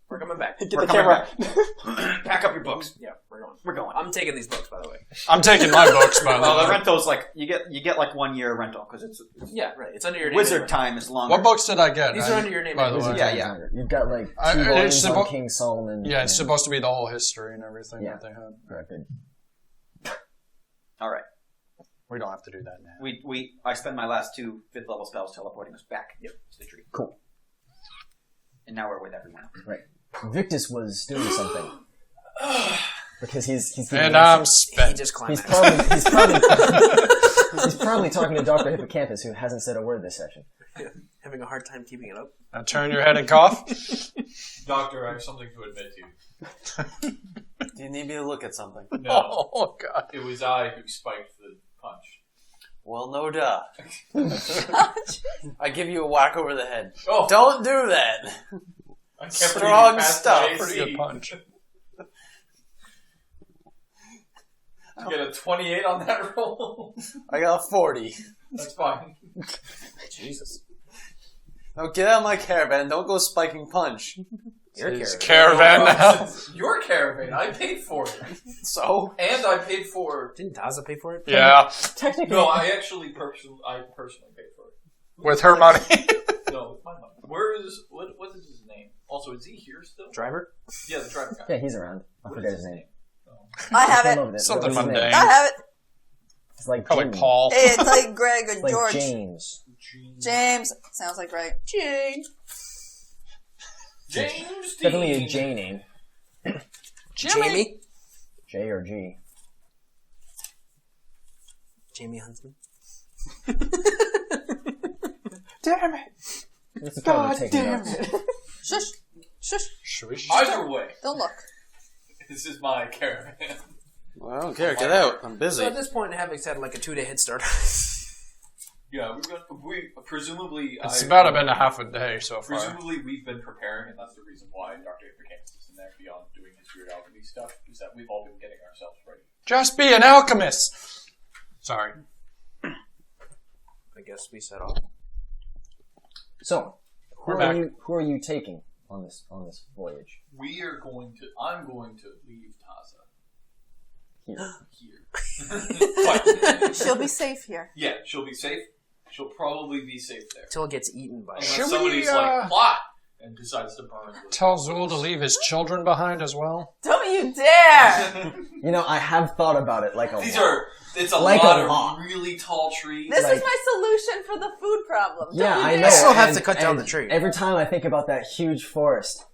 We're coming back. Get We're the coming camera. back. Pack up your books. Yeah, we're going. We're going. I'm taking these books, by the way. I'm taking my books, by the Well, the way. rental's like you get like 1 year rental because it's Yeah, right. It's under your name. wizard anyway. time is longer. What books did I get? These are under your name By the anyway. way. Yeah, yeah. You've got like two It's volumes on suppo- King Solomon. Yeah, it's and- supposed to be the whole history and everything Yeah. that they had. Correct. All right. We don't have to do that now. I spend my last 2 5th level spells teleporting us back to the tree. Cool. And now we're with everyone else. Right. Victus was doing something. Because he's And I'm He spent. just he's climaxed. he's probably talking to Dr. Hippocampus, who hasn't said a word this session. Having a hard time keeping it up. Now turn your head and cough. Doctor, I have something to admit to. Do you need me to look at something? No, Oh, God. it was I who spiked the punch. Well, no duh. I give you a whack over the head. Oh, Don't do that. I can't strong believe you passed stuff. my Pretty AC. good punch. You get a 28 on that roll. I got a 40. That's fine. Jesus. Now get out of my caravan. Don't go spiking punch. Your It's character. caravan now. It's your caravan. I paid for it. So? And I paid for... Didn't Taza pay for it? Yeah, Technically, No, I personally paid for it. with her money. No, with my money. Where is... What is his name? Also, is he here still? Driver? Yeah, the driver guy. yeah, he's around. I What forget is his name. I have Came it. over there. Something What's his name? mundane. I have it. It's like Probably Jimmy. Paul. It's like Greg or It's like George. James. James. Sounds like Greg. James. James Dean. Definitely a J name. Jamie? J or G. Jamie Huntsman? Damn it! It's probably God taking damn notes. it! Shush. Shush. Swish. Either way, Don't look. this is my caravan. Well, I don't care. Get out. I'm busy. So at this point, Havoc's had like a 2-day head start. Yeah, we presumably. It's about been a half a day so far. Presumably, we've been preparing, and that's the reason why Dr. Beckons is in there beyond doing his weird alchemy stuff, is that we've all been getting ourselves ready. Just be an alchemist! Sorry. I guess we set off. So, who We're are back. you taking on this voyage? I'm going to leave Taza Here. here. She'll be safe here. Yeah, she'll be safe. She'll probably be safe there. Till it gets eaten by Unless Should we, somebody's like, plot! And decides to burn the... Tell Zool to leave his children behind as well? Don't you dare! You know, I have thought about it like a lot. It's a Like lot a of lot. really tall trees. This Like- is my solution for the food problem. Yeah, Don't you I dare. know. I still have and- to cut down and the tree. Every time I think about that huge forest,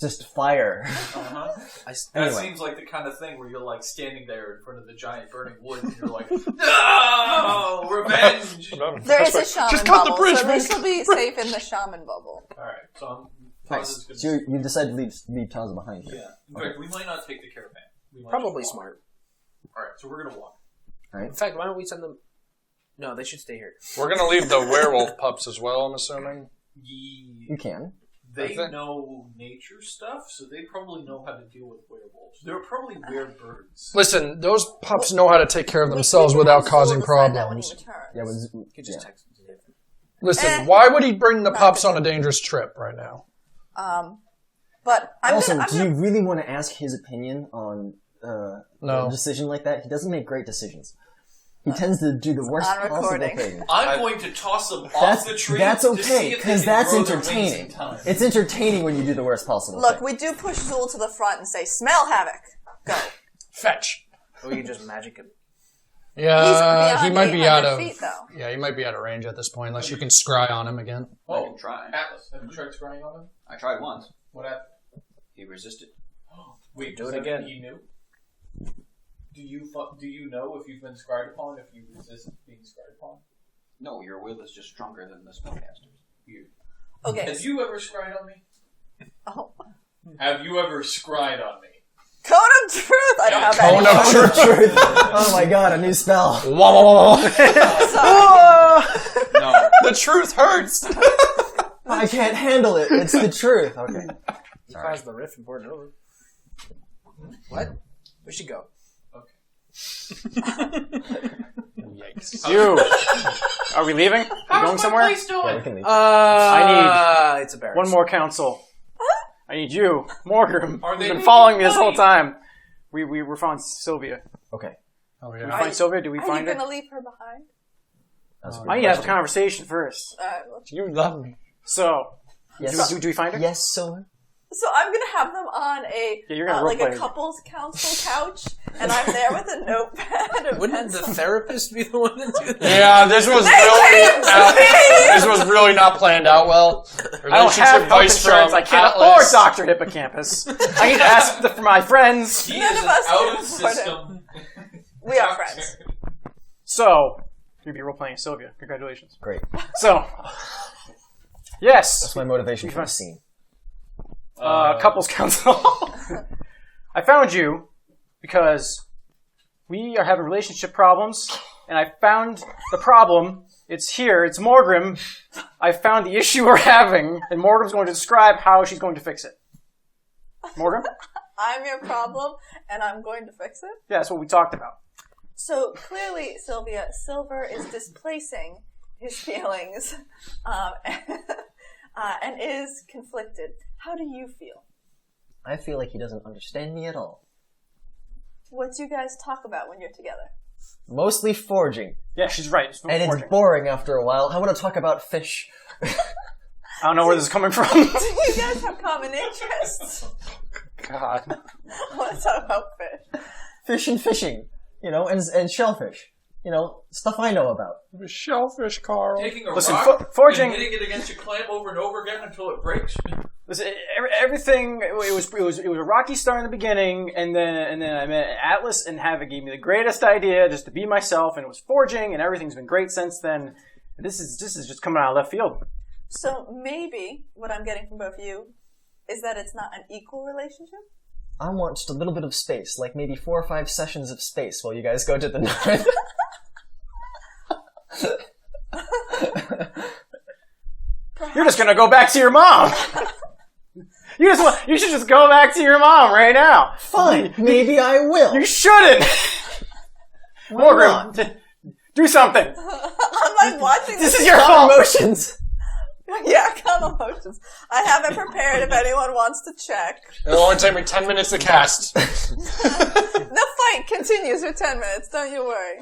just fire. Uh-huh. That Anyway. seems like the kind of thing where you're like standing there in front of the giant burning wood and you're like, no! Revenge! There is a shaman Just cut the bubble, bridge, so man. this will be safe in the shaman bubble. Alright, so Nice. Taza's So gonna... you decided to leave Taza behind here. Yeah. In fact, we might not take the caravan. We might Probably just walk. smart. Alright, so we're gonna walk. In fact, why don't we send them... No, they should stay here. We're gonna leave the werewolf pups as well, I'm assuming. You can. They know nature stuff, so they probably know how to deal with werewolves. They're probably werebirds. Listen, those pups know how to take care of themselves without causing problems. Yeah, You could just text them. Listen, why would he bring the pups on a dangerous trip right now? But I'm Also, gonna, do you really want to ask his opinion on No. a decision like that? He doesn't make great decisions. He tends to do the worst on possible recording. thing. I'm going to toss them off the tree. That's to see okay, if they because can that's grow their wings entertaining. in time. It's entertaining when you do the worst possible Look, thing. we do push Zool to the front and say, "Smell Havoc, go." Fetch. Or you just magic him. Yeah, He's he beyond might be out 800 of. feet, though. Yeah, he might be out of range at this point, unless you can scry on him again. I can try. Atlas, have you tried scrying on him? I tried once. What happened? He resisted. Wait, Do does it that mean again. He knew. Do you know if you've been scryed upon? If you resist being scryed upon? No, your will is just stronger than the spellcaster's. You. Okay. Have you ever scryed on me? Oh. Have you ever scryed on me? Cone of Truth. I don't have Cone that. of anymore. Truth. Oh my god, a new spell. Wah, wah, wah, wah. No. The truth hurts. I can't handle it. It's the truth. Okay. He caused the rift and poured it over. What? We should go. Yikes. You. Are we leaving? Are we going somewhere? Yeah, we can leave. It's embarrassing. One more counsel. I need you, Morgrim, Are who's they been following me this whole money? time. We were following Sylvia. Okay. Oh, Did we yeah. find Sylvia? Did we Are find you her? gonna leave her behind? That's a I good need to have a question. conversation first. You love me. So, Yes. do we find her? Yes, Silver. So I'm gonna have them on a Yeah, you're gonna like a roleplay. couples council couch, and I'm there with a notepad. And Wouldn't the pencil. therapist be the one to do that? Yeah, this was really not planned out well. I don't have health insurance. I can't afford Dr. Hippocampus. I need to ask for my friends. He None is of an us out can of afford it. system. We are friends. So, you'll be role-playing as Sylvia. Congratulations. Great. So, yes. That's my motivation for the scene. Couples counsel. I found you because we are having relationship problems, and I found the problem. It's here. It's Morgrim. I found the issue we're having, and Morgrim's going to describe how she's going to fix it. Morgrim? I'm your problem, and I'm going to fix it. Yeah, that's what we talked about. So clearly, Sylvia, Silver is displacing his feelings, and is conflicted. How do you feel? I feel like he doesn't understand me at all. What do you guys talk about when you're together? Mostly forging. Yeah, she's right. It's And forging. it's boring after a while. I want to talk about fish. I don't know where this is coming from. Do you guys have common interests? God. I want to talk about fish. Fish and fishing. You know, and shellfish. You know, stuff I know about. The shellfish, Carl. Taking a Listen, rock forging- and hitting it against your clamp over and over again until it breaks. Listen, everything, it was a rocky start in the beginning, and then I met Atlas and Havoc gave me the greatest idea just to be myself, and it was forging, and everything's been great since then. This is just coming out of left field. So maybe what I'm getting from both of you is that it's not an equal relationship? I want just a little bit of space, like maybe 4 or 5 sessions of space while you guys go to the north. You're just gonna go back to your mom. You should just go back to your mom right now. Fine, maybe I will. You shouldn't. Morgrim, do something. I'm like watching This is your Calm fault. emotions. Yeah, calm emotions. I have it prepared if anyone wants to check. It'll only take me 10 minutes to cast. The fight continues for 10 minutes, don't you worry.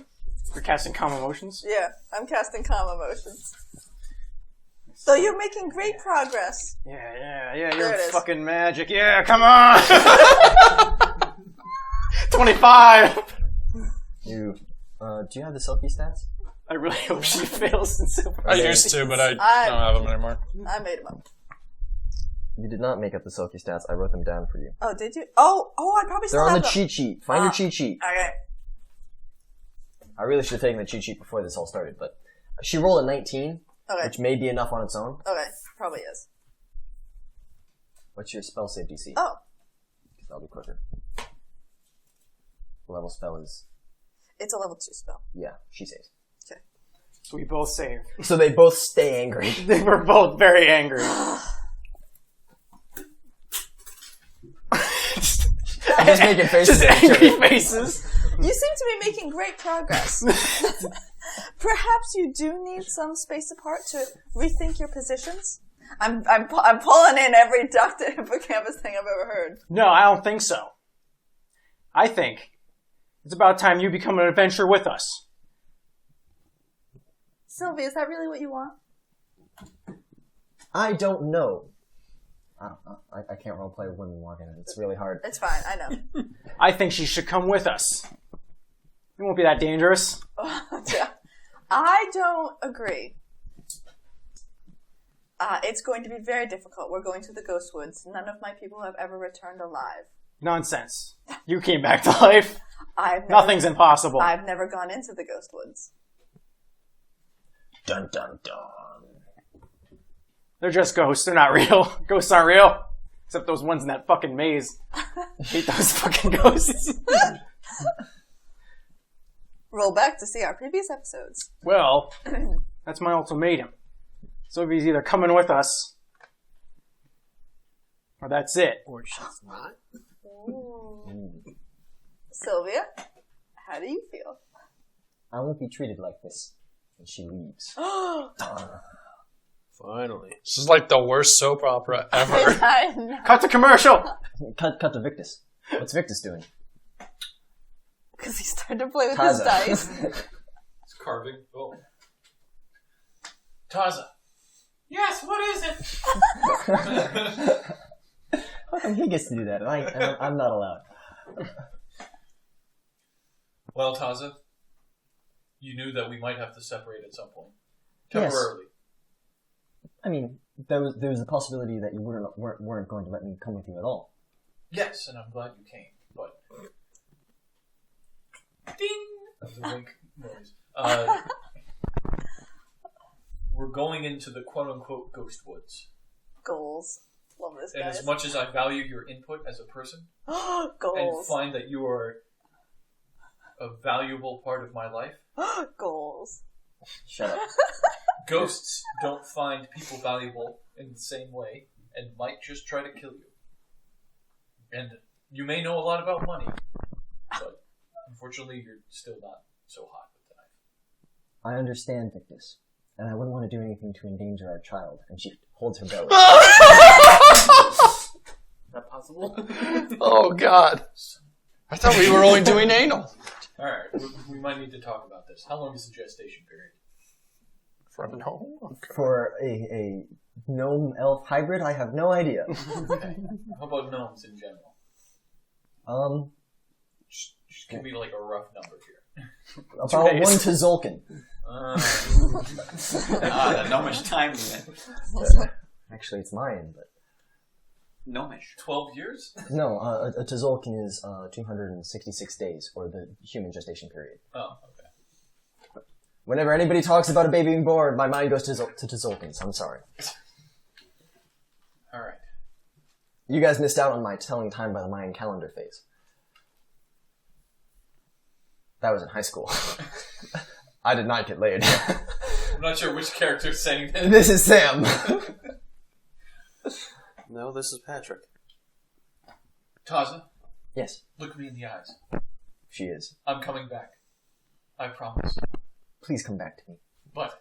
You're casting calm emotions? Yeah, I'm casting calm emotions. So you're making great progress. Yeah, There you're it is. fucking magic. Yeah, come on. 25. Do you have the selfie stats? I really hope she fails in silver. I used to, but I don't have them anymore. I made them up. You did not make up the selfie stats. I wrote them down for you. Oh, did you? Oh, I probably still They're on have the them. cheat sheet. Find your cheat sheet. Okay. I really should have taken the cheat sheet before this all started, but she rolled a 19, Okay. which may be enough on its own. Okay. Probably is. What's your spell save DC? Oh, That'll be quicker. The level spell is... it's a level 2 spell. Yeah, she saves. So we both save. So they both stay angry. They were both very angry. Just making faces Just at each angry other. faces. You seem to be making great progress. Perhaps you do need some space apart to rethink your positions. I'm pulling in every Dr. Hippocampus thing I've ever heard. No, I don't think so. I think it's about time you become an adventurer with us. Sylvie, is that really what you want? I don't know. I can't roleplay with women walking in. It's really hard. It's fine, I know. I think she should come with us. It won't be that dangerous. Yeah. I don't agree. It's going to be very difficult. We're going to the Ghost Woods. None of my people have ever returned alive. Nonsense. You came back to life. Nothing's impossible. I've never gone into the Ghost Woods. Dun dun dun. They're just ghosts. They're not real. Ghosts aren't real. Except those ones in that fucking maze. I hate those fucking ghosts. Roll back to see our previous episodes. Well, that's my ultimatum. Sylvie's either coming with us, or that's it. Or she's not. Sylvia, how do you feel? I won't be treated like this. And she leaves. Finally. This is like the worst soap opera ever. I know. Cut to commercial! Cut to Victus. What's Victus doing? Because he started to play with his dice. It's carving. Oh. Taza. Yes, what is it? How come he gets to do that and I'm not allowed? Well, Taza, you knew that we might have to separate at some point. Yes. Temporarily. I mean, there was the possibility that you weren't going to let me come with you at all. Yes, and I'm glad you came, but... Ding! That was a wink noise. We're going into the quote-unquote Ghost Woods. Goals. Love this, And guys. as much as I value your input as a person, and Goals. find that you are a valuable part of my life, Goals. Shut up. ghosts don't find people valuable in the same way and might just try to kill you. And you may know a lot about money, but unfortunately you're still not so hot with the knife. I understand, Victus. And I wouldn't want to do anything to endanger our child. And she holds her belly. Is that possible? Oh, God. I thought we were only doing anal. Alright, we might need to talk about this. How long is the gestation period? For a gnome? Okay. For a gnome-elf hybrid, I have no idea. How about gnomes in general? Just give me like a rough number here. About 1 to Zolkin. Not much time yet. Actually, it's mine, but... Gnomish. 12 years? No, a Tzolkin is 266 days, or the human gestation period. Oh, okay. Whenever anybody talks about a baby being born, my mind goes to Tzolkins. I'm sorry. Alright. You guys missed out on my telling time by the Mayan calendar phase. That was in high school. I did not get laid. I'm not sure which character is saying this. This is Sam. No, this is Patrick. Taza, Yes, look me in the eyes. she is. I'm coming back. I promise. Please come back to me. But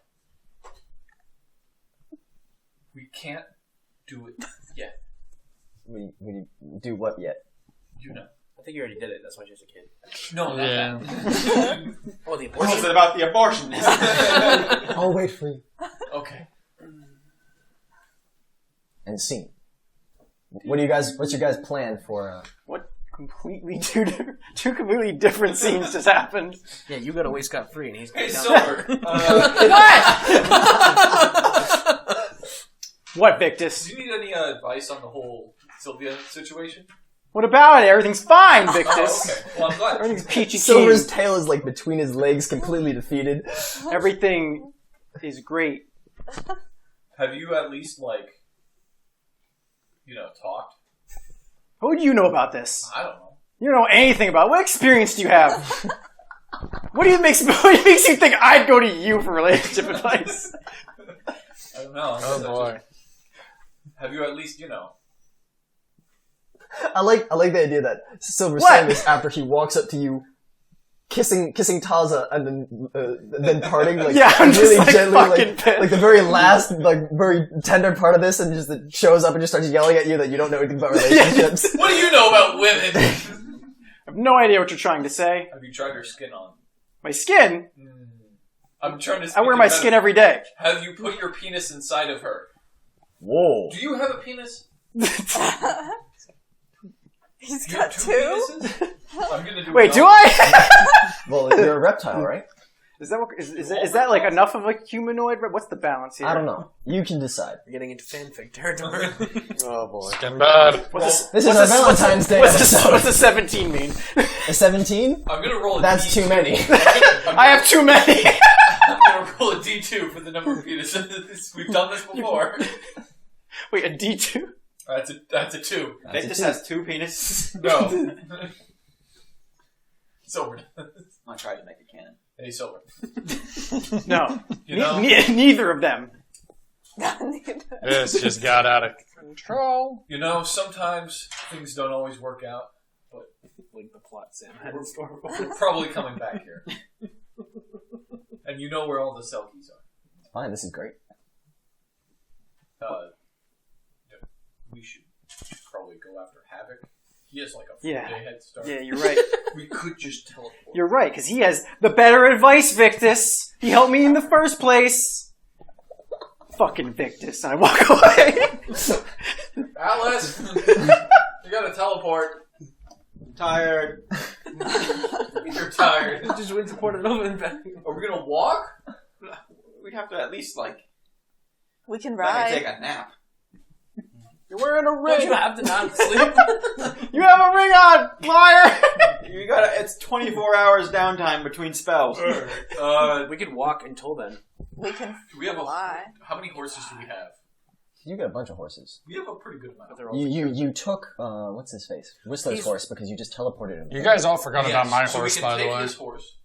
we can't do it yet. We do what yet? You know. I think you already did it. That's why she's a kid. No, not Yeah. that. Oh, the What abortion. is it about the abortion? I'll wait for you. Okay. And scene. What do you guys? What's your guys' plan for? What completely two completely different scenes just happened. Yeah, you got away scot-free, and he's Hey, down Silver. What, Victus? Do you need any advice on the whole Sylvia situation? What about it? Everything's fine, Oh, Victus. okay. Well, I'm glad. Everything's peachy Silver's keen. tail is like between his legs, completely defeated. Everything is great. Have you at least, talked? What do you know about this? I don't know. You don't know anything about it. What experience do you have? What makes you think I'd go to you for relationship advice? I don't know. Oh boy. Have you at least, I like the idea that Silver's What? saying this after he walks up to you, kissing Taza, and then parting like Yeah, I'm just, really like, gently, fucking pissed. like the very last, like very tender part of this, and just it shows up and just starts yelling at you that you don't know anything about relationships. What do you know about women? I have no idea what you're trying to say. Have you tried your skin on? My skin? I'm trying to. I wear my skin every day. Have you put your penis inside of her? Whoa! Do you have a penis? He's Do you got have two. penises? I'm gonna do. Wait, do another. I? Well, you're a reptile, right? Is that like enough of a humanoid? What's the balance here? I don't know. You can decide. We're getting into fanfic territory. Oh boy. Getting bad. This is our Valentine's Day episode. What's the 17 mean? A 17? I'm gonna roll a That's D2. too many. I have too many. I'm gonna roll a D2 for the number of penises. We've done this before. Wait, a D2? That's a 2. Victus has 2 penises. No. Silver. I tried to make a cannon. Hey, Silver. No. You know, Neither of them. This just got out of control. Sometimes things don't always work out. Like the plot Sam had in store for us. We're probably coming back here. And you know where all the Selkies are. Fine, this is great. We should probably go after Havoc. He has like a 4-day Yeah. head start. Yeah, you're right. We could just teleport. You're right, because he has the better advice, Victus. He helped me in the first place. Fucking Victus. And I walk away. Alice! You gotta teleport. I'm tired. You're tired. Just went to port it over and back. Are we gonna walk? We'd have to at least, We can let me take ride. a nap. You're wearing a Don't ring. you have to not sleep? You have a ring on, liar. It's 24 hours downtime between spells. We could walk until then. We can Do we have fly. how many horses do we have? You got a bunch of horses. We have a pretty good amount. They're all You took what's his face? Whistler's He's- horse because you just teleported him. You guys all forgot about Yes, my so horse, we can by the take way. his horse.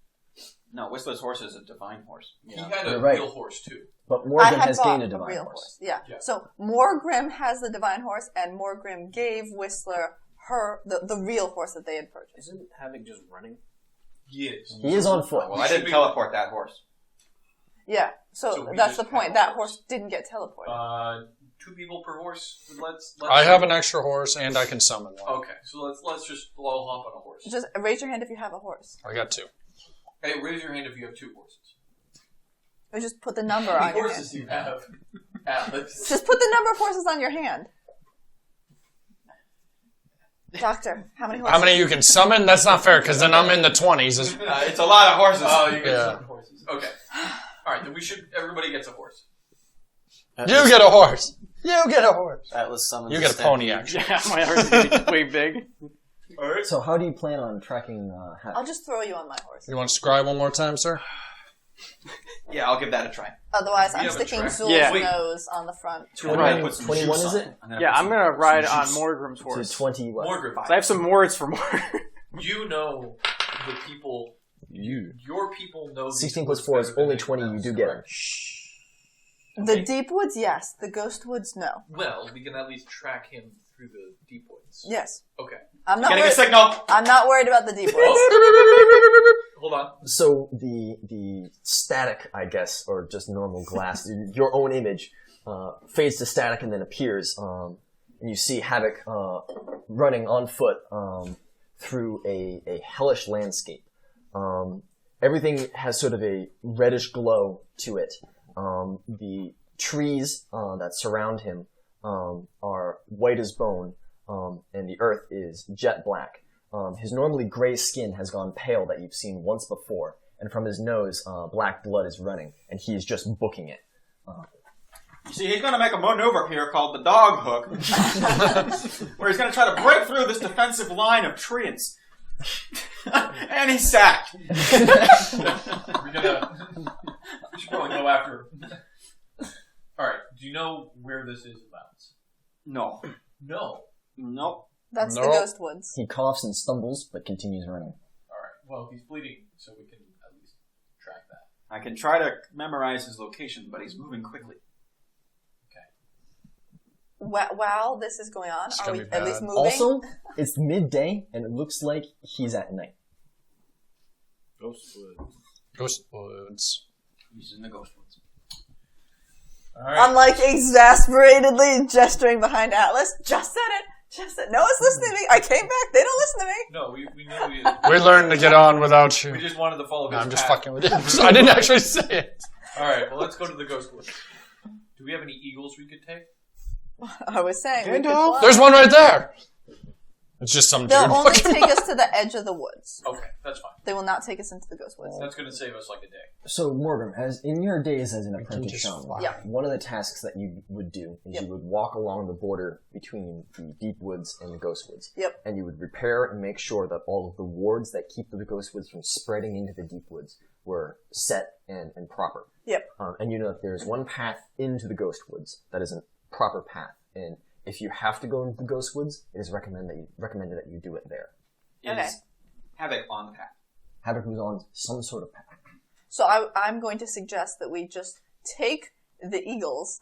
No, Whistler's horse is a divine horse. He had a You're right. real horse too. But I Morgan had has bought gained a a divine real horse. Yeah. Yeah. So Morgrim has the divine horse, and Morgrim gave Whistler the real horse that they had purchased. Isn't Havoc just running? He is. He is on foot. Well, I didn't teleport that horse. Yeah. So So we that's just the point. have That a horse didn't get teleported. 2 people per horse. Let's I have an extra horse and I can summon one. Okay, so let's just all hop on a horse. Just raise your hand if you have a horse. I got 2. Hey, raise your hand if you have 2 horses. Or just put the number How on many your horses hand. do you have, Atlas? Just put the number of horses on your hand. Doctor, how many horses? How many you can summon? That's not fair, because then I'm in the 20s. It's a lot of horses. Oh, you get Yeah. 7 horses. Okay. Alright, then everybody gets a horse. You get a horse. You get a horse. Atlas summons You get a pony, actually. Yeah, my horse is way big. Alright. So how do you plan on tracking Havoc? I'll just throw you on my horse. You want to scry one more time, sir? Yeah, I'll give that a try. Otherwise, We I'm have a sticking track. Zul's Yeah. nose on the front. Right, put some 21 juice is on it? Yeah, I'm gonna ride on juice. Morgrim's To horse. 20 what? Morgrim. I have some words for more. You know the people. Your people know. these 16 plus horses 4 is better than only anyone 20, you else, do get him. correct? The deep woods, yes. The ghost woods, no. Well, we can at least track him through the deep woods. Yes. Okay. I'm not Getting a worried. signal. I'm not worried about the deep woods. Hold on. So the static, I guess, or just normal glass, your own image, fades to static and then appears, and you see Havoc running on foot through a hellish landscape. Everything has sort of a reddish glow to it. The trees that surround him are white as bone, and the earth is jet black. His normally gray skin has gone pale that you've seen once before, and from his nose, black blood is running, and he is just booking it. You see, he's going to make a maneuver here called the dog hook, where he's going to try to break through this defensive line of treants. And he's sacked. We should probably go after him. Alright, do you know where this is in the mountains? No. No. Nope. That's the Nope. ghost woods. He coughs and stumbles, but continues running. Alright, well, he's bleeding, so we can at least track that. I can try to memorize his location, but he's moving quickly. While this is going on, It's are gonna we be at least bad. moving? Also, it's midday, and it looks like he's at night. Ghost woods. He's in the ghost woods. Alright. I'm like exasperatedly gesturing behind Atlas. Just said it. Just said. No one's listening to me. I came back. They don't listen to me. No, we knew We learned to get on without you. we just wanted to follow his No, I'm just path. fucking with you. I didn't actually say it. Alright, well, let's go to the ghost woods. Do we have any eagles we could take? I was saying. we could Gandalf? fly. There's one right there. It's just some dude. They'll only walking take us to the edge of the woods. Okay, that's fine. They will not take us into the ghost woods. That's going to save us like a day. So, Morgrim, as in your days as an apprentice just shaman, fly. Yeah. one of the tasks that you would do is Yep. you would walk along the border between the deep woods and the ghost woods. Yep. And you would repair and make sure that all of the wards that keep the ghost woods from spreading into the deep woods were set and proper. Yep. And you know that there's one path into the ghost woods that is a proper path. And if you have to go into the ghost woods, it is recommended that you do it there. Okay. Is Havoc on the path? Havoc moves on some sort of path. So I'm going to suggest that we just take the eagles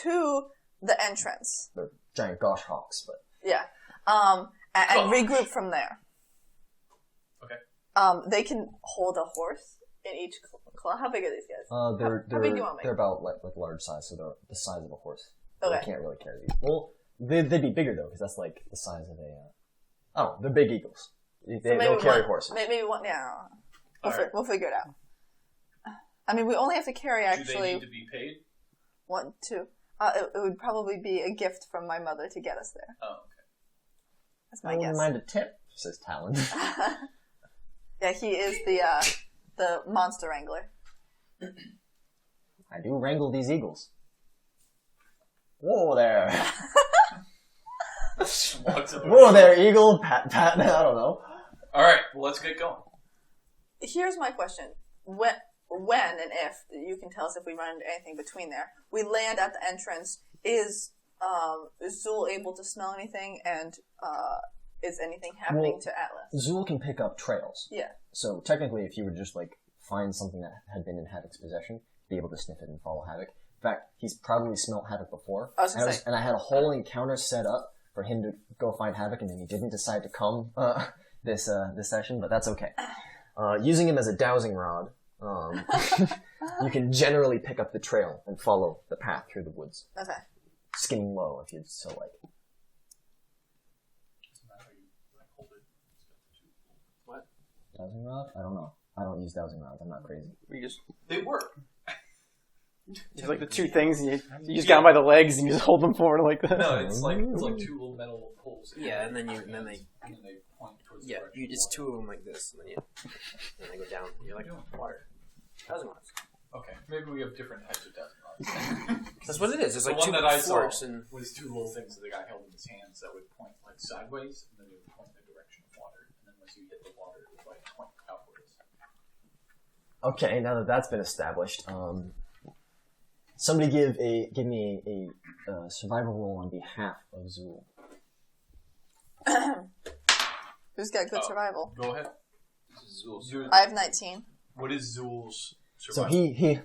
to the entrance. The giant gosh hawks, but Yeah. And regroup from there. Okay. They can hold a horse in each claw. How big are these guys? they're how big do you want me? they're about like large size, so they're the size of a horse. Okay. They can't really carry these. Well, they'd be bigger though, because that's like the size of a. Oh, they're big eagles. They don't carry horses. Maybe one. Yeah. Alright. We'll figure it out. I mean, we only have to carry Do they actually need to be paid? 1, 2. It would probably be a gift from my mother to get us there. Oh, okay. That's I my wouldn't guess. mind a tip, says Talon. Yeah, he is the monster wrangler. I do wrangle these eagles. Whoa there! Whoa there, eagle! Pat, pat. I don't know. Alright, well, let's get going. Here's my question: when and if you can tell us if we run into anything between there, we land at the entrance. Is Zul able to smell anything, and is anything happening Well, to Atlas? Zul can pick up trails. Yeah. So technically, if you would just like find something that had been in Havoc's possession, be able to sniff it and follow Havoc. In fact, he's probably smelt Havoc before. I was gonna say. And I had a whole encounter set up for him to go find Havoc, and then he didn't decide to come this session, but that's okay. Using him as a dowsing rod, you can generally pick up the trail and follow the path through the woods, Okay. skimming low if you'd so like. What? Dowsing rod? I don't know. I don't use dowsing rods. I'm not crazy. We just They work. it's like the two things, and you just got them by the legs, and you just hold them forward like that. No, it's like two little metal poles. Yeah, and then they and they point towards the direction. it's two of them like this, and then they go down. And you're like, oh, water. Dowsing rods. Okay, maybe we have different types of dowsing rods. That's what it is. It's The like one two that I saw forks and was two little things that the guy held in his hands that would point like sideways, and then it would point in the direction of water. And then once you hit the water, it would like point outwards. Okay, now that that's been established, somebody give me a survival roll on behalf of Zul. Who's got good Oh. survival? Go ahead. I have 19. What is Zul's So he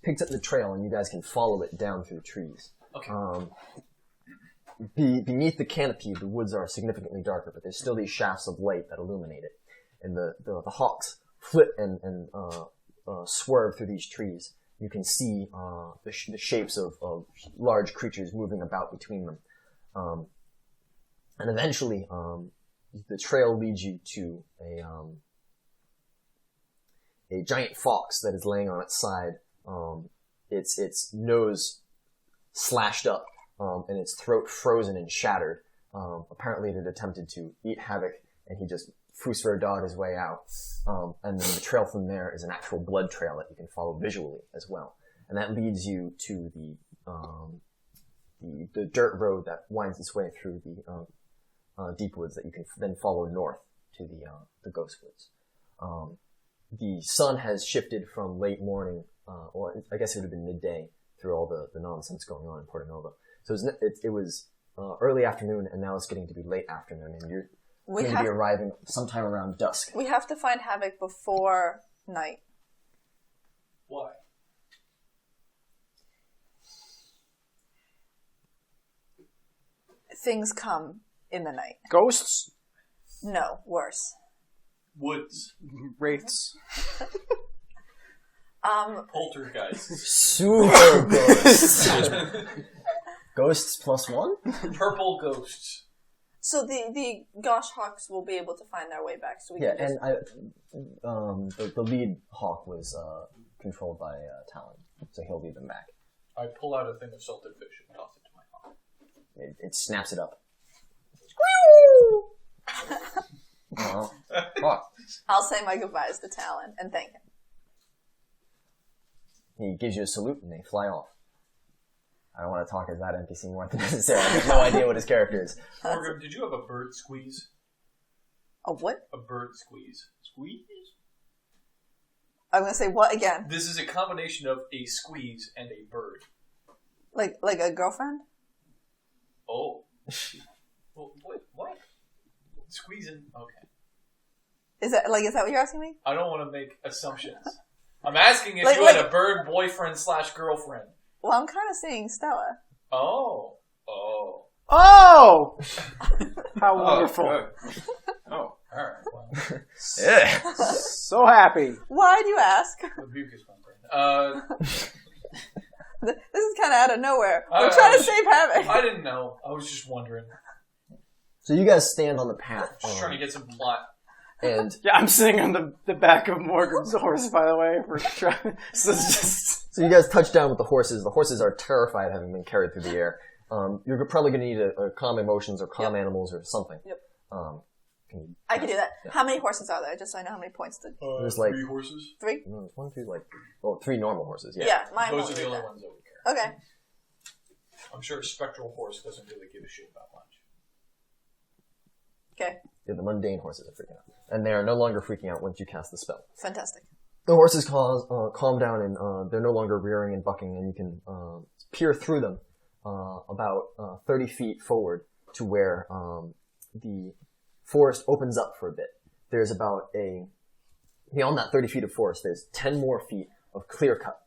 picked up the trail, and you guys can follow it down through the trees. Okay. Beneath the canopy, the woods are significantly darker, but there's still these shafts of light that illuminate it. And the hawks flip and swerve through these trees. You can see the shapes of large creatures moving about between them. And eventually, the trail leads you to a giant fox that is laying on its side. Its nose slashed up, and its throat frozen and shattered. Apparently it had attempted to eat Havoc, and he just dawed his way out. And then the trail from there is an actual blood trail that you can follow visually as well. And that leads you to the dirt road that winds its way through the deep woods that you can then follow north to the ghost woods. The sun has shifted from late morning, or I guess it would have been midday through all the nonsense going on in Porto Nova. So it was early afternoon, and now it's getting to be late afternoon, and you're going to be arriving sometime around dusk. We have to find Havoc before night. Why? Things come in the night. Ghosts? No, worse. Woods. Wraiths? Poltergeist. Super ghosts. Ghosts +1? Purple ghosts. So the Gosh Hawks will be able to find their way back. So we can just... and the lead hawk was controlled by Talon, so he'll lead them back. I pull out a thing of salted fish and toss it to my hawk. It snaps it up. I'll say my goodbyes to Talon and thank him. He gives you a salute and they fly off. I don't want to talk as that NPC more than necessary. I have no idea what his character is. Morgrim, did you have a bird squeeze? A what? A bird squeeze. Squeeze? I'm going to say what again? This is a combination of a squeeze and a bird. Like a girlfriend? Oh. Well, what? Squeezing? Okay. Is that what you're asking me? I don't want to make assumptions. I'm asking if you had a bird boyfriend/girlfriend. Well, I'm kind of saying Stella. Oh. Oh! How wonderful. Oh, alright. Well, Yeah. So happy. Why do you ask? the mucus membrane. This is kind of out of nowhere. We're trying to save Havoc. I didn't know. I was just wondering. So you guys stand on the path. Just trying to get some plot. And Yeah, I'm sitting on the back of Morgan's horse, by the way. So you guys touch down with the horses. The horses are terrified having been carried through the air. You're probably going to need a calm emotions or calm animals or something. Yep. I can do that. Yeah. How many horses are there? Just so I know how many points to... There's like... 3 horses? 3? No, 1, 2, 3 normal horses, yeah. Yeah, mine Those won't are the do only that. ones that we care. Okay. I'm sure a spectral horse doesn't really give a shit about lunch. Okay. Yeah, the mundane horses are freaking out. And they are no longer freaking out once you cast the spell. Fantastic. The horses calm down and they're no longer rearing and bucking, and you can peer through them about 30 feet forward to where the forest opens up for a bit. There's beyond that 30 feet of forest, there's 10 more feet of clear cut.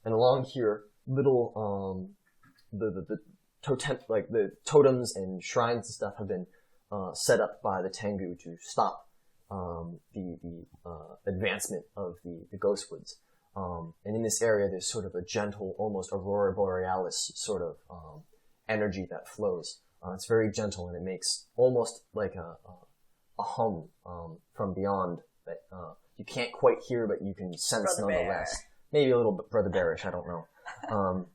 And along here, little, the totems and shrines and stuff have been set up by the Tengu to stop the advancement of the ghost woods. And in this area, there's sort of a gentle, almost aurora borealis sort of energy that flows. It's very gentle, and it makes almost like a hum from beyond that you can't quite hear, but you can sense Brother nonetheless. Bear. Maybe a little bit Brother Bearish, I don't know.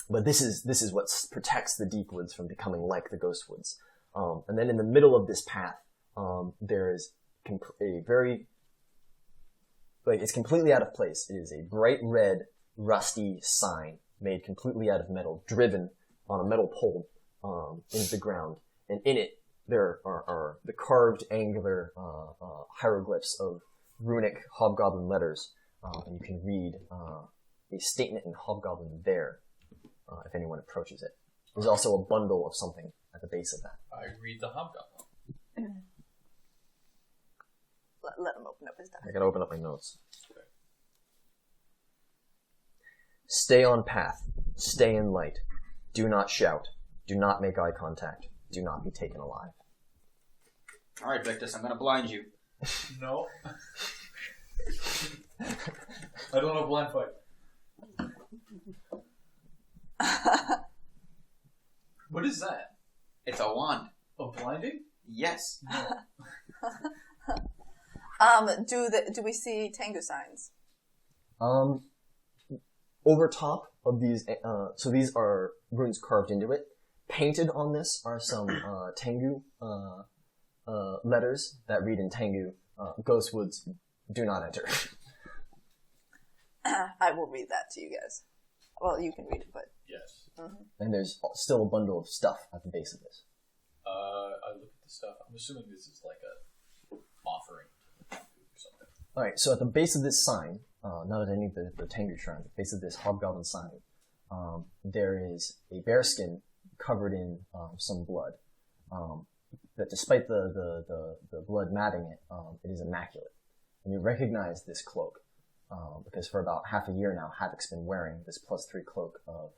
But this is what protects the deep woods from becoming like the ghost woods. And then in the middle of this path, there is a very, it's completely out of place. It is a bright red, rusty sign made completely out of metal, driven on a metal pole into the ground. And in it, there are the carved, angular hieroglyphs of runic hobgoblin letters. And you can read a statement in hobgoblin there if anyone approaches it. There's also a bundle of something at the base of that. I read the hobgoblin. Let him open up his diary. I gotta open up my notes. Stay on path. Stay in light. Do not shout. Do not make eye contact. Do not be taken alive. All right, Victus, I'm going to blind you. No. I don't know blind fight. What is that? It's a wand. A blinding? Yes. Do we see Tengu signs? Over top of these, so these are runes carved into it. Painted on this are some Tengu letters that read in Tengu, Ghostwoods, do not enter. I will read that to you guys. Well, you can read it, but... Yes. And there's still a bundle of stuff at the base of this. I look at the stuff. I'm assuming this is like a offering to the Tengu or something. Alright, so at the base of this sign, not at any of the Tengu shrine, at the base of this hobgoblin sign, there is a bearskin covered in some blood. But despite the blood matting it, it is immaculate. And you recognize this cloak, because for about half a year now, Havoc's been wearing this +3 cloak of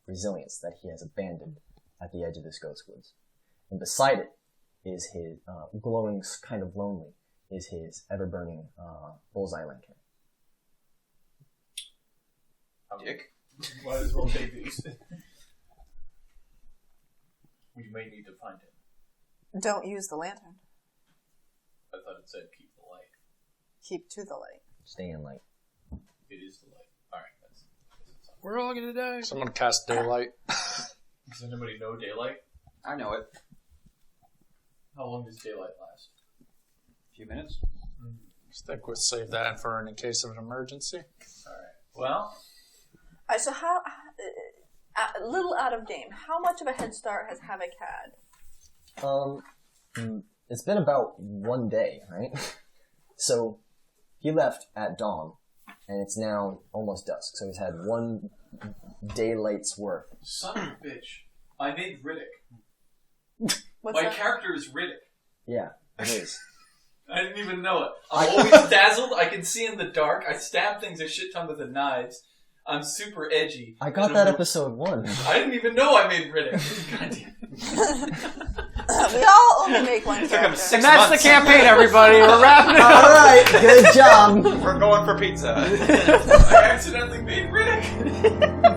resilience that he has abandoned at the edge of this Ghostwoods. And beside it is his, glowing kind of lonely, is his ever-burning bullseye lantern. Dick? Might as well take these. We may need to find him. Don't use the lantern. I thought it said keep the light. Keep to the light. Stay in light. It is the light. Alright, that's We're all gonna die. Someone cast daylight. Does anybody know daylight? I know it. How long does daylight last? A few minutes. Stick with save that for in case of an emergency. Alright. Well, Alright, so how... a little out of game. How much of a head start has Havoc had? It's been about 1 day, right? So, he left at dawn, and it's now almost dusk, so he's had 1 daylight's worth. son of a bitch. I made Riddick. What's My that? character is Riddick. Yeah, it is. I didn't even know it. I'm always dazzled. I can see in the dark. I stab things a shit ton with the knives. I'm super edgy. I got that episode 1. I didn't even know I made Riddick. God damn it. We all only make one Took him character. 6 And that's months. the campaign, everybody. We're wrapping it up. Alright, good job! We're going for pizza. I accidentally made Riddick.